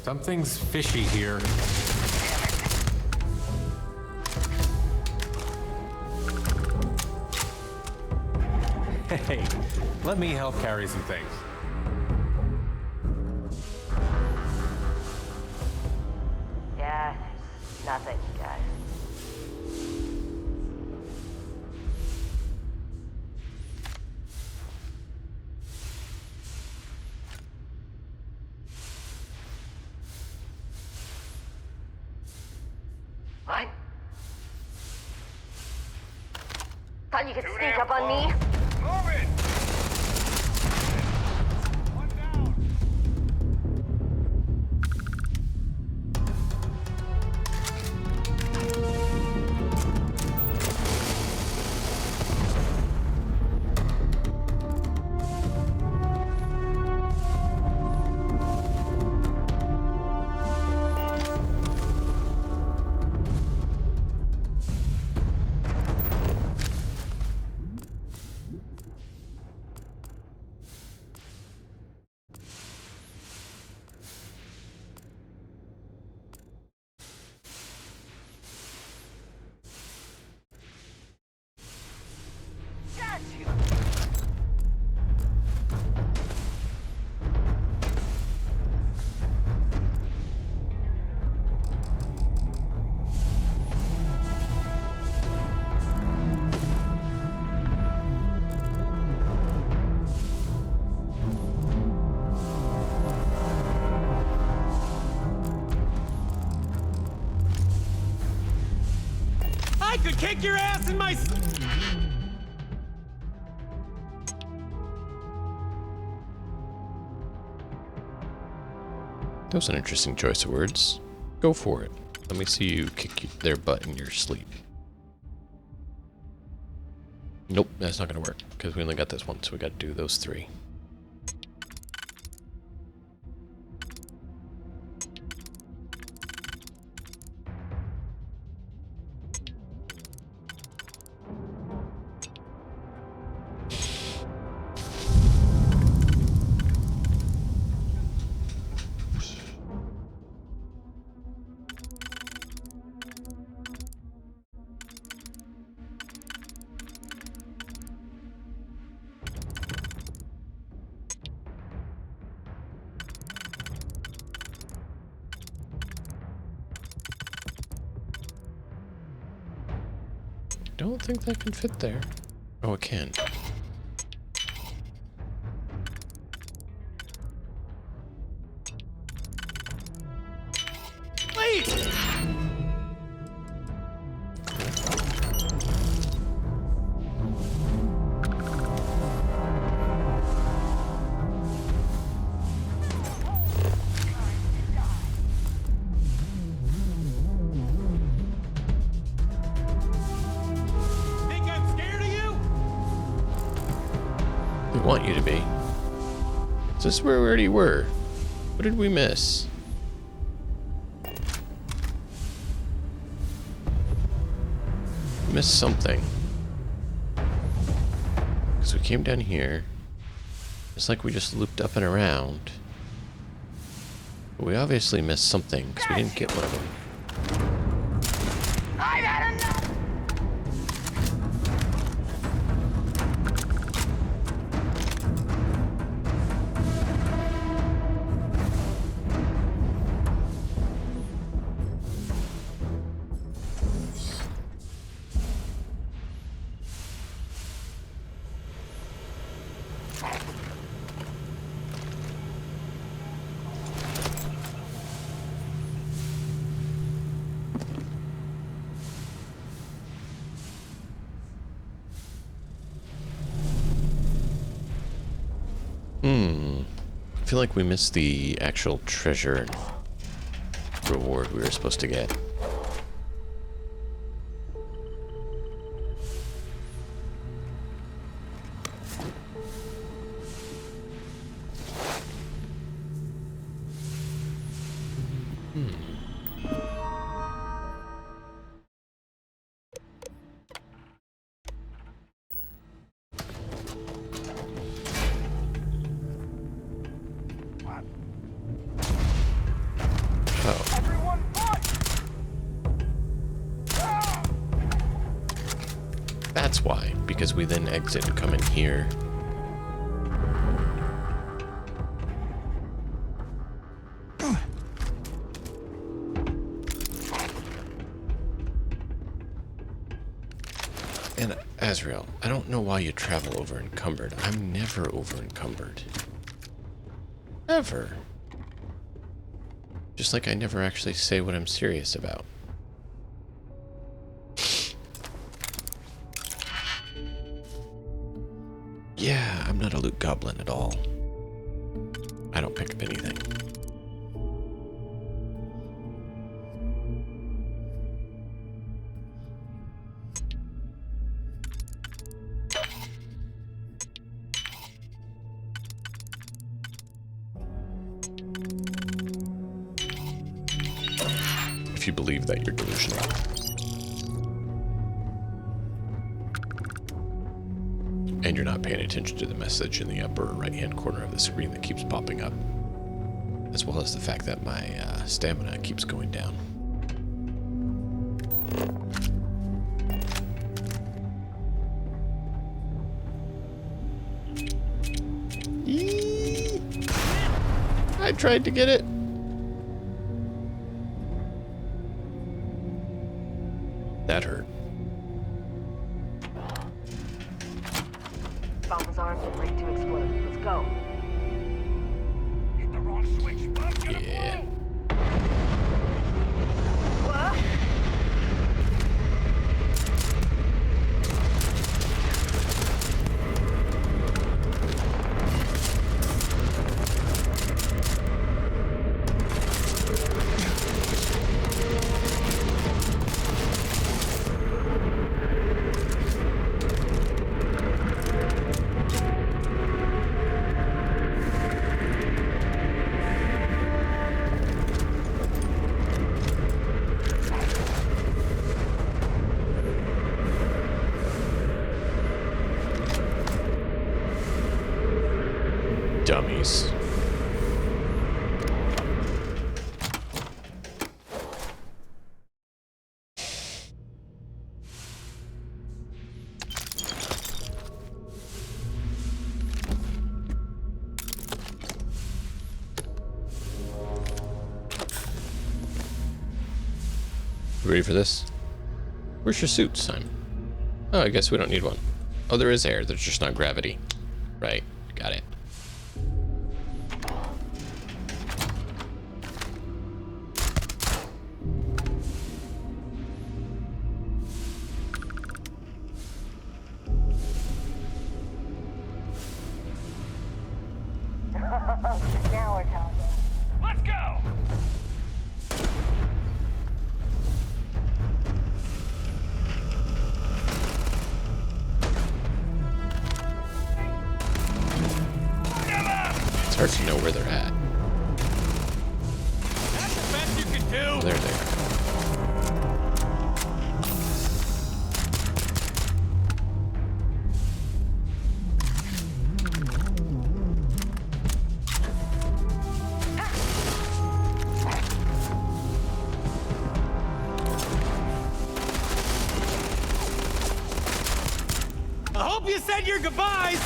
Something's fishy here. Hey, let me help carry some things. Yeah, nothing, guys. What? Thought you could sneak up on me? Move it! I could kick your ass in my... That was an interesting choice of words. Go for it. Let me see you kick their butt in your sleep. Nope, that's not gonna work, because we only got this one, so we gotta do those three. Don't think that can fit there. Oh, it can. Wait! Want you to be. Is this where we already were? What did we miss? We missed something. Because we came down here. It's like we just looped up and around. But we obviously missed something because we didn't get one of them. I've had enough! I feel like we missed the actual treasure reward we were supposed to get. because we then exit and come in here. And Azrael, I don't know why you travel over encumbered. I'm never over encumbered. Ever. Just like I never actually say what I'm serious about. Yeah, I'm not a loot goblin at all. I don't pick up anything. If you believe that, you're delusional. And you're not paying attention to the message in the upper right-hand corner of the screen that keeps popping up. As well as the fact that my stamina keeps going down. Eee! I tried to get it. That hurt. Bomb's armed and ready to explode. Let's go. Hit the wrong switch. Yeah. What? Dummies. You ready for this? Where's your suit, Simon? Oh, I guess we don't need one. Oh, there is air. There's just not gravity. Right. Got it. Now we're talking. Let's go! It's hard to know where they're at. That's the best you can do! There they are. I hope you said your goodbyes!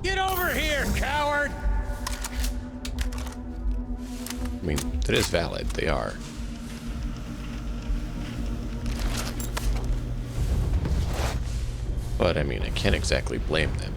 Get over here, coward! I mean, that is valid. They are. But, I mean, I can't exactly blame them.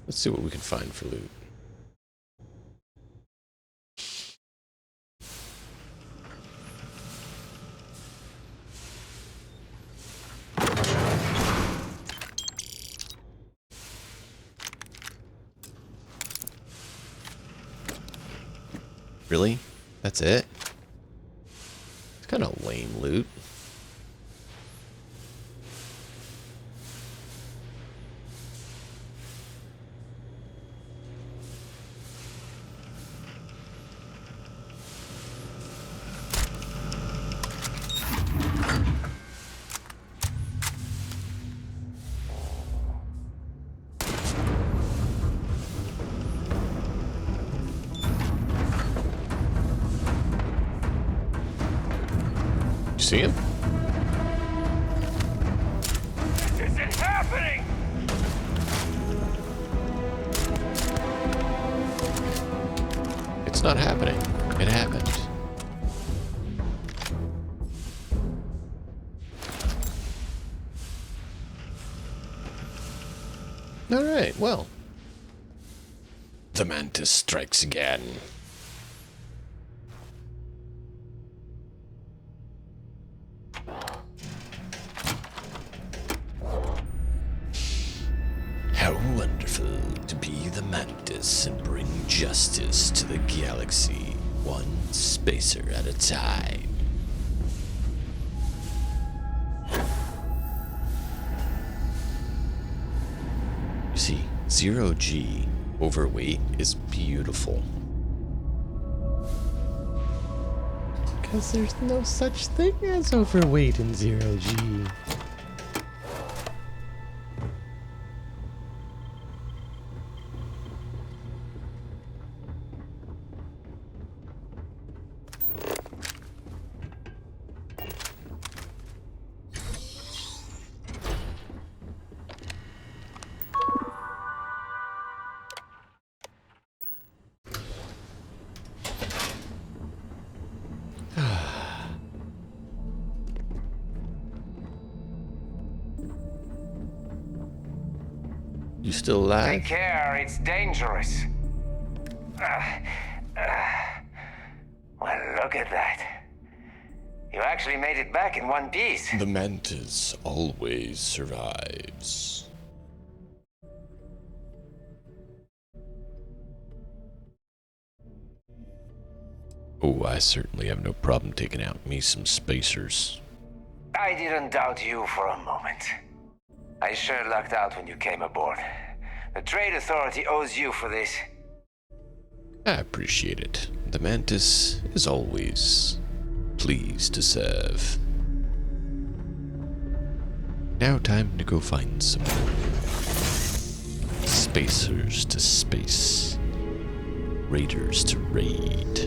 Let's see what we can find for loot. Really? That's it? It's kind of lame loot. See him? This isn't happening! It's not happening. It happened. Alright, well. The Mantis strikes again. How wonderful to be the Mantis and bring justice to the galaxy, one spacer at a time. You see, 0G overweight is beautiful. Because there's no such thing as overweight in 0G. You still alive? Take care, it's dangerous. Well, look at that. You actually made it back in one piece. The Mantis always survives. Oh, I certainly have no problem taking out me some spacers. I didn't doubt you for a moment. I sure lucked out when you came aboard. The Trade Authority owes you for this. I appreciate it. The Mantis is always pleased to serve. Now time to go find some spacers to space, raiders to raid,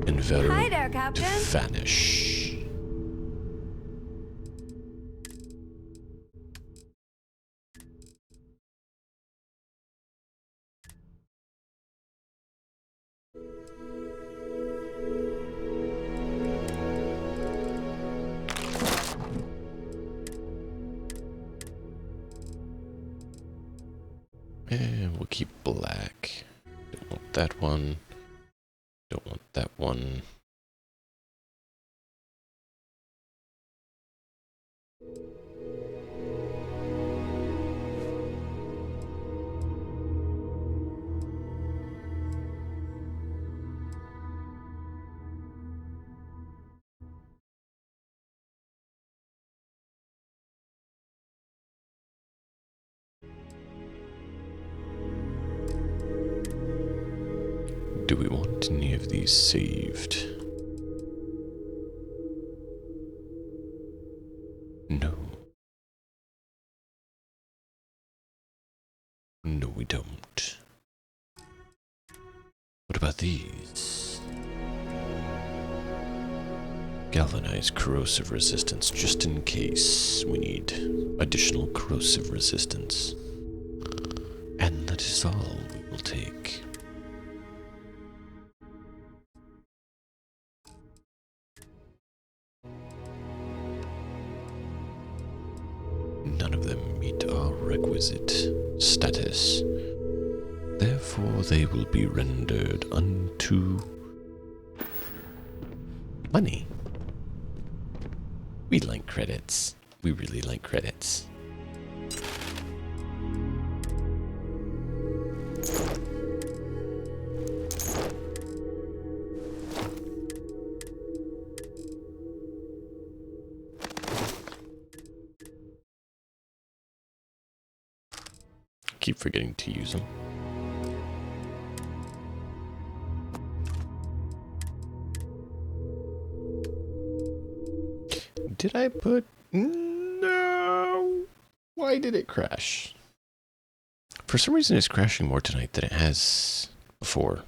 and Hi there, to Captain. vanish. And we'll keep black. Don't want that one. Don't want that one. Do we want any of these saved? No. No, we don't. What about these? Galvanized corrosive resistance, just in case we need additional corrosive resistance. And that is all we will take. None of them meet our requisite status. Therefore, they will be rendered unto money. We like credits. We really like credits. keep forgetting to use them. Did I put... No! Why did it crash? For some reason it's crashing more tonight than it has before.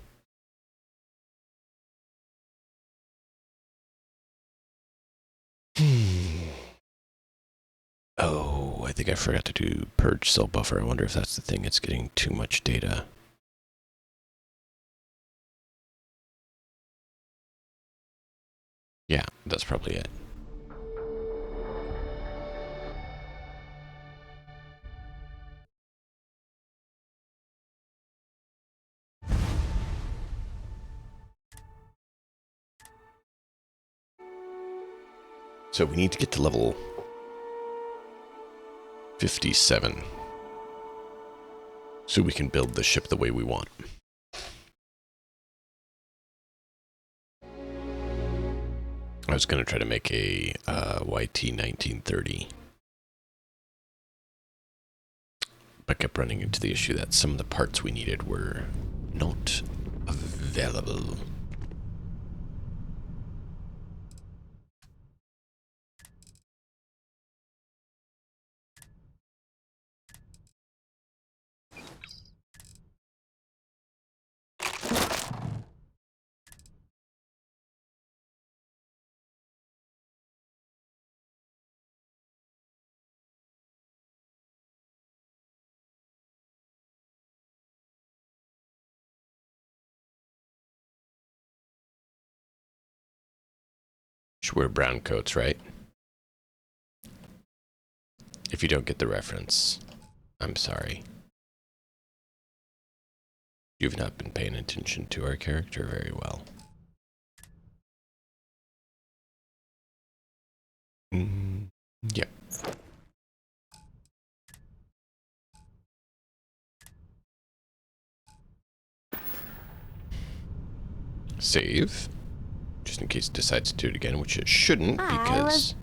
Oh, I think I forgot to do purge cell buffer. I wonder if that's the thing. It's getting too much data. Yeah, that's probably it. So we need to get to level 57 so we can build the ship the way we want. I was going to try to make a YT 1930, but kept running into the issue that some of the parts we needed were not available. Should wear brown coats, right? If you don't get the reference, I'm sorry. You've not been paying attention to our character very well. Yep. Save. Just in case it decides to do it again, which it shouldn't, because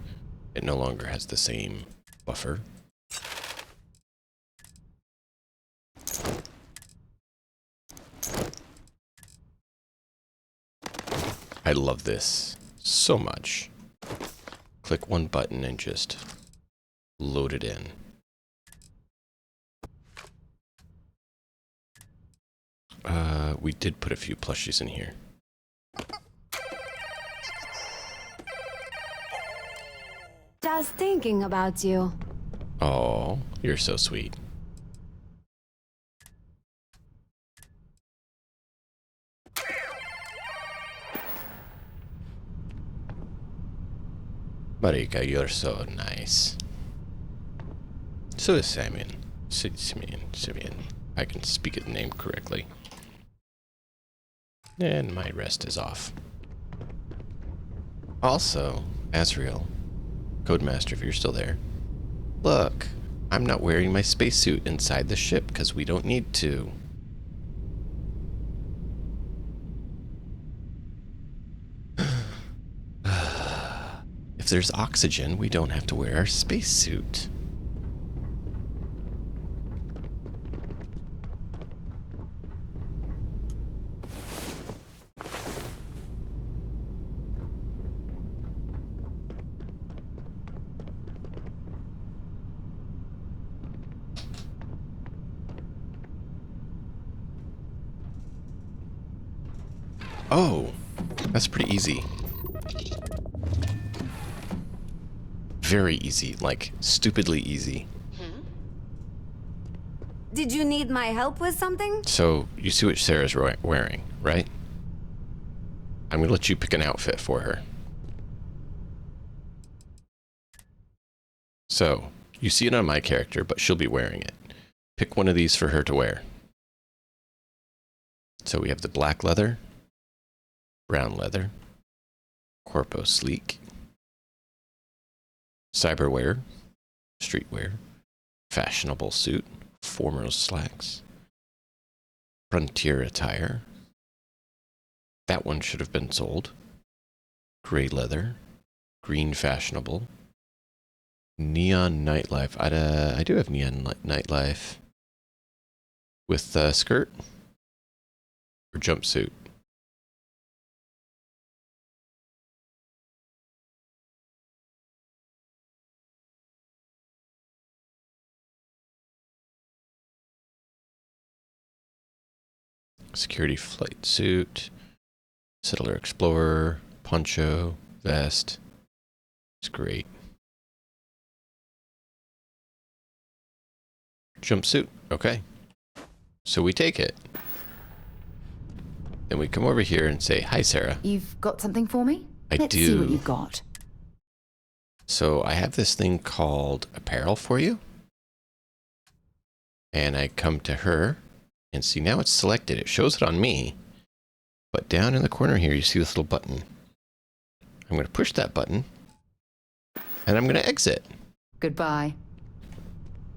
it no longer has the same buffer. I love this so much. Click one button and just load it in. We did put a few plushies in here. Just thinking about you. Oh, you're so sweet. Marika, you're so nice. So is Simeon. Simeon. I can speak his name correctly. And my rest is off. Also, Azrael, Codemaster, if you're still there. Look, I'm not wearing my spacesuit inside the ship because we don't need to. If there's oxygen, we don't have to wear our spacesuit. Oh, that's pretty easy. Very easy, like stupidly easy. Did you need my help with something? So, you see what Sarah's wearing, right? I'm gonna let you pick an outfit for her. So, you see it on my character, but she'll be wearing it. Pick one of these for her to wear. So we have the black leather, brown leather, corpo sleek, cyberwear, streetwear, fashionable suit, formal slacks, frontier attire. That one should have been sold. Gray leather, green fashionable, neon nightlife. I do have neon nightlife. with skirt or jumpsuit? Security flight suit, settler explorer, poncho, vest. It's great. Jumpsuit, okay. So we take it. Then we come over here and say, hi, Sarah. You've got something for me? Let's do. See what you've got. So I have this thing called apparel for you. And I come to her and see now it's selected. It shows it on me. But down in the corner here, you see this little button. I'm going to push that button. And I'm going to exit. Goodbye.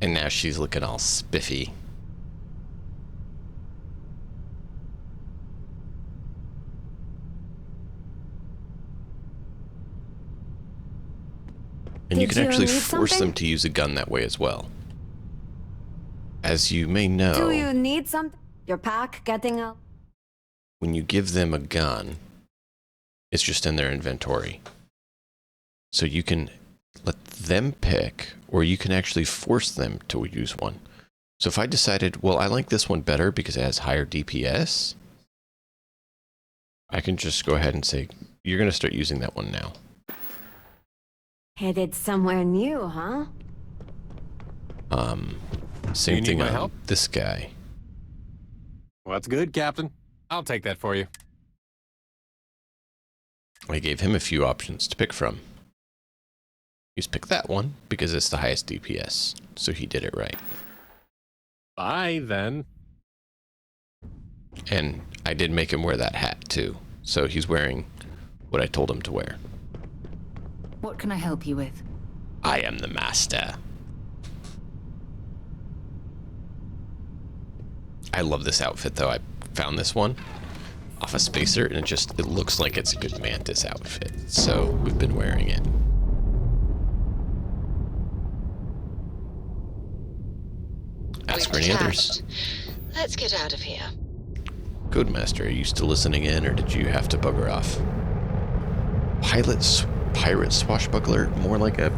And now she's looking all spiffy. And you can actually force them to use a gun that way as well. As you may know, do you need something? Your pack getting up? When you give them a gun, it's just in their inventory. So you can let them pick, or you can actually force them to use one. So if I decided, well, I like this one better because it has higher DPS, I can just go ahead and say, you're going to start using that one now. Headed somewhere new, huh? Same thing my on help? this guy. Well, that's good, Captain. I'll take that for you. I gave him a few options to pick from. He's picked that one because it's the highest DPS, so he did it right. Bye, then. And I did make him wear that hat, too. So he's wearing what I told him to wear. What can I help you with? I am the master. I love this outfit, though. I found this one off a spacer, and it looks like it's a good Mantis outfit. So we've been wearing it. Ask for any others. Let's get out of here. Codemaster, are you still listening in, or did you have to bugger off? Pirate swashbuckler? More like a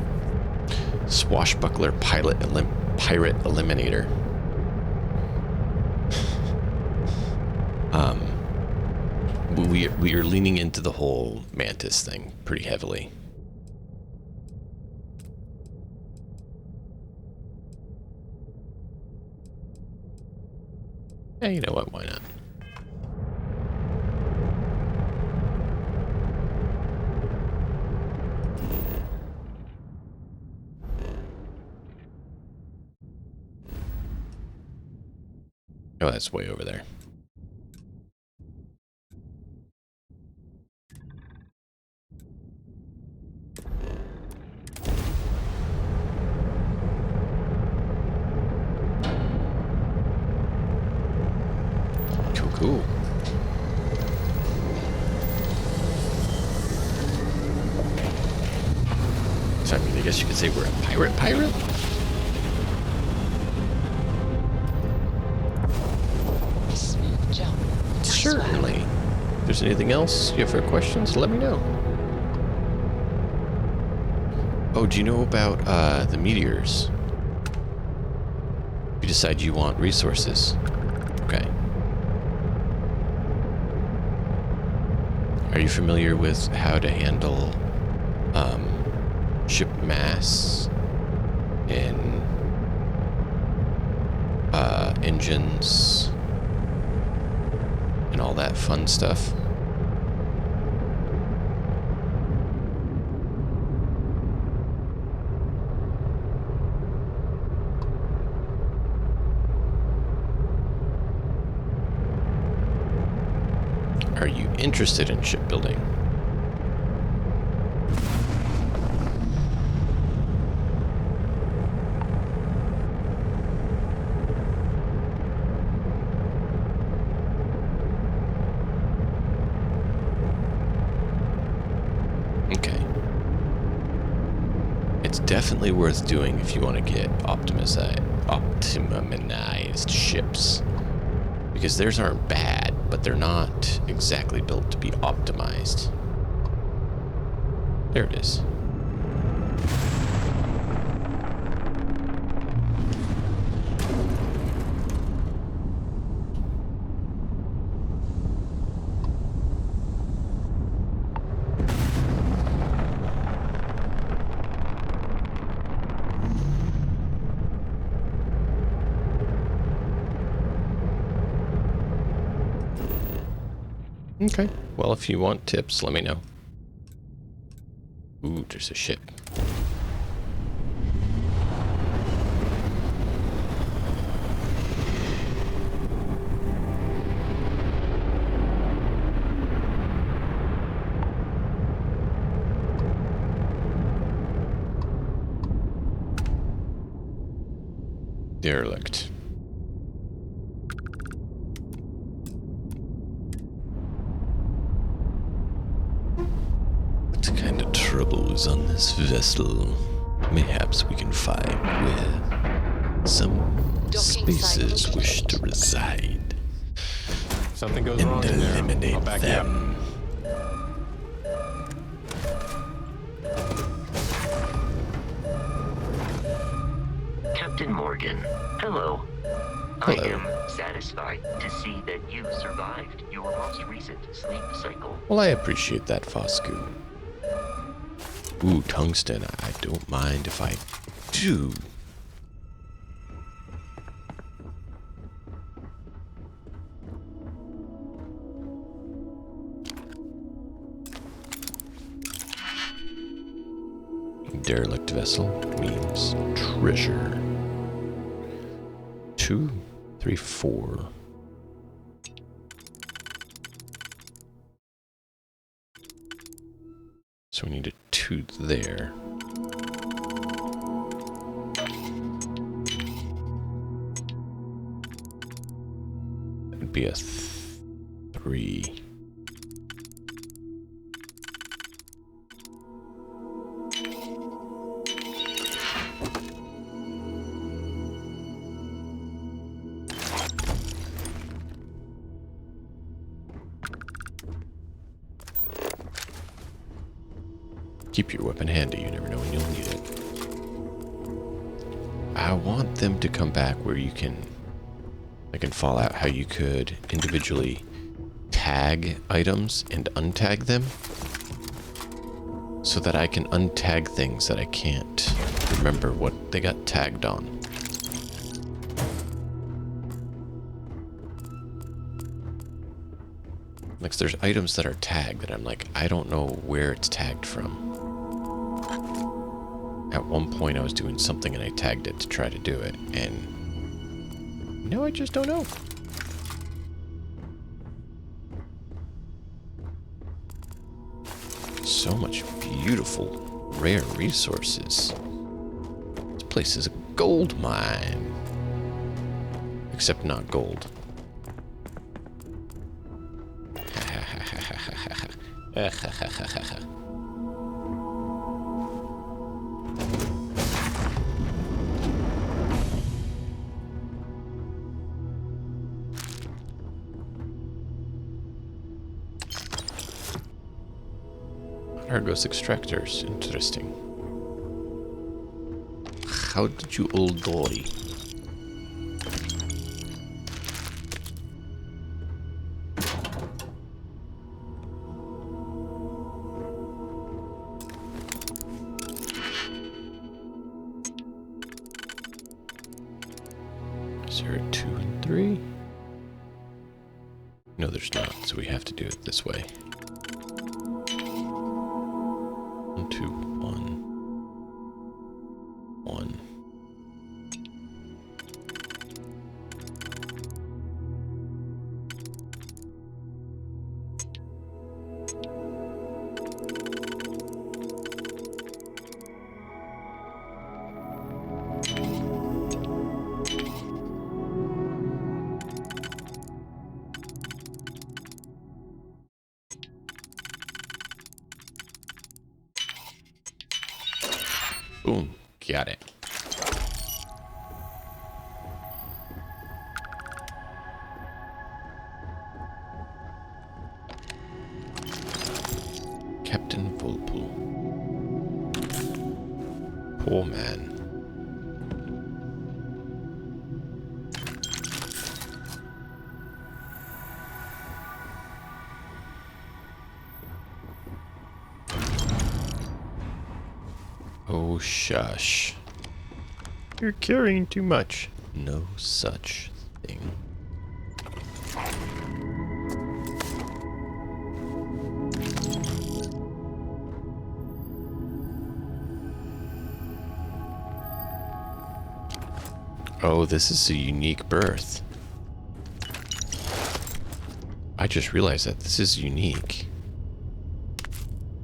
swashbuckler pirate eliminator. We are leaning into the whole Mantis thing pretty heavily. Yeah, you know what? Why not? Oh, that's way over there. Cool. So I mean, I guess you could say we're a pirate? Smooth jump. Certainly. If there's anything else you have for questions, let me know. Oh, do you know about the meteors? You decide you want resources. Okay. Are you familiar with how to handle ship mass in engines and all that fun stuff? Are you interested in shipbuilding? Okay. It's definitely worth doing if you want to get optimized ships. Because theirs aren't bad, but they're not exactly built to be optimized. There it is. Okay. Well, if you want tips, let me know. Ooh, there's a ship. Derelict. What kind of trouble is on this vessel? Mayhaps we can find where some spaces wish to reside. Something goes and wrong in there. eliminate I'll back them. Captain Morgan, hello. Hello. I am satisfied to see that you survived your most recent sleep cycle. Well, I appreciate that, Fosku. Ooh, tungsten. I don't mind if I do. Derelict vessel means treasure. 2, 3, 4. So we need a 2 there. That'd be a 3. Keep your weapon handy, you never know when you'll need it. I want them to come back where you can, like in Fallout, how you could individually tag items and untag them, so that I can untag things that I can't remember what they got tagged on. Like there's items that are tagged that I'm like, I don't know where it's tagged from. At one point I was doing something and I tagged it to try to do it, and no, I just don't know. So much beautiful, rare resources. This place is a gold mine. Except not gold. Argos extractors, interesting. How did you old dory? Is there a 2 and 3? No, there's not, so we have to do it this way. 1, 2, 1. 1. Boom, got it. Captain Volpool. Poor man. Oh, shush. You're carrying too much. No such thing. Oh, this is a unique berth. I just realized that this is unique.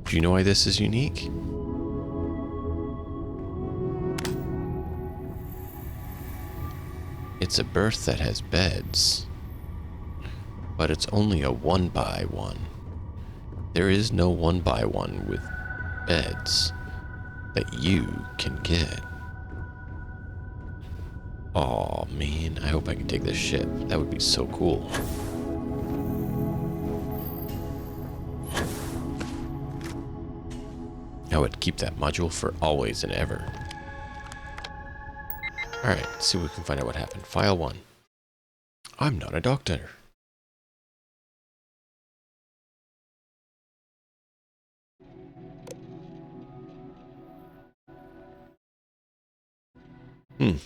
Do you know why this is unique? It's a berth that has beds, but it's only a 1x1. There is no 1x1 with beds that you can get. Aw, man, I hope I can take this ship. That would be so cool. I would keep that module for always and ever. Alright, let's see if we can find out what happened. File 1. I'm not a doctor. Hmm.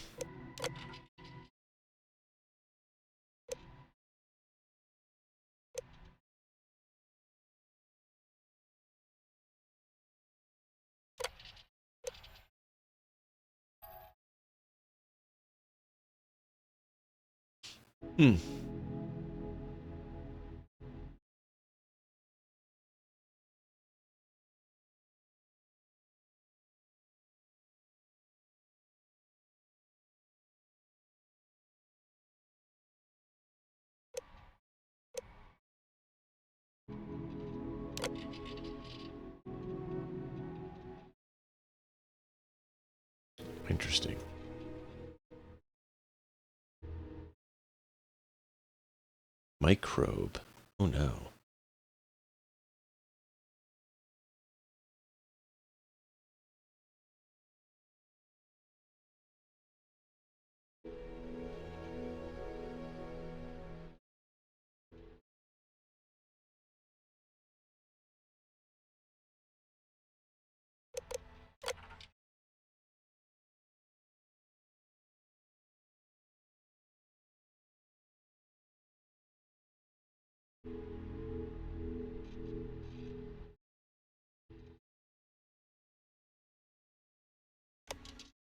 Hmm. Interesting. Microbe. Oh no.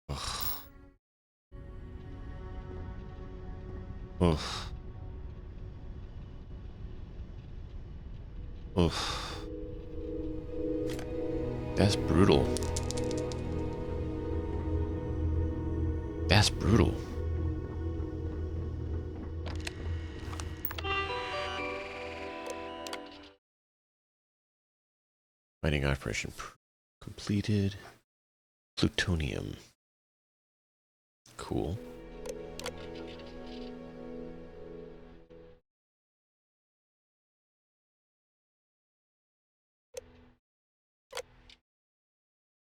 Ugh. Ugh. Ugh. That's brutal. That's brutal. Mining operation completed. Plutonium. Cool.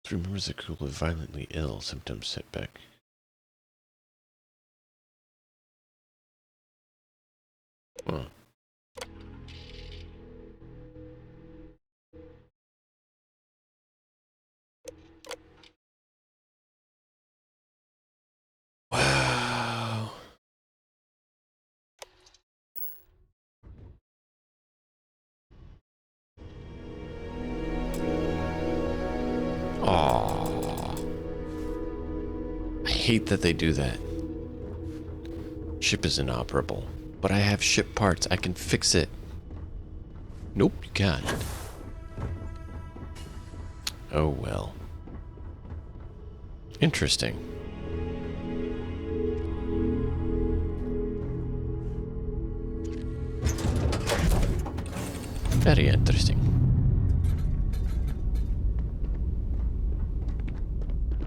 Three members of the crew were violently ill. Symptoms setback. Huh. Wow. Aww. I hate that they do that. Ship is inoperable, but I have ship parts. I can fix it. Nope, you can't. Oh well. Interesting. Very interesting.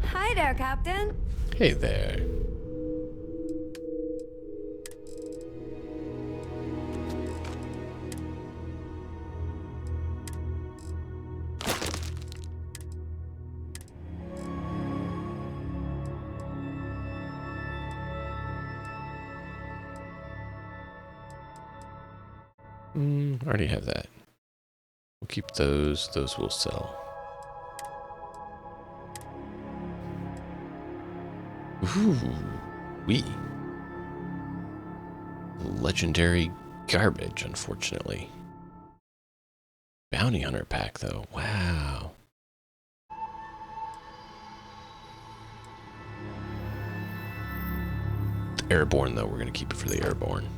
Hi there, Captain. Hey there. I already have that. We'll keep those. Those will sell. Ooh, legendary garbage, unfortunately. Bounty Hunter pack, though. Wow. The Airborne, though. We're going to keep it for the Airborne.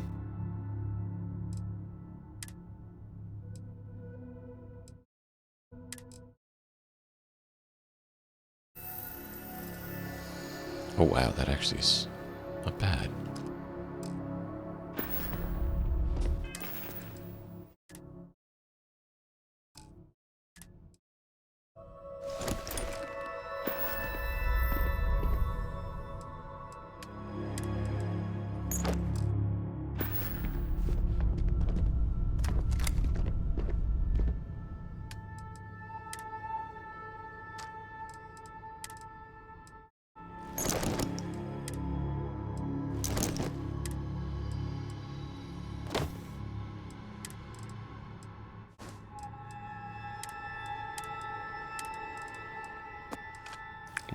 Oh, wow. That actually is not bad.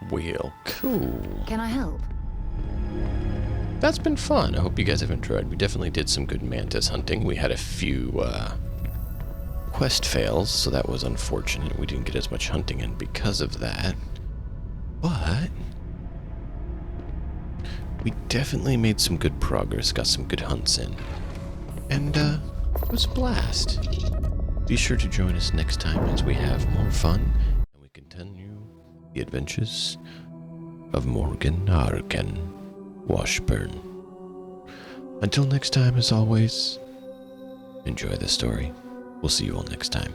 Well, cool. Can I help? That's been fun. I hope you guys have enjoyed. We definitely did some good Mantis hunting. We had a few quest fails, so that was unfortunate. We didn't get as much hunting in because of that. But we definitely made some good progress, got some good hunts in. And it was a blast. Be sure to join us next time as we have more fun and we continue the adventures of Morgan Arkhan, Washburne. Until next time, as always, enjoy the story. We'll see you all next time.